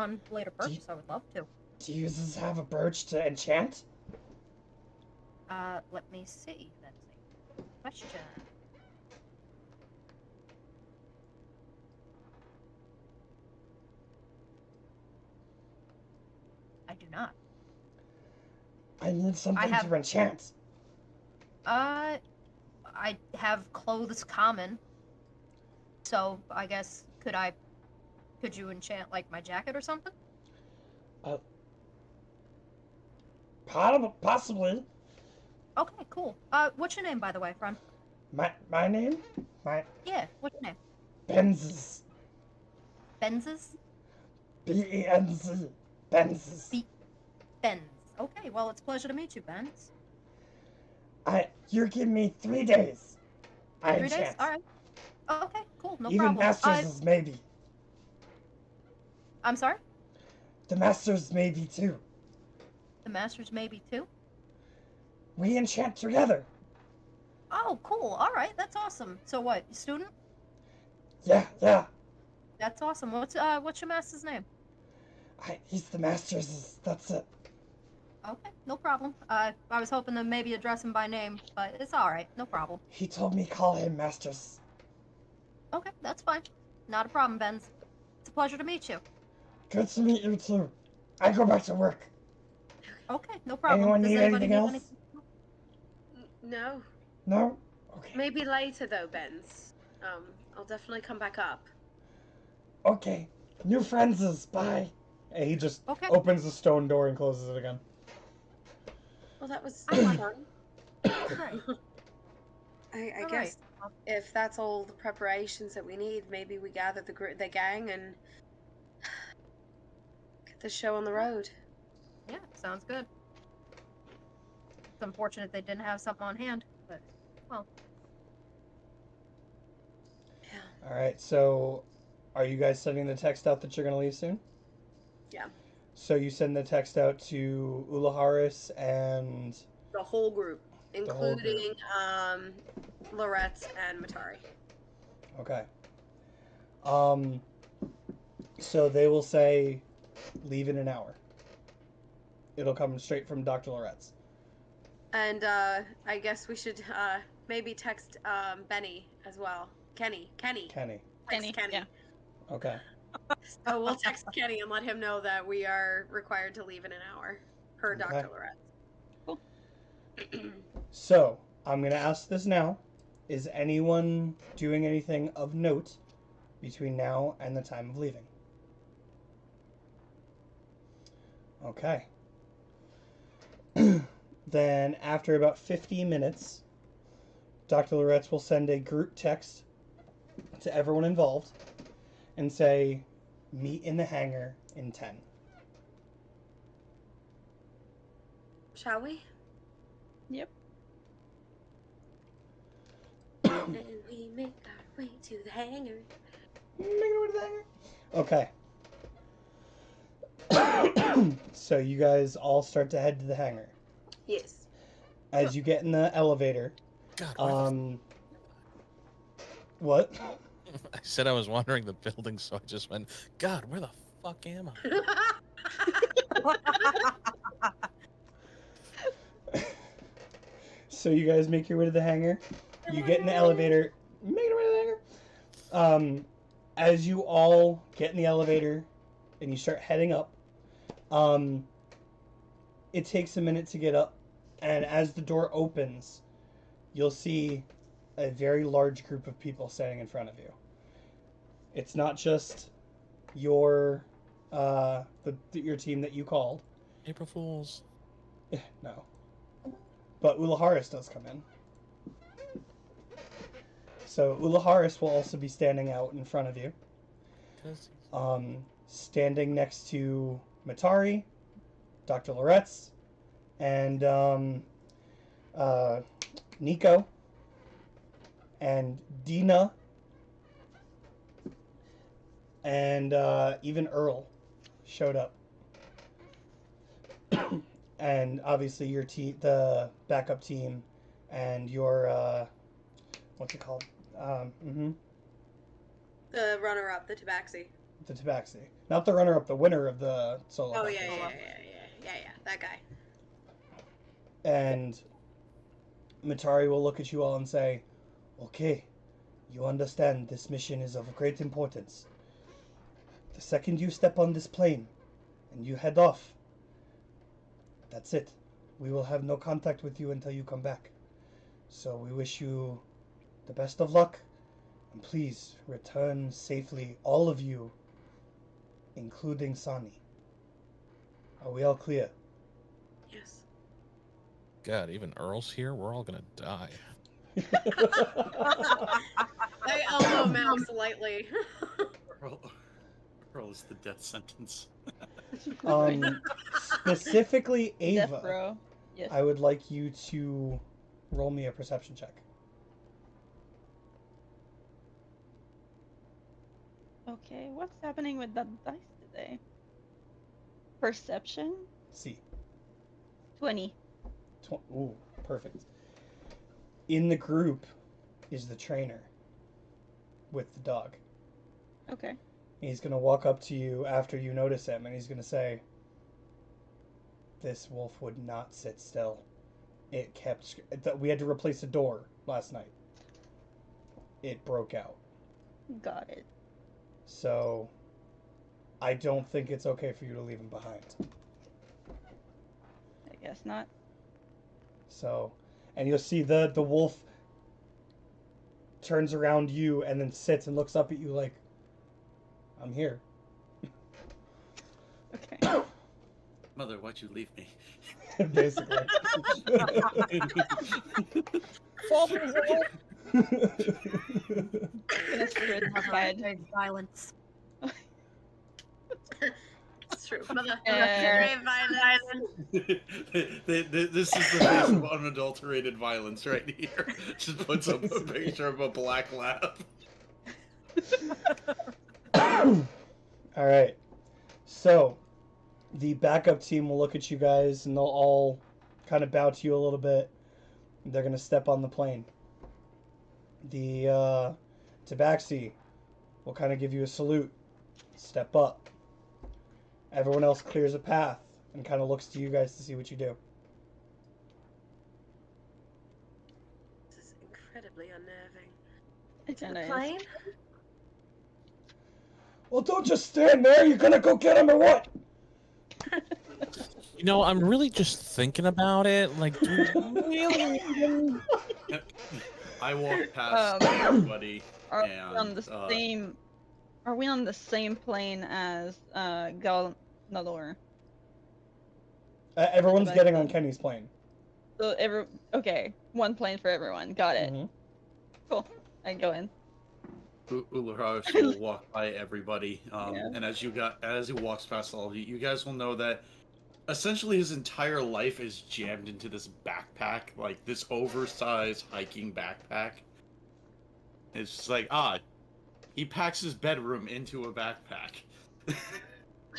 purchase, I would love to. Do you just have a birch to enchant?" Let me see. That's a question. I do not. I need something have- to enchant. I have clothes common. So I guess could you enchant like my jacket or something? Possibly. Okay, cool. What's your name, by the way, friend? My name? Yeah, what's your name? Benzes. Benzes? Benz. Benzes. Benz. Okay, well, it's a pleasure to meet you, Benz. You're giving me 3 days. 3 days? Alright. Okay, cool, no Even problem. Masters is maybe. I'm sorry? The Masters maybe too. The Masters maybe too? We enchant together. Oh, cool. Alright, that's awesome. So what, you student? Yeah. That's awesome. What's your master's name? He's the Masters. That's it. Okay, no problem. I was hoping to maybe address him by name, but it's alright, no problem. He told me call him Masters. Okay, that's fine. Not a problem, Benz. It's a pleasure to meet you. Good to meet you too. I go back to work. Okay, no problem. Anyone Does need anybody anything else? anything? No. No? Okay. Maybe later though, Benz. I'll definitely come back up. Okay. New friends is bye. And he just Okay. opens the stone door and closes it again. Well, that was I like- fun. Alright. I All right. guess if that's all the preparations that we need, maybe we gather the gang and get the show on the road. Yeah, sounds good. It's unfortunate they didn't have something on hand, but well, Yeah. All right. So, are you guys sending the text out that you're gonna leave soon? Yeah. So you send the text out to Ulaharis and The whole group, the whole group. including Loretz and Matari. Okay. So they will say, leave in an hour. It'll come straight from Dr. Loretz. And I guess we should maybe text Benny as well. Kenny. Kenny. Text Kenny. Yeah. Okay. So we'll text Kenny and let him know that we are required to leave in an hour per Okay. Dr. Loretz. Cool. So I'm gonna ask this now. Is anyone doing anything of note between now and the time of leaving? Okay. Then after about 50 minutes, Dr. Loretz will send a group text to everyone involved and say, meet in the hangar in 10. Shall we? Yep. And we make our way to the hangar. Okay. So you guys all start to head to the hangar. Yes. As you get in the elevator, God, where what? I said I was wandering the building, so I just went, God, where the fuck am I? So you guys make your way to the hangar. You get in the elevator. Make your way to the hangar. As you all get in the elevator and you start heading up, it takes a minute to get up, and as the door opens, you'll see a very large group of people standing in front of you. It's not just your your team that you called. April Fools. No. But Ulaharis does come in. So Ulaharis will also be standing out in front of you. Standing next to Matari, Dr. Loretz, and Nico, and Dina, and even Earl showed up. And obviously your the backup team, and your what's it called? The runner-up, the Tabaxi. The Tabaxi, not the runner-up, the winner of the solo. Oh competition. yeah, that guy. And Matari will look at you all and say, "Okay, you understand this mission is of great importance. The second you step on this plane and you head off, that's it. We will have no contact with you until you come back. So we wish you the best of luck, and please return safely, all of you, including Sani. Are we all clear?" Yes. God, even Earl's here? We're all gonna die. I elbow Mouse lightly. Earl is the death sentence. Specifically Death Ava, row. Yes. I would like you to roll me a perception check. Okay, what's happening with the dice today? Perception? See. 20. Ooh, perfect. In the group is the trainer with the dog. Okay. He's going to walk up to you after you notice him, and he's going to say, "This wolf would not sit still. It kept... We had to replace a door last night. It broke out. Got it. So, I don't think it's okay for you to leave him behind." I guess not. So, and you'll see the wolf turns around you and then sits and looks up at you like, "I'm here." Okay. Mother, why'd you leave me? Basically. Gonna spit inside. Very violence. It's true. And- This is the face of unadulterated violence right here. Just puts up a picture of a black lab. All right. So, the backup team will look at you guys and they'll all kind of bow to you a little bit. They're going to step on the plane. The Tabaxi will kind of give you a salute. Step up. Everyone else clears a path and kind of looks to you guys to see what you do. This is incredibly unnerving. It To the kinda is. plane? Well, don't just stand there. You're going to go get him or what? You know, I'm really just thinking about it. Like, do we really? I walk past Um, everybody. Are we on And, the same? Are we on the same plane as Galnador? Everyone's Tabaxi. getting on Kenny's plane. So okay, one plane for everyone. Got it. Mhm. Cool. I go in. Ulaharsh will walk by everybody, Yeah. and as he walks past all of you, you guys will know that essentially his entire life is jammed into this backpack, like this oversized hiking backpack. It's just like he packs his bedroom into a backpack.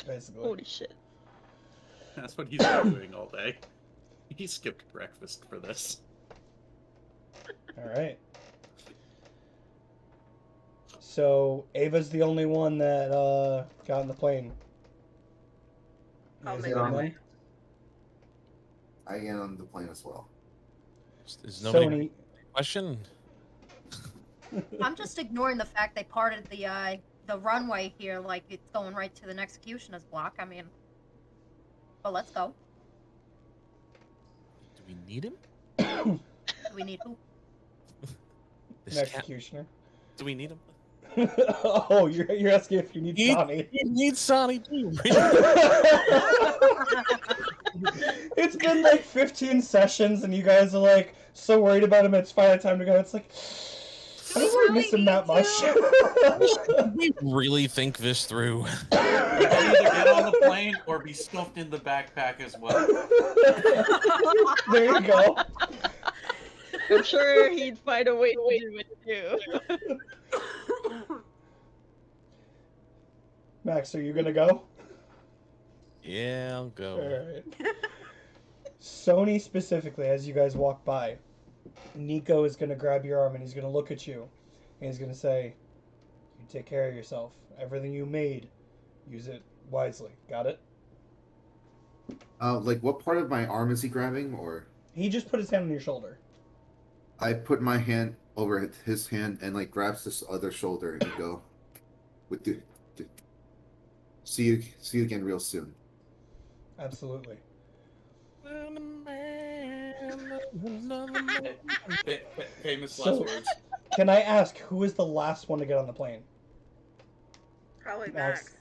Basically. Holy shit. That's what he's been doing all day. He skipped breakfast for this. All right. So Ava's the only one that got on the plane. I'll Is make it my on way. them? I get on the plane as well. Is nobody Sony. question? I'm just ignoring the fact they parted the runway here like it's going right to the executioner's block. I mean, but let's go. Do we need him? Do we need who? This An cat. executioner. Do we need him? Oh, you're asking if you need Sonny. We need Sonny too. It's been like 15 sessions, and you guys are like so worried about him. It's finally time to go. It's like I don't really miss him that much. We really think this through. You can either get on the plane or be stuffed in the backpack as well. There you go. I'm sure he'd find a way to do it too. Max, are you gonna go? Yeah, I'll go. Alright. Sony specifically, as you guys walk by, Nico is gonna grab your arm and he's gonna look at you. And he's gonna say, "You take care of yourself. Everything you made, use it wisely. Got it?" Like what part of my arm is he grabbing, or? He just put his hand on your shoulder. I put my hand over his hand and like grabs this other shoulder and go, "With the see you again real soon." Absolutely. Famous So- last words. Can I ask who was the last one to get on the plane? Probably Max.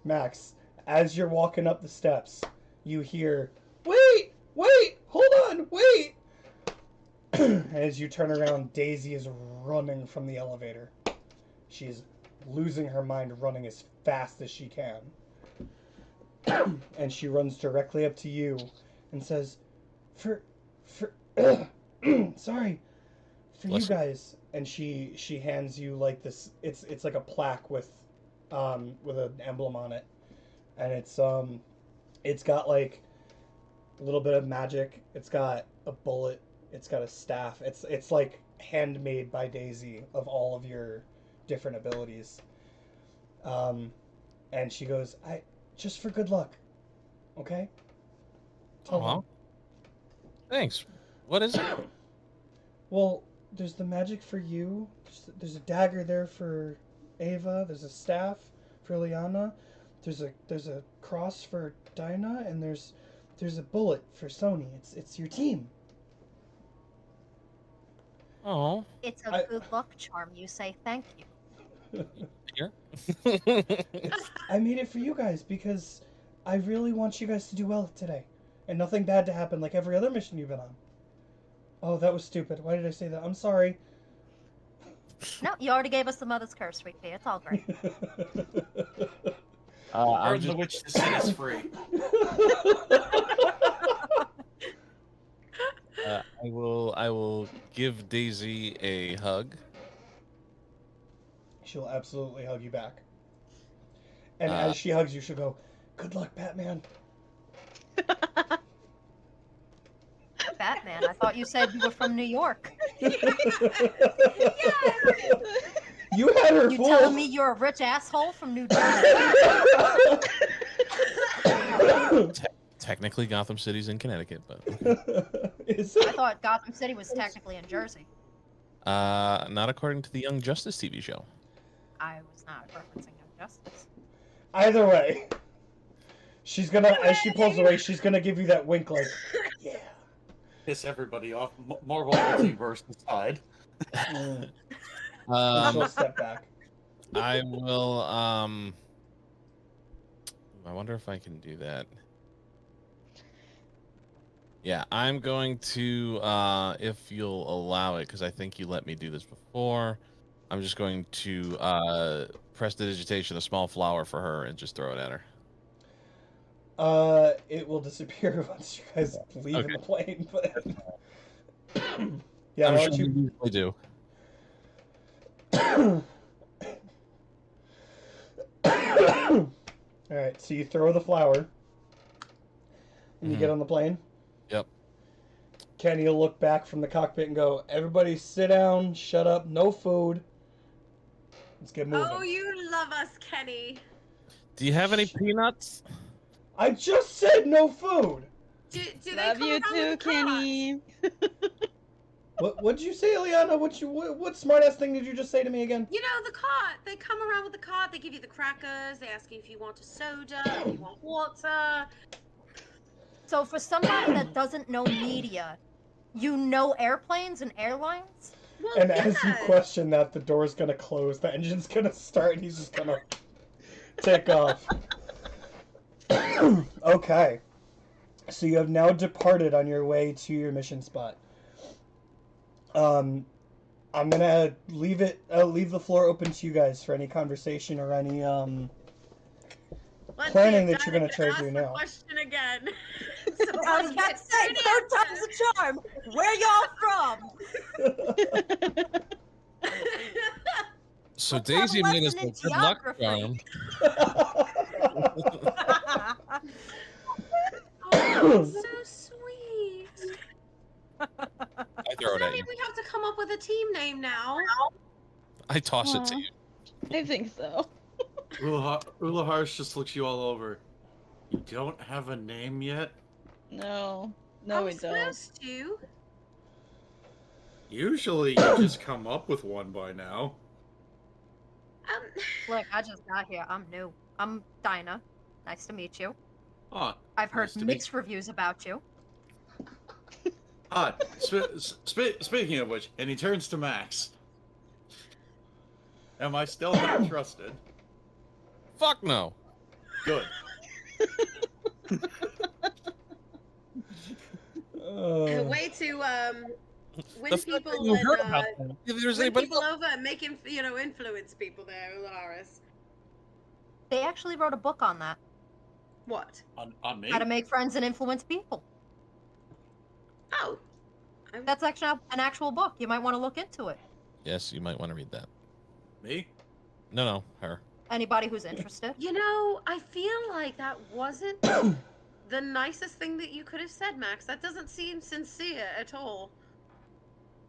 Max. Max, as you're walking up the steps, you hear, "Wait! Wait! Hold on! Wait!" As you turn around, Daisy is running from the elevator. She's losing her mind, running as fast as she can. And she runs directly up to you and says, sorry, for you Bless her. guys." And she hands you like this. It's like a plaque with an emblem on it, and it's got like a little bit of magic. It's got a bullet. It's got a staff. It's like handmade by Daisy of all of your different abilities. And she goes, "I just for good luck, okay?" Tell Aw. them. Thanks. What is it? Well, there's the magic for you. There's a dagger there for Ava. There's a staff for Liana. There's a cross for Dinah, and there's a bullet for Sony. It's your team. Oh. It's a I- good luck charm. You say thank you. Here. I made it for you guys because I really want you guys to do well today, and nothing bad to happen like every other mission you've been on. Oh, that was stupid. Why did I say that? I'm sorry. No, you already gave us the mother's curse, sweet pea. It's all great. I'm Burn the just, witch to set us free. I will give Daisy a hug. She'll absolutely hug you back. And Uh, as she hugs you, she'll go, "Good luck, Batman." Batman, I thought you said you were from New York. You had her You fooled. telling me you're a rich asshole from New Jersey? Technically, Gotham City's in Connecticut, but Is I it? thought Gotham City was technically in Jersey. not according to the Young Justice TV show. I was not referencing Injustice. Either way, she's gonna, as she pulls away, she's gonna give you that wink, like, yeah. Piss everybody off. Marvel Multiverse aside. And Um, she'll step back. I will. I wonder if I can do that. Yeah, I'm going to, if you'll allow it, because I think you let me do this before. I'm just going to prestidigitation a small flower for her and just throw it at her. It will disappear once you guys leave in Okay. the plane, but yeah, I'm why sure don't you you? usually do. All right, so you throw the flower, and you Mhm. get on the plane. Yep. Kenny will look back from the cockpit and go, "Everybody, sit down, shut up, no food. Let's get moving." Oh, you love us, Kenny. Do you have any peanuts? I just said no food. Do they Love come you around too, with the carrots? Kenny. What'd you say, Eliana? What smart ass thing did you just say to me again? You know, the cart. They come around with the cart. They give you the crackers. They ask you if you want a soda, if you want water. So for somebody that doesn't know media, you know airplanes and airlines? Well, And as you yeah. question that, the door's gonna close, the engine's gonna start, and he's just gonna take off. Okay. So you have now departed on your way to your mission spot. I'm gonna leave the floor open to you guys for any conversation or any Let's planning see if that you're gonna Dinah try to can do ask the now. question again. I was about to say, third time's a charm. Where y'all from? So Let's have a Daisy made us lesson a in good luck geography. charm. Oh, so sweet. I throw it I at mean, you. we have to come up with a team name now. I toss it to Aw. you. I think so. Ulahars just looks you all over. You don't have a name yet? No, I no, we was don't. supposed to. Usually you just come up with one by now. Look, I just got here. I'm new. I'm Dinah. Nice to meet you. Ah, I've heard Nice to meet mixed reviews about you. speaking of which, and he turns to Max. Am I still not trusted? Fuck no. Good. Way to win The fact that people you heard and about that. If there's win anybody people Oh. else. over and make influence people there, Ularis. They actually wrote a book on that. What? On me? How to make friends and influence people. Oh. That's actually an actual book. You might want to look into it. Yes, you might want to read that. Me? No, her. Anybody who's interested. You know, I feel like that wasn't the nicest thing that you could have said, Max. That doesn't seem sincere at all.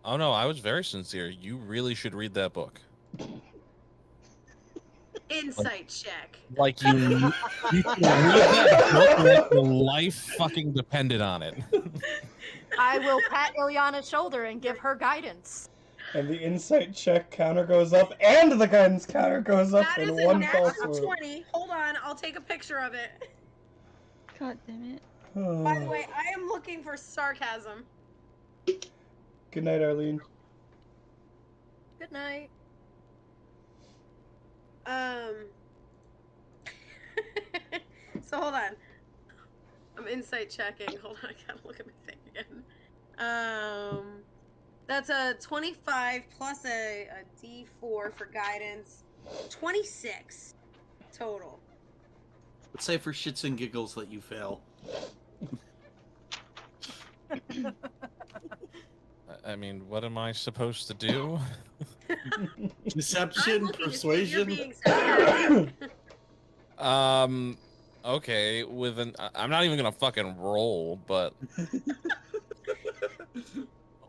Oh no, I was very sincere. You really should read that book. Insight check. Like you should read that book like your life fucking depended on it. I will pat Ilyana's shoulder and give her guidance. And the insight check counter goes up, and the guidance counter goes up That in is a one fell natural swoop. 20. Hold on, I'll take a picture of it. God damn it. By the way, I am looking for sarcasm. Good night, Arlene. Good night. So hold on. I'm insight checking. Hold on, I gotta look at my thing again. That's a 25 plus a D4 for guidance. 26 total. Let's say for shits and giggles that you fail. I mean, what am I supposed to do? I'm Deception, looking to see if you're persuasion. being sarcastic. Okay, I'm not even gonna fucking roll, but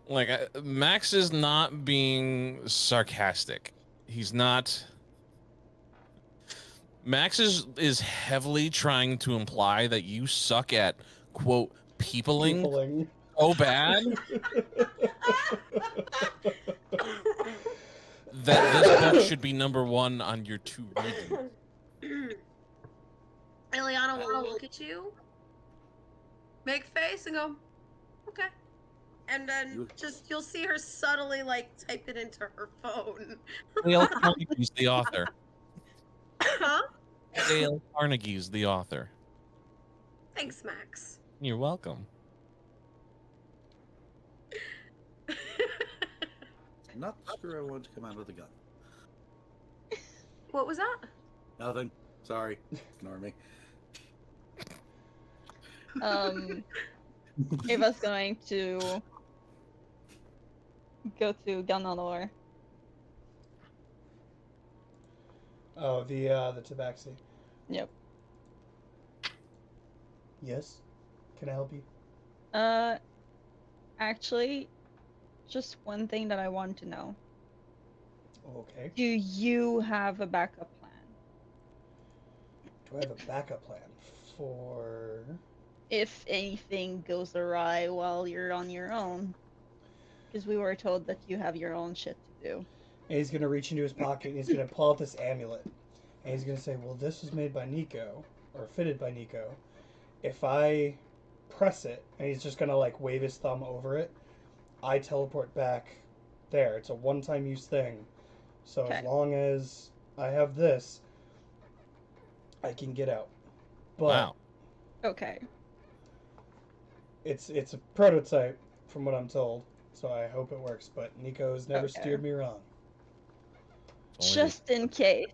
like, Max is not being sarcastic. He's not. Max is heavily trying to imply that you suck at, quote, peopling Peopling. so bad that this book should be number one on your to read. Eliana will look at you, make a face, and go, okay. And then you'll see her subtly like type it into her phone. Dale Carnegie's the author. Huh? Dale Carnegie's the author. Thanks, Max. You're welcome. Not the screw I wanted to come out of the gun. What was that? Nothing. Sorry. Ignore me. Ava's going to go to Ganalor. Oh, the tabaxi. Yep. Yes. Can I help you? Actually, just one thing that I want to know. Okay. Do you have a backup plan? Do I have a backup plan for? If anything goes awry while you're on your own. Because we were told that you have your own shit to do. And he's gonna reach into his pocket and he's gonna pull out this amulet. And he's gonna say, well, this was made by Nico, or fitted by Nico. If I press it, and he's just gonna like wave his thumb over it, I teleport back there. It's a one-time use thing. So Okay. as long as I have this, I can get out. But Wow. Okay. it's a prototype from what I'm told. So I hope it works. But Nico's never Okay. steered me wrong. Just in case,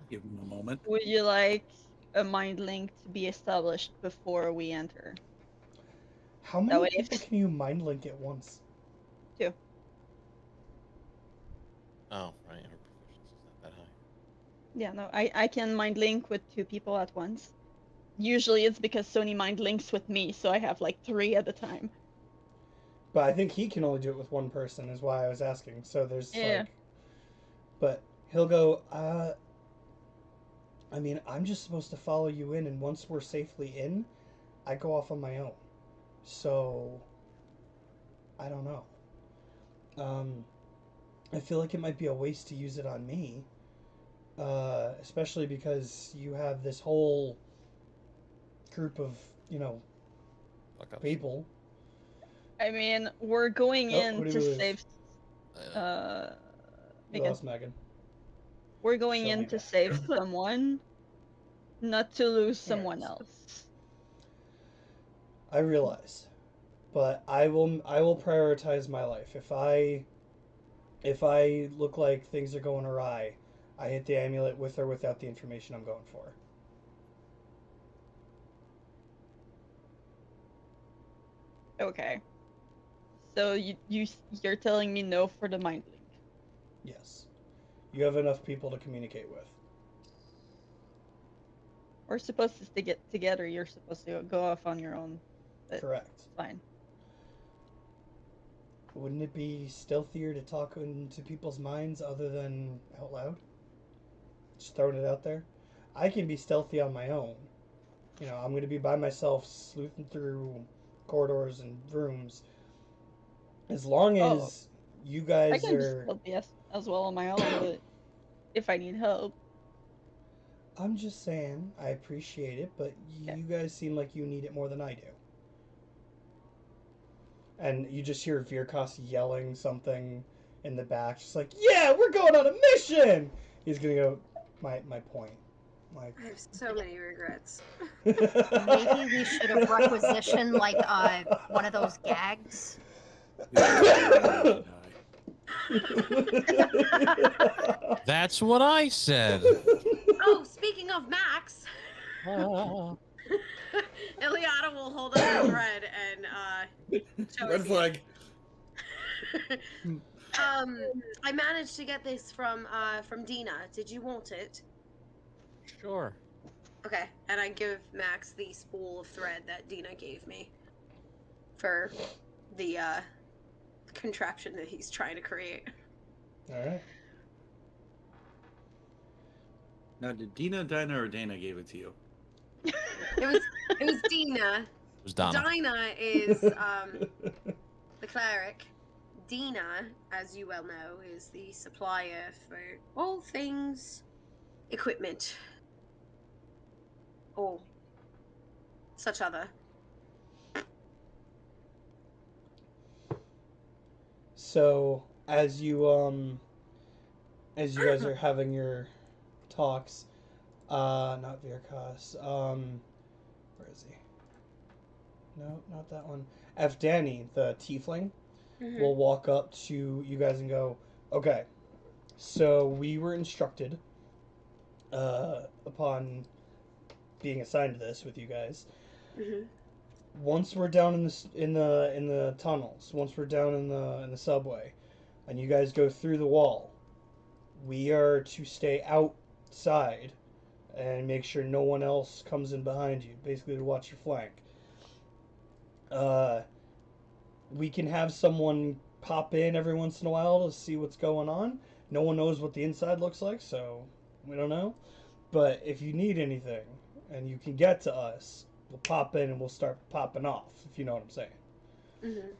Give him a moment. would you like a mind link to be established before we enter? How That many way people if- can you mind link at once? Oh, right. Her proficiency's not that high. Yeah, no, I can mind link with 2 people at once. Usually it's because Sony mind links with me, so I have like 3 at a time. But I think he can only do it with one person, is why I was asking. So there's Yeah. like, but he'll go. I mean, I'm just supposed to follow you in, and once we're safely in, I go off on my own. So I don't know. I feel like it might be a waste to use it on me, especially because you have this whole group of Fuck up. people. I mean, we're going Oh, in who did to we lose? save We Megan. lost Megan. We're going So in Megan. to save someone, not to lose Yes. someone else. I realize, but I will prioritize my life. If I look like things are going awry, I hit the amulet with or without the information I'm going for. Okay. So you're telling me no for the mind link. Yes, you have enough people to communicate with. We're supposed to get together. You're supposed to go off on your own. Correct. Fine. Wouldn't it be stealthier to talk into people's minds other than out loud? Just throwing it out there. I can be stealthy on my own. I'm going to be by myself sleuthing through corridors and rooms. As long as you guys I can are... just be as well on my own, but if I need help. I'm just saying, I appreciate it, but Okay. you guys seem like you need it more than I do. And you just hear Virkos yelling something in the back, just like, yeah, we're going on a mission! He's gonna go, my point. Like, I have so many regrets. Maybe we should have requisitioned like one of those gags. That's what I said. Oh, speaking of Max, Ah. Ileana will hold up the thread and show Red it to flag. you. I managed to get this from Dina. Did you want it? Sure. Okay, and I give Max the spool of thread that Dina gave me for the contraption that he's trying to create. All right. Now, did Dinah or Dana gave it to you? It was Dina. It was Donna. Dinah is the cleric. Dina, as you well know, is the supplier for all things equipment. Or such other. So as you guys are having your talks, not Virkas, where is he? No, not that one. Danny, the tiefling, Mhm. will walk up to you guys and go, okay, so we were instructed upon being assigned to this with you guys. Mhm. Once we're down in the tunnels, once we're down in the subway, and you guys go through the wall, we are to stay outside and make sure no one else comes in behind you. Basically, to watch your flank. We can have someone pop in every once in a while to see what's going on. No one knows what the inside looks like, so we don't know. But if you need anything and you can get to us, we'll pop in and we'll start popping off, if you know what I'm saying. Mhm.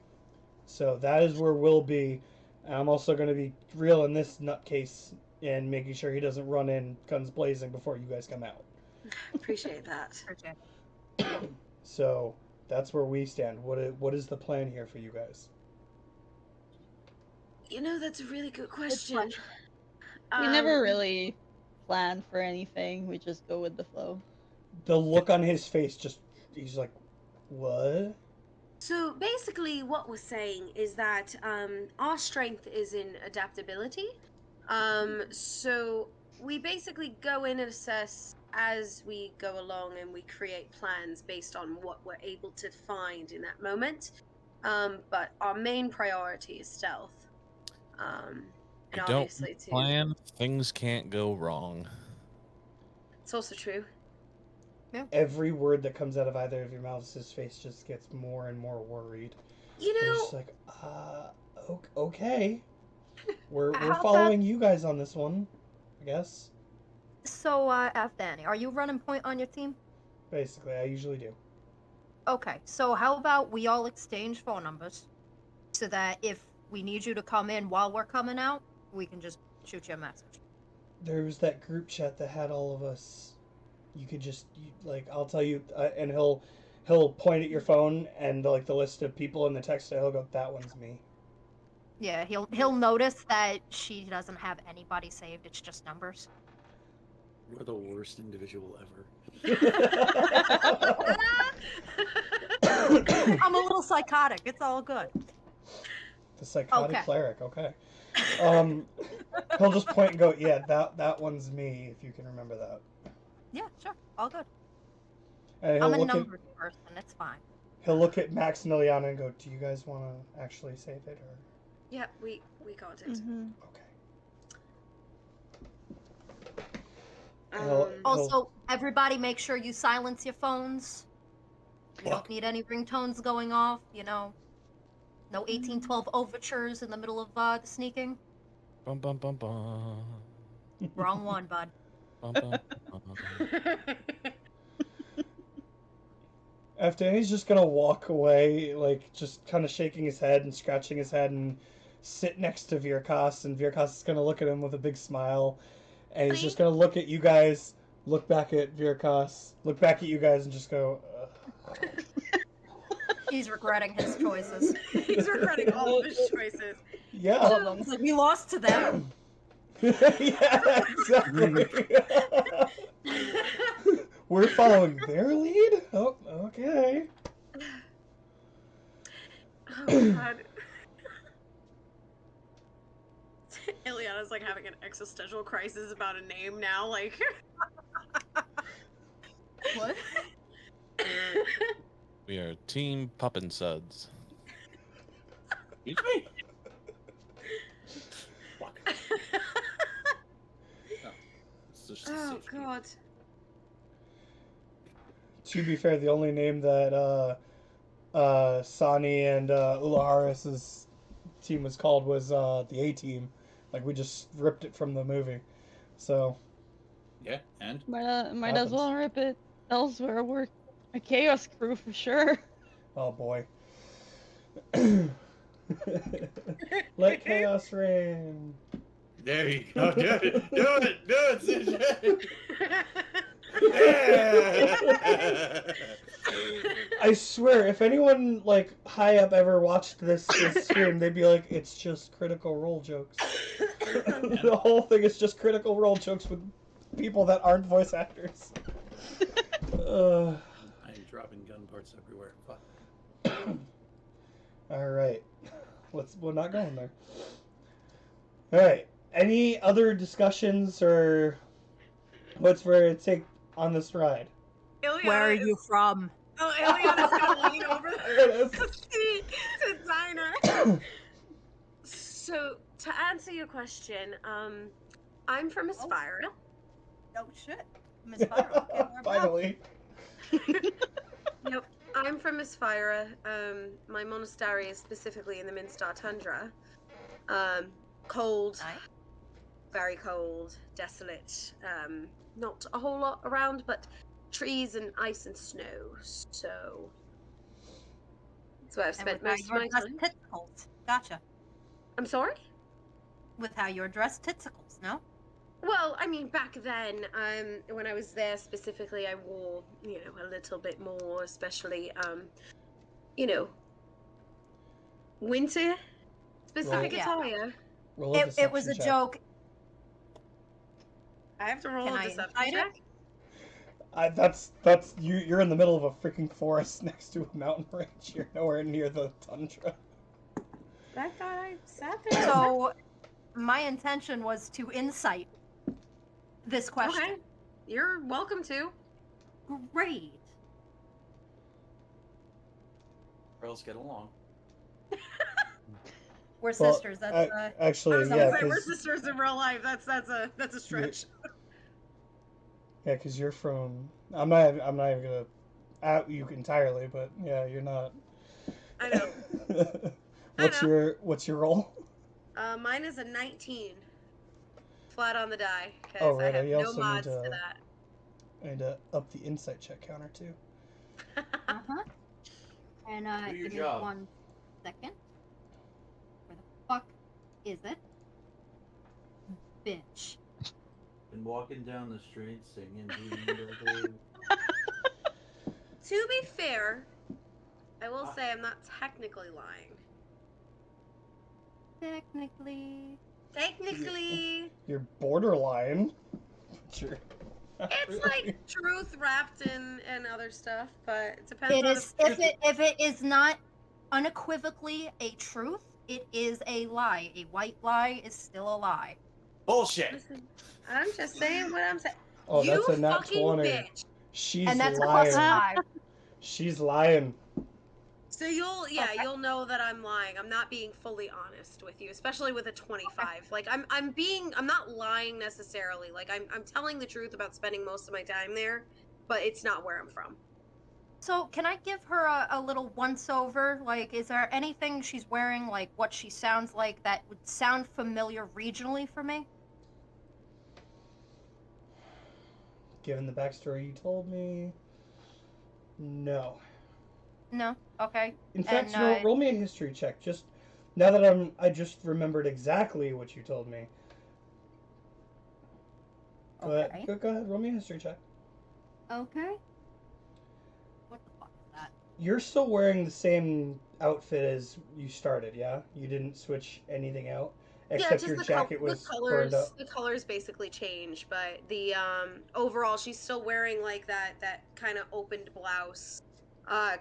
So that is where we'll be. And I'm also going to be real in this nutcase and making sure he doesn't run in guns blazing before you guys come out. Appreciate that. So that's where we stand. What is the plan here for you guys? You know, that's a really good question. We never really plan for anything. We just go with the flow. The look on his face he's like, what? So basically, what we're saying is that our strength is in adaptability. So we basically go in and assess as we go along, and we create plans based on what we're able to find in that moment. But our main priority is stealth. And You obviously, don't too. plan, things can't go wrong. It's also true. Every word that comes out of either of your mouths, his face just gets more and more worried. You He's know, just like, okay. We're How following you guys on this one, I guess. So, Danny, are you running point on your team? Basically, I usually do. Okay, so how about we all exchange phone numbers so that if we need you to come in while we're coming out, we can just shoot you a message. There was that group chat that had all of us. You could just I'll tell you, and he'll point at your phone and like the list of people in the text. He'll go, that one's me. Yeah, he'll notice that she doesn't have anybody saved. It's just numbers. You're the worst individual ever. I'm a little psychotic. It's all good. The psychotic Okay. cleric. Okay. He'll just point and go, yeah, that one's me. If you can remember that. Yeah, sure. All good. And I'm a numbers person. It's fine. He'll look at Max and Ileana and go, do you guys want to actually save it or? yeah, we got it. Mm-hmm. Okay. He'll- Also, everybody make sure you silence your phones. We Fuck. don't need any ringtones going off, you know. No 1812 overtures in the middle of the sneaking. Bum bum bum bum. Wrong one, bud. Bum, bum, bum. Danny's just gonna walk away, like just kind of shaking his head and scratching his head, and sit next to Virkas, and Virkas is gonna look at him with a big smile, and he's just gonna look at you guys, look back at Virkas, look back at you guys, and just go. Ugh. He's regretting his choices. He's regretting all of his choices. Yeah. He's like, we lost to them. Yeah, exactly. We're following their lead? Oh, okay. Oh god. Ileana's like having an existential crisis about a name now, like. What? We are Team Puppin Suds. Excuse me? Fuck. It's just a Oh safety. god. To be fair, the only name that Sani and Ulaharis's team was called was the A-Team. Like, we just ripped it from the movie. So, Yeah, and? Might as Happens. well rip it elsewhere. We're a chaos crew for sure. oh boy. Let chaos reign. There you go. Do it. Do it. Do it, CJ. Yeah. I swear, if anyone like high up ever watched this stream, they'd be like, "It's just Critical Role jokes." The whole thing is just Critical Role jokes with people that aren't voice actors. I'm dropping gun parts everywhere. Fuck. All right, we're not going there. All right, any other discussions or what's for a take on this ride? Where are you from? Oh, Ileana's gonna lean over There it to is. see to Dinah. So, to answer your question, I'm from Aspira. Oh shit, Miss Byron. Okay, whereabouts? Finally. Yep, I'm from Aspira. My monastery is specifically in the Minstar Tundra. Cold, Nice. very cold, desolate. Not a whole lot around, but trees and ice and snow. So that's where I've And spent with how most of you're my dressed time. titsicles. Gotcha. I'm sorry? With how you're dressed titsicles, no? Well, I mean, back then, when I was there specifically, I wore, a little bit more, especially, winter specific Yeah. attire. Roll a It was a deception check. joke. I have to roll Can a I deception insight it? check. That's you. You're in the middle of a freaking forest next to a mountain range. You're nowhere near the tundra. I thought I sat there. So, my intention was to insight this question. Okay, you're welcome to. Great. Girls get along. We're Well, sisters. That's I Actually, was yeah, gonna say we're 'cause- sisters in real life. That's a stretch. yeah, 'cause you're from. I'm not even gonna out you entirely, but yeah, you're not. I know. What's your role? Mine is a 19. Flat on the die, because Oh, right, I have you no also mods need to to- that. I need to up the insight check counter too. Uh-huh. And Do your give me job. 1 second. Where the fuck is it? Bitch. Been walking down the street singing "Jingle To be fair, I will say I'm not technically lying. Technically. Technically, You're borderline. Sure. it's like truth wrapped in other stuff, but it depends It on is if it is not unequivocally a truth, it is a lie. A white lie is still a lie. Bullshit. Listen, I'm just saying what I'm saying. Oh, you that's a nat fucking 20. bitch. She's And that's a lying. +5. She's lying. So you'll know that I'm lying. I'm not being fully honest with you, especially with a 25. Like I'm not lying necessarily. Like I'm telling the truth about spending most of my time there, but it's not where I'm from. So can I give her a little once over? Like, is there anything she's wearing, like what she sounds like, that would sound familiar regionally for me? Given the backstory you told me, no. No? Okay. In fact, And, roll me a history check. Just now that I just remembered exactly what you told me. Go Okay. ahead. Go ahead. Roll me a history check. Okay. What the fuck is that? You're still wearing the same outfit as you started, yeah? You didn't switch anything out, except just your the jacket was burned up. The colors basically change, but the overall she's still wearing like that kind of opened blouse,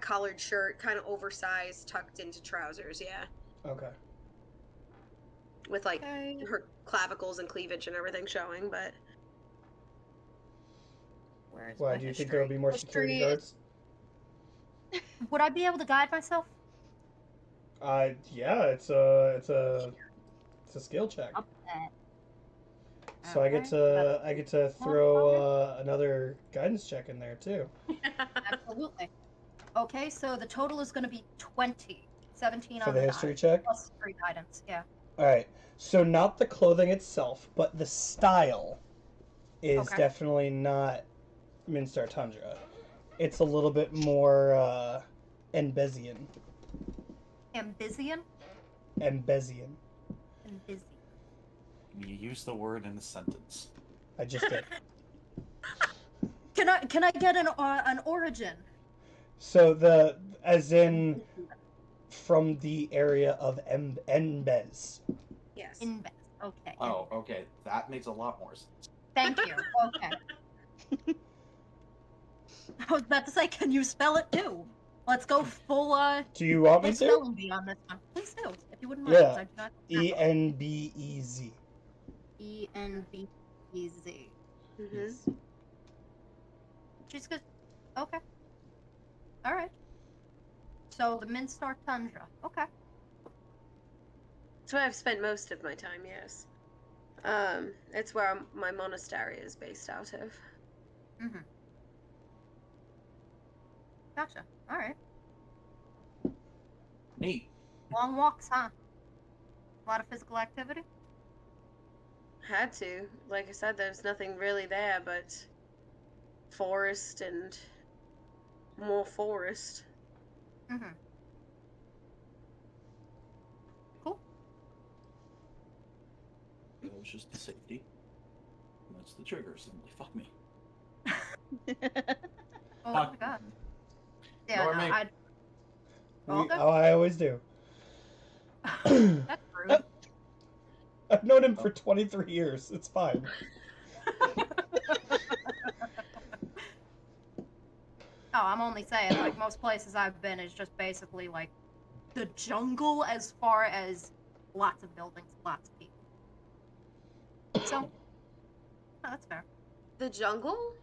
collared shirt, kind of oversized, tucked into trousers. Yeah, Okay. with like Okay. her clavicles and cleavage and everything showing. But Where's Why my do you think history? there'll be more security History- guards? Would I be able to guide myself? Yeah, it's a skill check. Up that. So I get to throw another guidance check in there too. Absolutely. Okay, so the total is going to be 20. 17 For on the the history die, check? plus 3 guidance. Yeah. All right. So not the clothing itself, but the style is Okay. definitely not Minstar Tundra. It's a little bit more Enbezian. Ambizian? Enbezian. And busy. You use the word in a sentence. I just did. Can I get an origin? So as in from the area of Enbez. yes. Inbez. Okay. Oh, okay. That makes a lot more sense. Thank you. Okay. I was about to say, can you spell it too? Let's go full Do you want me full to? spelling bee on this one. Please do, if you wouldn't mind. Yeah. I do not Enbez. Enbez. Mm-hmm. She's good. Okay. All right. So the Minstar Tundra. Okay. That's where I've spent most of my time. Yes. It's where my monastery is based out of. Mhm. Gotcha. All right. Neat. Long walks, huh? A lot of physical activity. Had to. Like I said, there's nothing really there but forest and more forest. Mhm. Cool. It was just the safety. And that's the trigger. Simply fuck me. Oh Fuck. my god. Yeah, Nor no, me. I'd. Okay. Oh, I always do. That's rude. I've known him for 23 years. It's fine. No, I'm only saying, like, most places I've been is just basically, like, the jungle as far as lots of buildings, lots of people. So, no, that's fair. The jungle?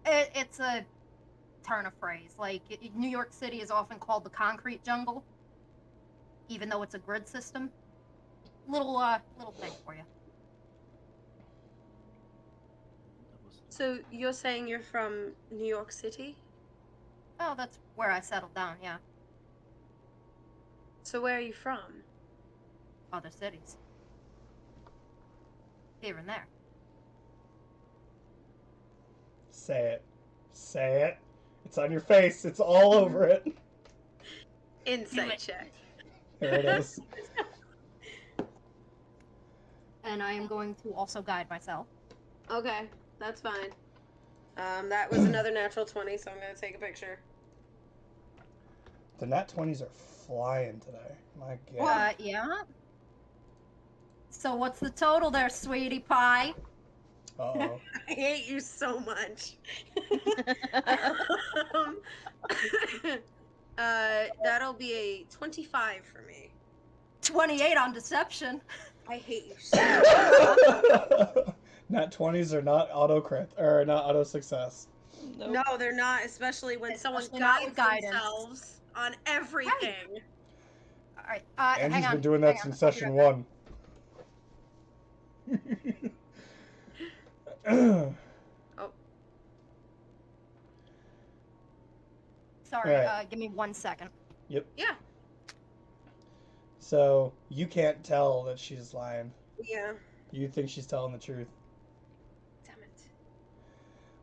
It's a turn of phrase. Like, New York City is often called the concrete jungle, even though it's a grid system. Little thing for you. So you're saying you're from New York City? Oh, that's where I settled down, yeah. So where are you from? Other cities. Here and there. Say it. Say it. It's on your face. It's all over it. Insight check. There it is. And I am going to also guide myself. Okay, that's fine. That was another natural 20, so I'm gonna take a picture. The nat 20s are flying today. My God. Yeah. So what's the total there, sweetie pie? Uh-oh. I hate you so much. That'll be a 25 for me. 28 on deception. I hate you so much. Nat 20s are not auto crit or not auto success. Nope. No, they're not, especially when someone Especially not guides with guidance. themselves on everything. All right. Angie's hang on. been doing that hang on, since I'll be session right back. 1. Sorry. Alright. Give me 1 second. Yep. Yeah. So you can't tell that she's lying. Yeah. You think she's telling the truth. Damn it.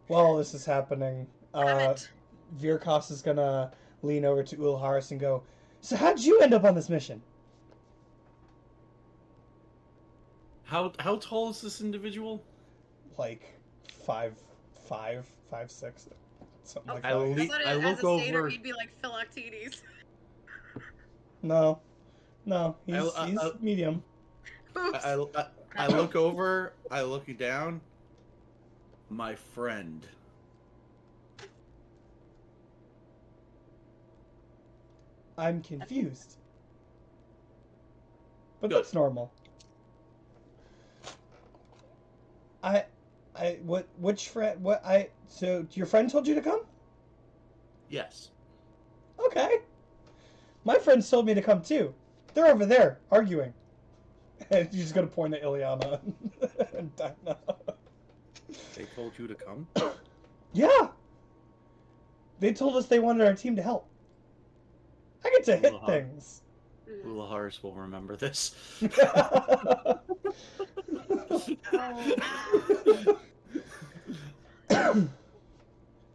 While this is happening, Damn it. Virkos is gonna lean over to Ulharis and go, "So how'd you end up on this mission?" How tall is this individual? Like 5'6", something like I that. le- I thought I as look a satyr over- he'd be like Philoctetes. No, he's I- medium. I look over. I look down. My friend. I'm confused. But Good. that's normal. Which friend, so your friend told you to come? Yes. Okay. My friends told me to come too. They're over there, arguing. And you're just gonna point at Ileana and Dinah. They told you to come. Yeah! They told us they wanted our team to help. I get to hit Uh-huh. things. Ulaharis will remember this.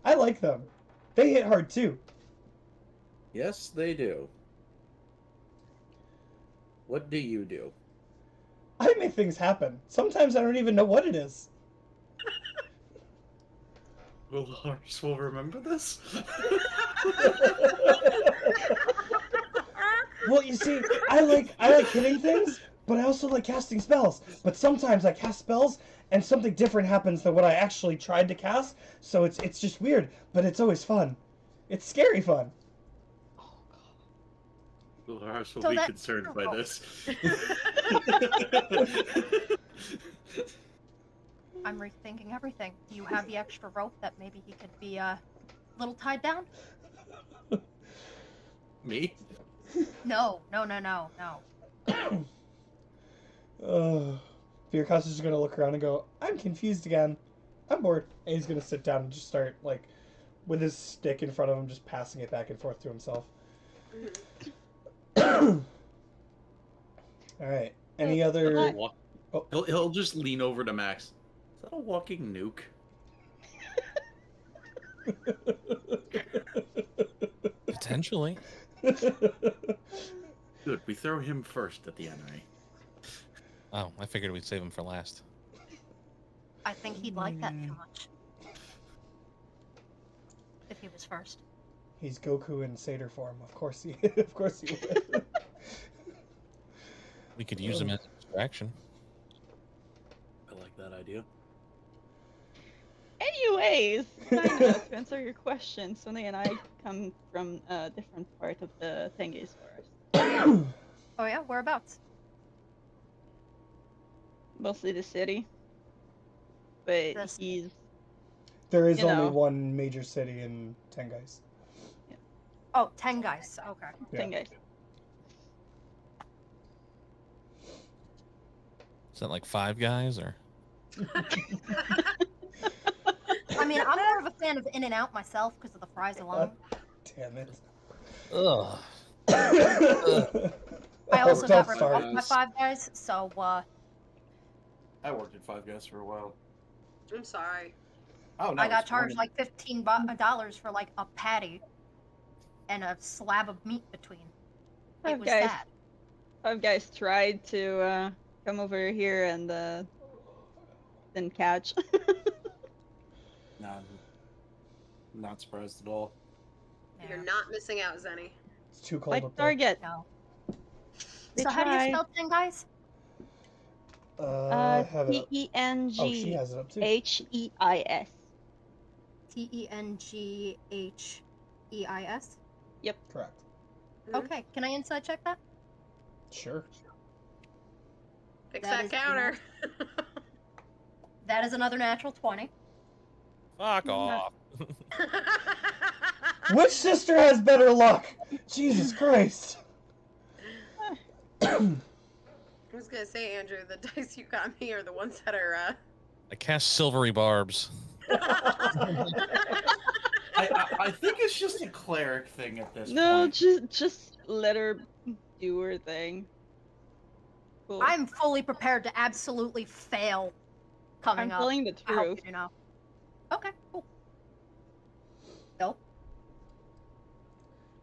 I like them. They hit hard too. Yes, they do. What do you do? I make things happen. Sometimes I don't even know what it is. Ulaharis will remember this. Well, you see, I like hitting things, but I also like casting spells. But sometimes I cast spells and something different happens than what I actually tried to cast. So it's just weird, but it's always fun. It's scary fun. Ulaharis will So be that- concerned by this. I'm rethinking everything. Do you have the extra rope that maybe he could be a little tied down? Me? No. Viracosta's just gonna look around and go, I'm confused again. I'm bored. And he's gonna sit down and just start, like, with his stick in front of him, just passing it back and forth to himself. Alright. Any other... Walk- Oh. He'll just lean over to Max. Is that a walking nuke? Potentially. Good. We throw him first at the enemy. Oh, I figured we'd save him for last. I think he'd like that too much. If he was first. He's Goku in Satyr form. Of course he would. We could use him as a distraction. I like that idea. Anyways, kind of to answer your question, Sunny and I come from a different part of the Tengeis forest. Oh yeah, whereabouts? Mostly the city. But This- he's There is You only know. one major city in Tengeis. Oh, Tengeis. Okay. Yeah. Tengeis. Is that like Five Guys or? I mean, I'm more of a fan of In-N-Out myself because of the fries alone. Damn it. Ugh. I also don't got ripped start. off by Five Guys, so I worked at Five Guys for a while. I'm sorry. Oh no! I got it's charged fine. like $15 for like a patty and a slab of meat between. It Five was Guys. sad. Five Guys tried to come over here and didn't catch. No, I'm not surprised at all. You're Yeah. not missing out, Zenny. It's too cold Like up there. Target. No. They So how do you tried. spell Tengeis? I have it up. Tengeis. Oh, she has it up too. Tengeis. Tengeis. Correct. Mhm. Okay, can I inside check that? Sure. Fix That that is counter. That is another natural 20. Fuck off. Which sister has better luck? Jesus Christ. I was gonna say, Andrew, the dice you got me are the ones that are. I cast silvery barbs. I think it's just a cleric thing at this No, point. just let her do her thing. Cool. I'm fully prepared to absolutely fail coming I'm up. telling the to help truth. you know. Okay, cool. Nope.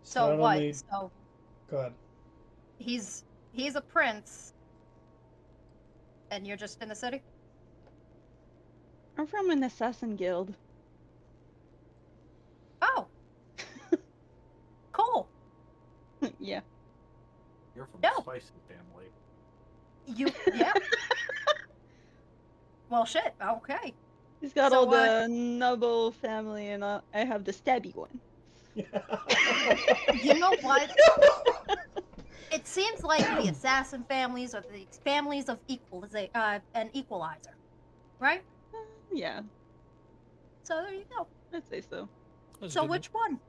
So not what? only- So Go ahead. he's a prince, and you're just in the city. I'm from an assassin guild. Oh. Cool. Yeah. You're from No. the Spicy family. Yeah. Well, shit. Okay. He's got So, all the noble family, and I have the stabby one. You know what? It seems like the assassin families are the families of an equalizer, right? Yeah, So there you go. I'd say so. So which one?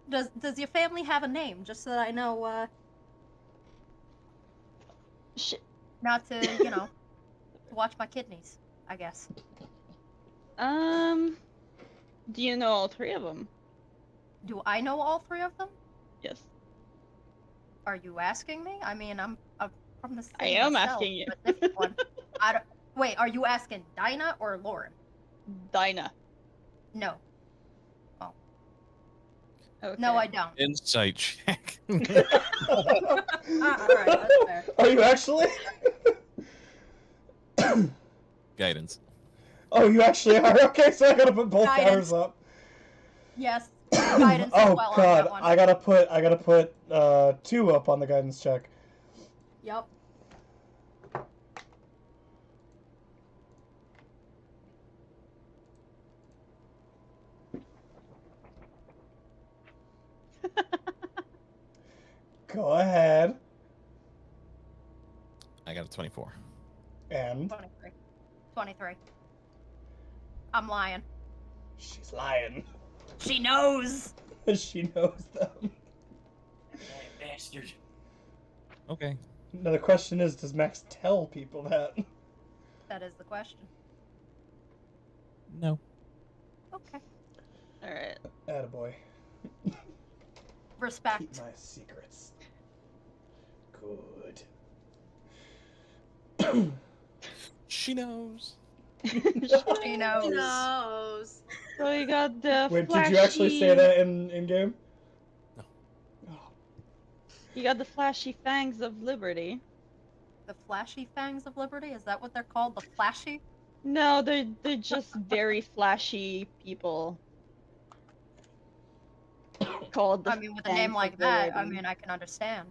Does your family have a name, just so that I know Shit. not to, watch my kidneys, I guess. Do you know all three of them? Do I know all three of them? Yes. Are you asking me? I mean, I'm from the I city am myself, asking you. but different one. Wait, are you asking Dinah or Lauren? Dinah. No. Okay. No, I don't. Insight check. Alright, that's fair. Are you actually? Guidance. Oh, you actually are? Okay, so I gotta put both Guidance. powers up. Yes. Guidance as Oh well god, on that one. I gotta put 2 up on the guidance check. Yep. Go ahead. I got a 24. And 23. 23. I'm lying. she's lying. She knows! She knows them. Bastard. Okay. Now the question is, does Max tell people that? That is the question. No. Okay. Alright. Attaboy. Respect. Keep my secrets. Good. She knows. She knows. Who knows? So you got the Wait, flashy... did you actually say that in game? No. Oh. You got the flashy fangs of liberty. The flashy fangs of liberty? Is that what they're called? The flashy? No, they're just very flashy people. Called the I mean, with a Fangs name of like that, I Liberty. mean, I can understand.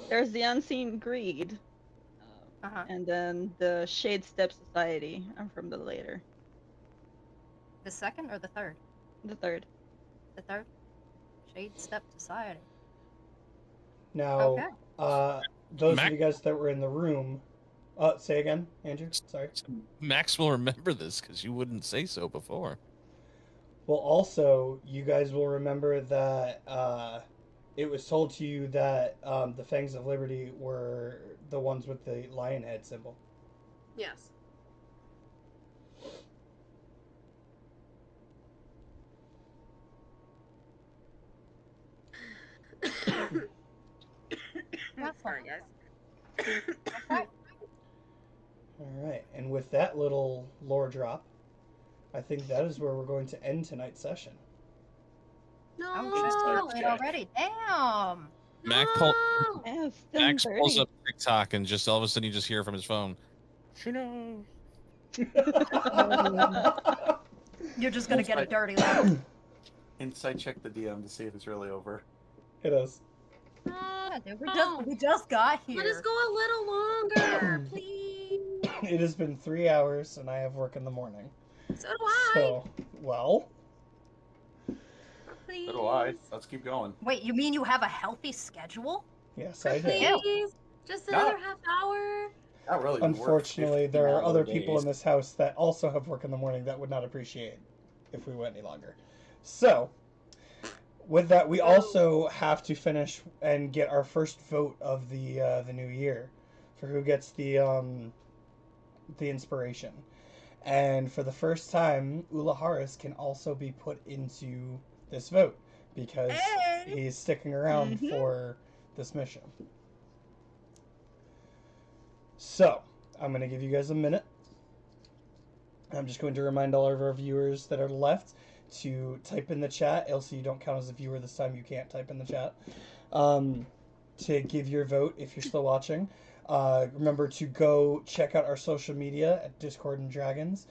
There's the Unseen Greed. Uh-huh. And then the Shade Step Society. I'm from the later. The second or the third? The third. The third? Shade Step Society. Now, Okay. those Mac- of you guys that were in the room, say again, Andrew. Sorry. Max will remember this because you wouldn't say so before. Well, also, you guys will remember that it was told to you that the Fangs of Liberty were the ones with the lion head symbol. Yes. That's Sorry, fine. guys. Okay. All right, and with that little lore drop, I think that is where we're going to end tonight's session. No. Oh, shit, already. Damn. Max pulls up TikTok and just all of a sudden you just hear from his phone. She knows. You're just gonna get a dirty look. Insight check the DM to see if it's really over. It is. Yeah, dude, we just got here. Let us go a little longer, please. It has been 3 hours, and I have work in the morning. So do I. So, well, Please. So do I. Let's keep going. Wait, you mean you have a healthy schedule? yes, I do. Please. Just another half hour. Not really. we work Unfortunately, there are 15-hour other people days. in this house that also have work in the morning that would not appreciate if we went any longer. So, with that, we also have to finish and get our first vote of the new year for who gets the inspiration. And for the first time, Ula Harris can also be put into this vote because he's sticking around for this mission. So, I'm going to give you guys a minute. I'm just going to remind all of our viewers that are left to type in the chat. Else you don't count as a viewer this time. You can't type in the chat. To give your vote if you're still watching. Remember to go check out our social media at Discord and Dragons.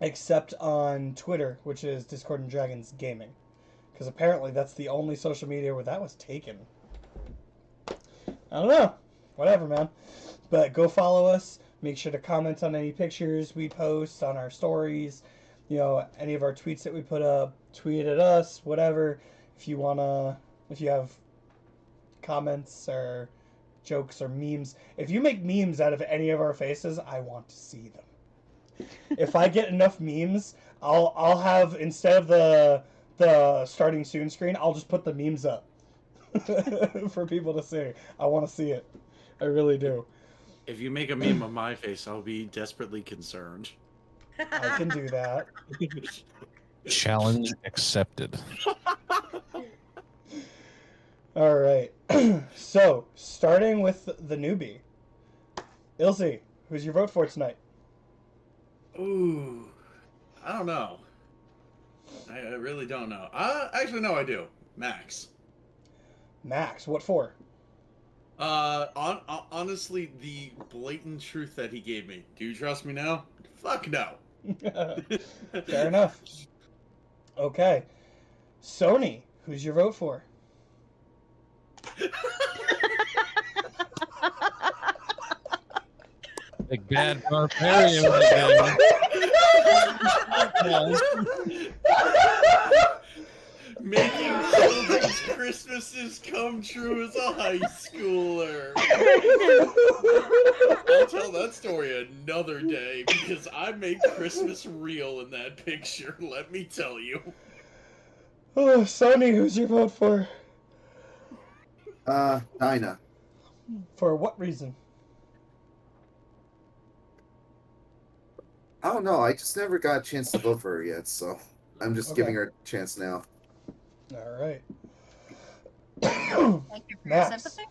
Except on Twitter, which is Discord and Dragons Gaming. Because apparently that's the only social media where that was taken. I don't know. Whatever, man. But go follow us. Make sure to comment on any pictures we post on our stories. You know, any of our tweets that we put up. Tweet at us, whatever. If you have comments or jokes or memes. If you make memes out of any of our faces, I want to see them. If I get enough memes, I'll have, instead of the starting soon screen, I'll just put the memes up for people to see. I want to see it. I really do. If you make a meme of my face, I'll be desperately concerned. I can do that. Challenge accepted. All right. So, starting with the newbie. Ilse, who's your vote for tonight? Ooh, I don't know. I really don't know. Actually, no, I do. Max. Max, what for? Honestly, the blatant truth that he gave me. Do you trust me now? Fuck no. Fair enough. Okay. Sony, who's your vote for? Big bad barbarian. Making children's Christmases come true as a high schooler. I'll tell that story another day because I made Christmas real in that picture, let me tell you. Oh, Sony, who's your vote for? Dinah. For what reason? I don't know. I just never got a chance to vote for her yet, so I'm just Okay. giving her a chance now. All right. Thank you for your Max. sympathy.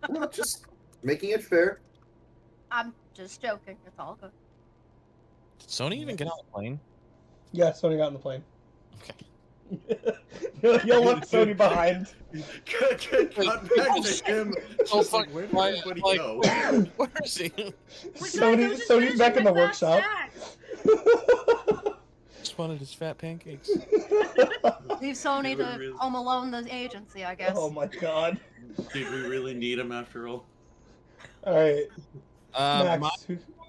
Well, just making it fair. I'm just joking. It's all good. Did Sony even get on the plane? Yeah, Sony got on the plane. Okay. You'll look Sony behind. Cut back to him. Just like, where did everybody go? Where is he? Sony's back in the workshop. Just wanted his fat pancakes. Leave Sony They were to really- Home Alone the agency, I guess. Oh my god. Did we really need him after all? All right, Max.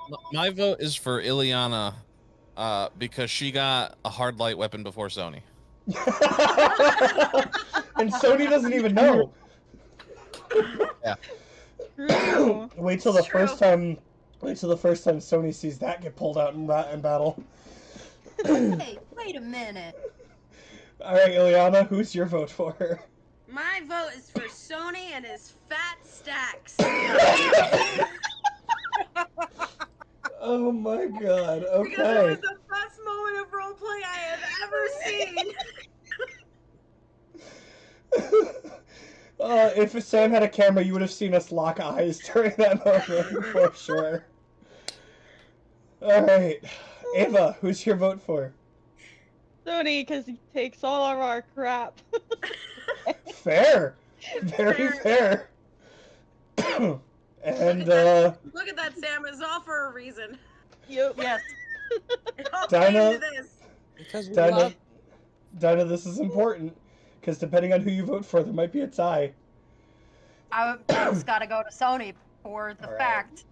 My, my vote is for Ileana, because she got a hard light weapon before Sony. And Sony doesn't even know. True. Wait till the It's true. first time. Wait till the first time Sony sees that get pulled out in battle. Hey, wait a minute. All right, Ileana, who's your vote for? My vote is for Sony and his fat stacks. Oh my god. Because it Okay. was the best moment of roleplay I have ever seen. If Sam had a camera, you would have seen us lock eyes during that moment for sure. All right, Ava, who's your vote for? Sony, because he takes all of our crap. Fair, very fair. And Look at that, Sam. It's all for a reason. Yep. Yes. It all Dinah- came to this. Because we Dinah, love- Dinah, this is important because depending on who you vote for, there might be a tie. I just gotta go to Sony for the All right. fact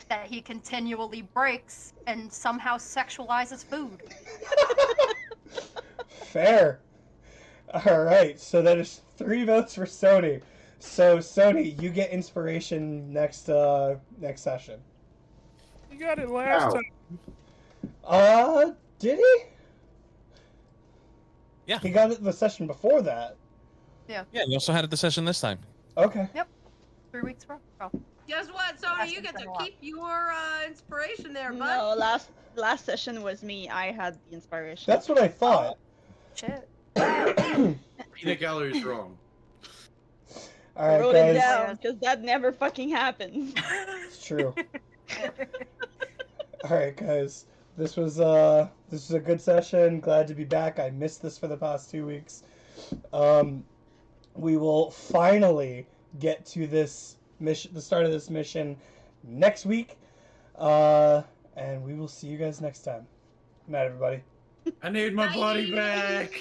that he continually breaks and somehow sexualizes food. Fair. All right, so that is 3 votes for Sony. So Sony, you get inspiration next session. You got it last Ow. time. Did he? Yeah. He got it the session before that. Yeah, you also had it the session this time. Okay. 3 weeks ago. Oh. Guess what, Sony? You get to keep your inspiration there, bud. No, last session was me. I had the inspiration. That's what I thought. Shit. Peanut Gallery's wrong. All I right, wrote it guys. down because that never fucking happens. It's true. All right, guys. This was a good session. Glad to be back. I missed this for the past 2 weeks. We will finally get to this mission, the start of this mission, next week, and we will see you guys next time. Good night, everybody. I need my body back.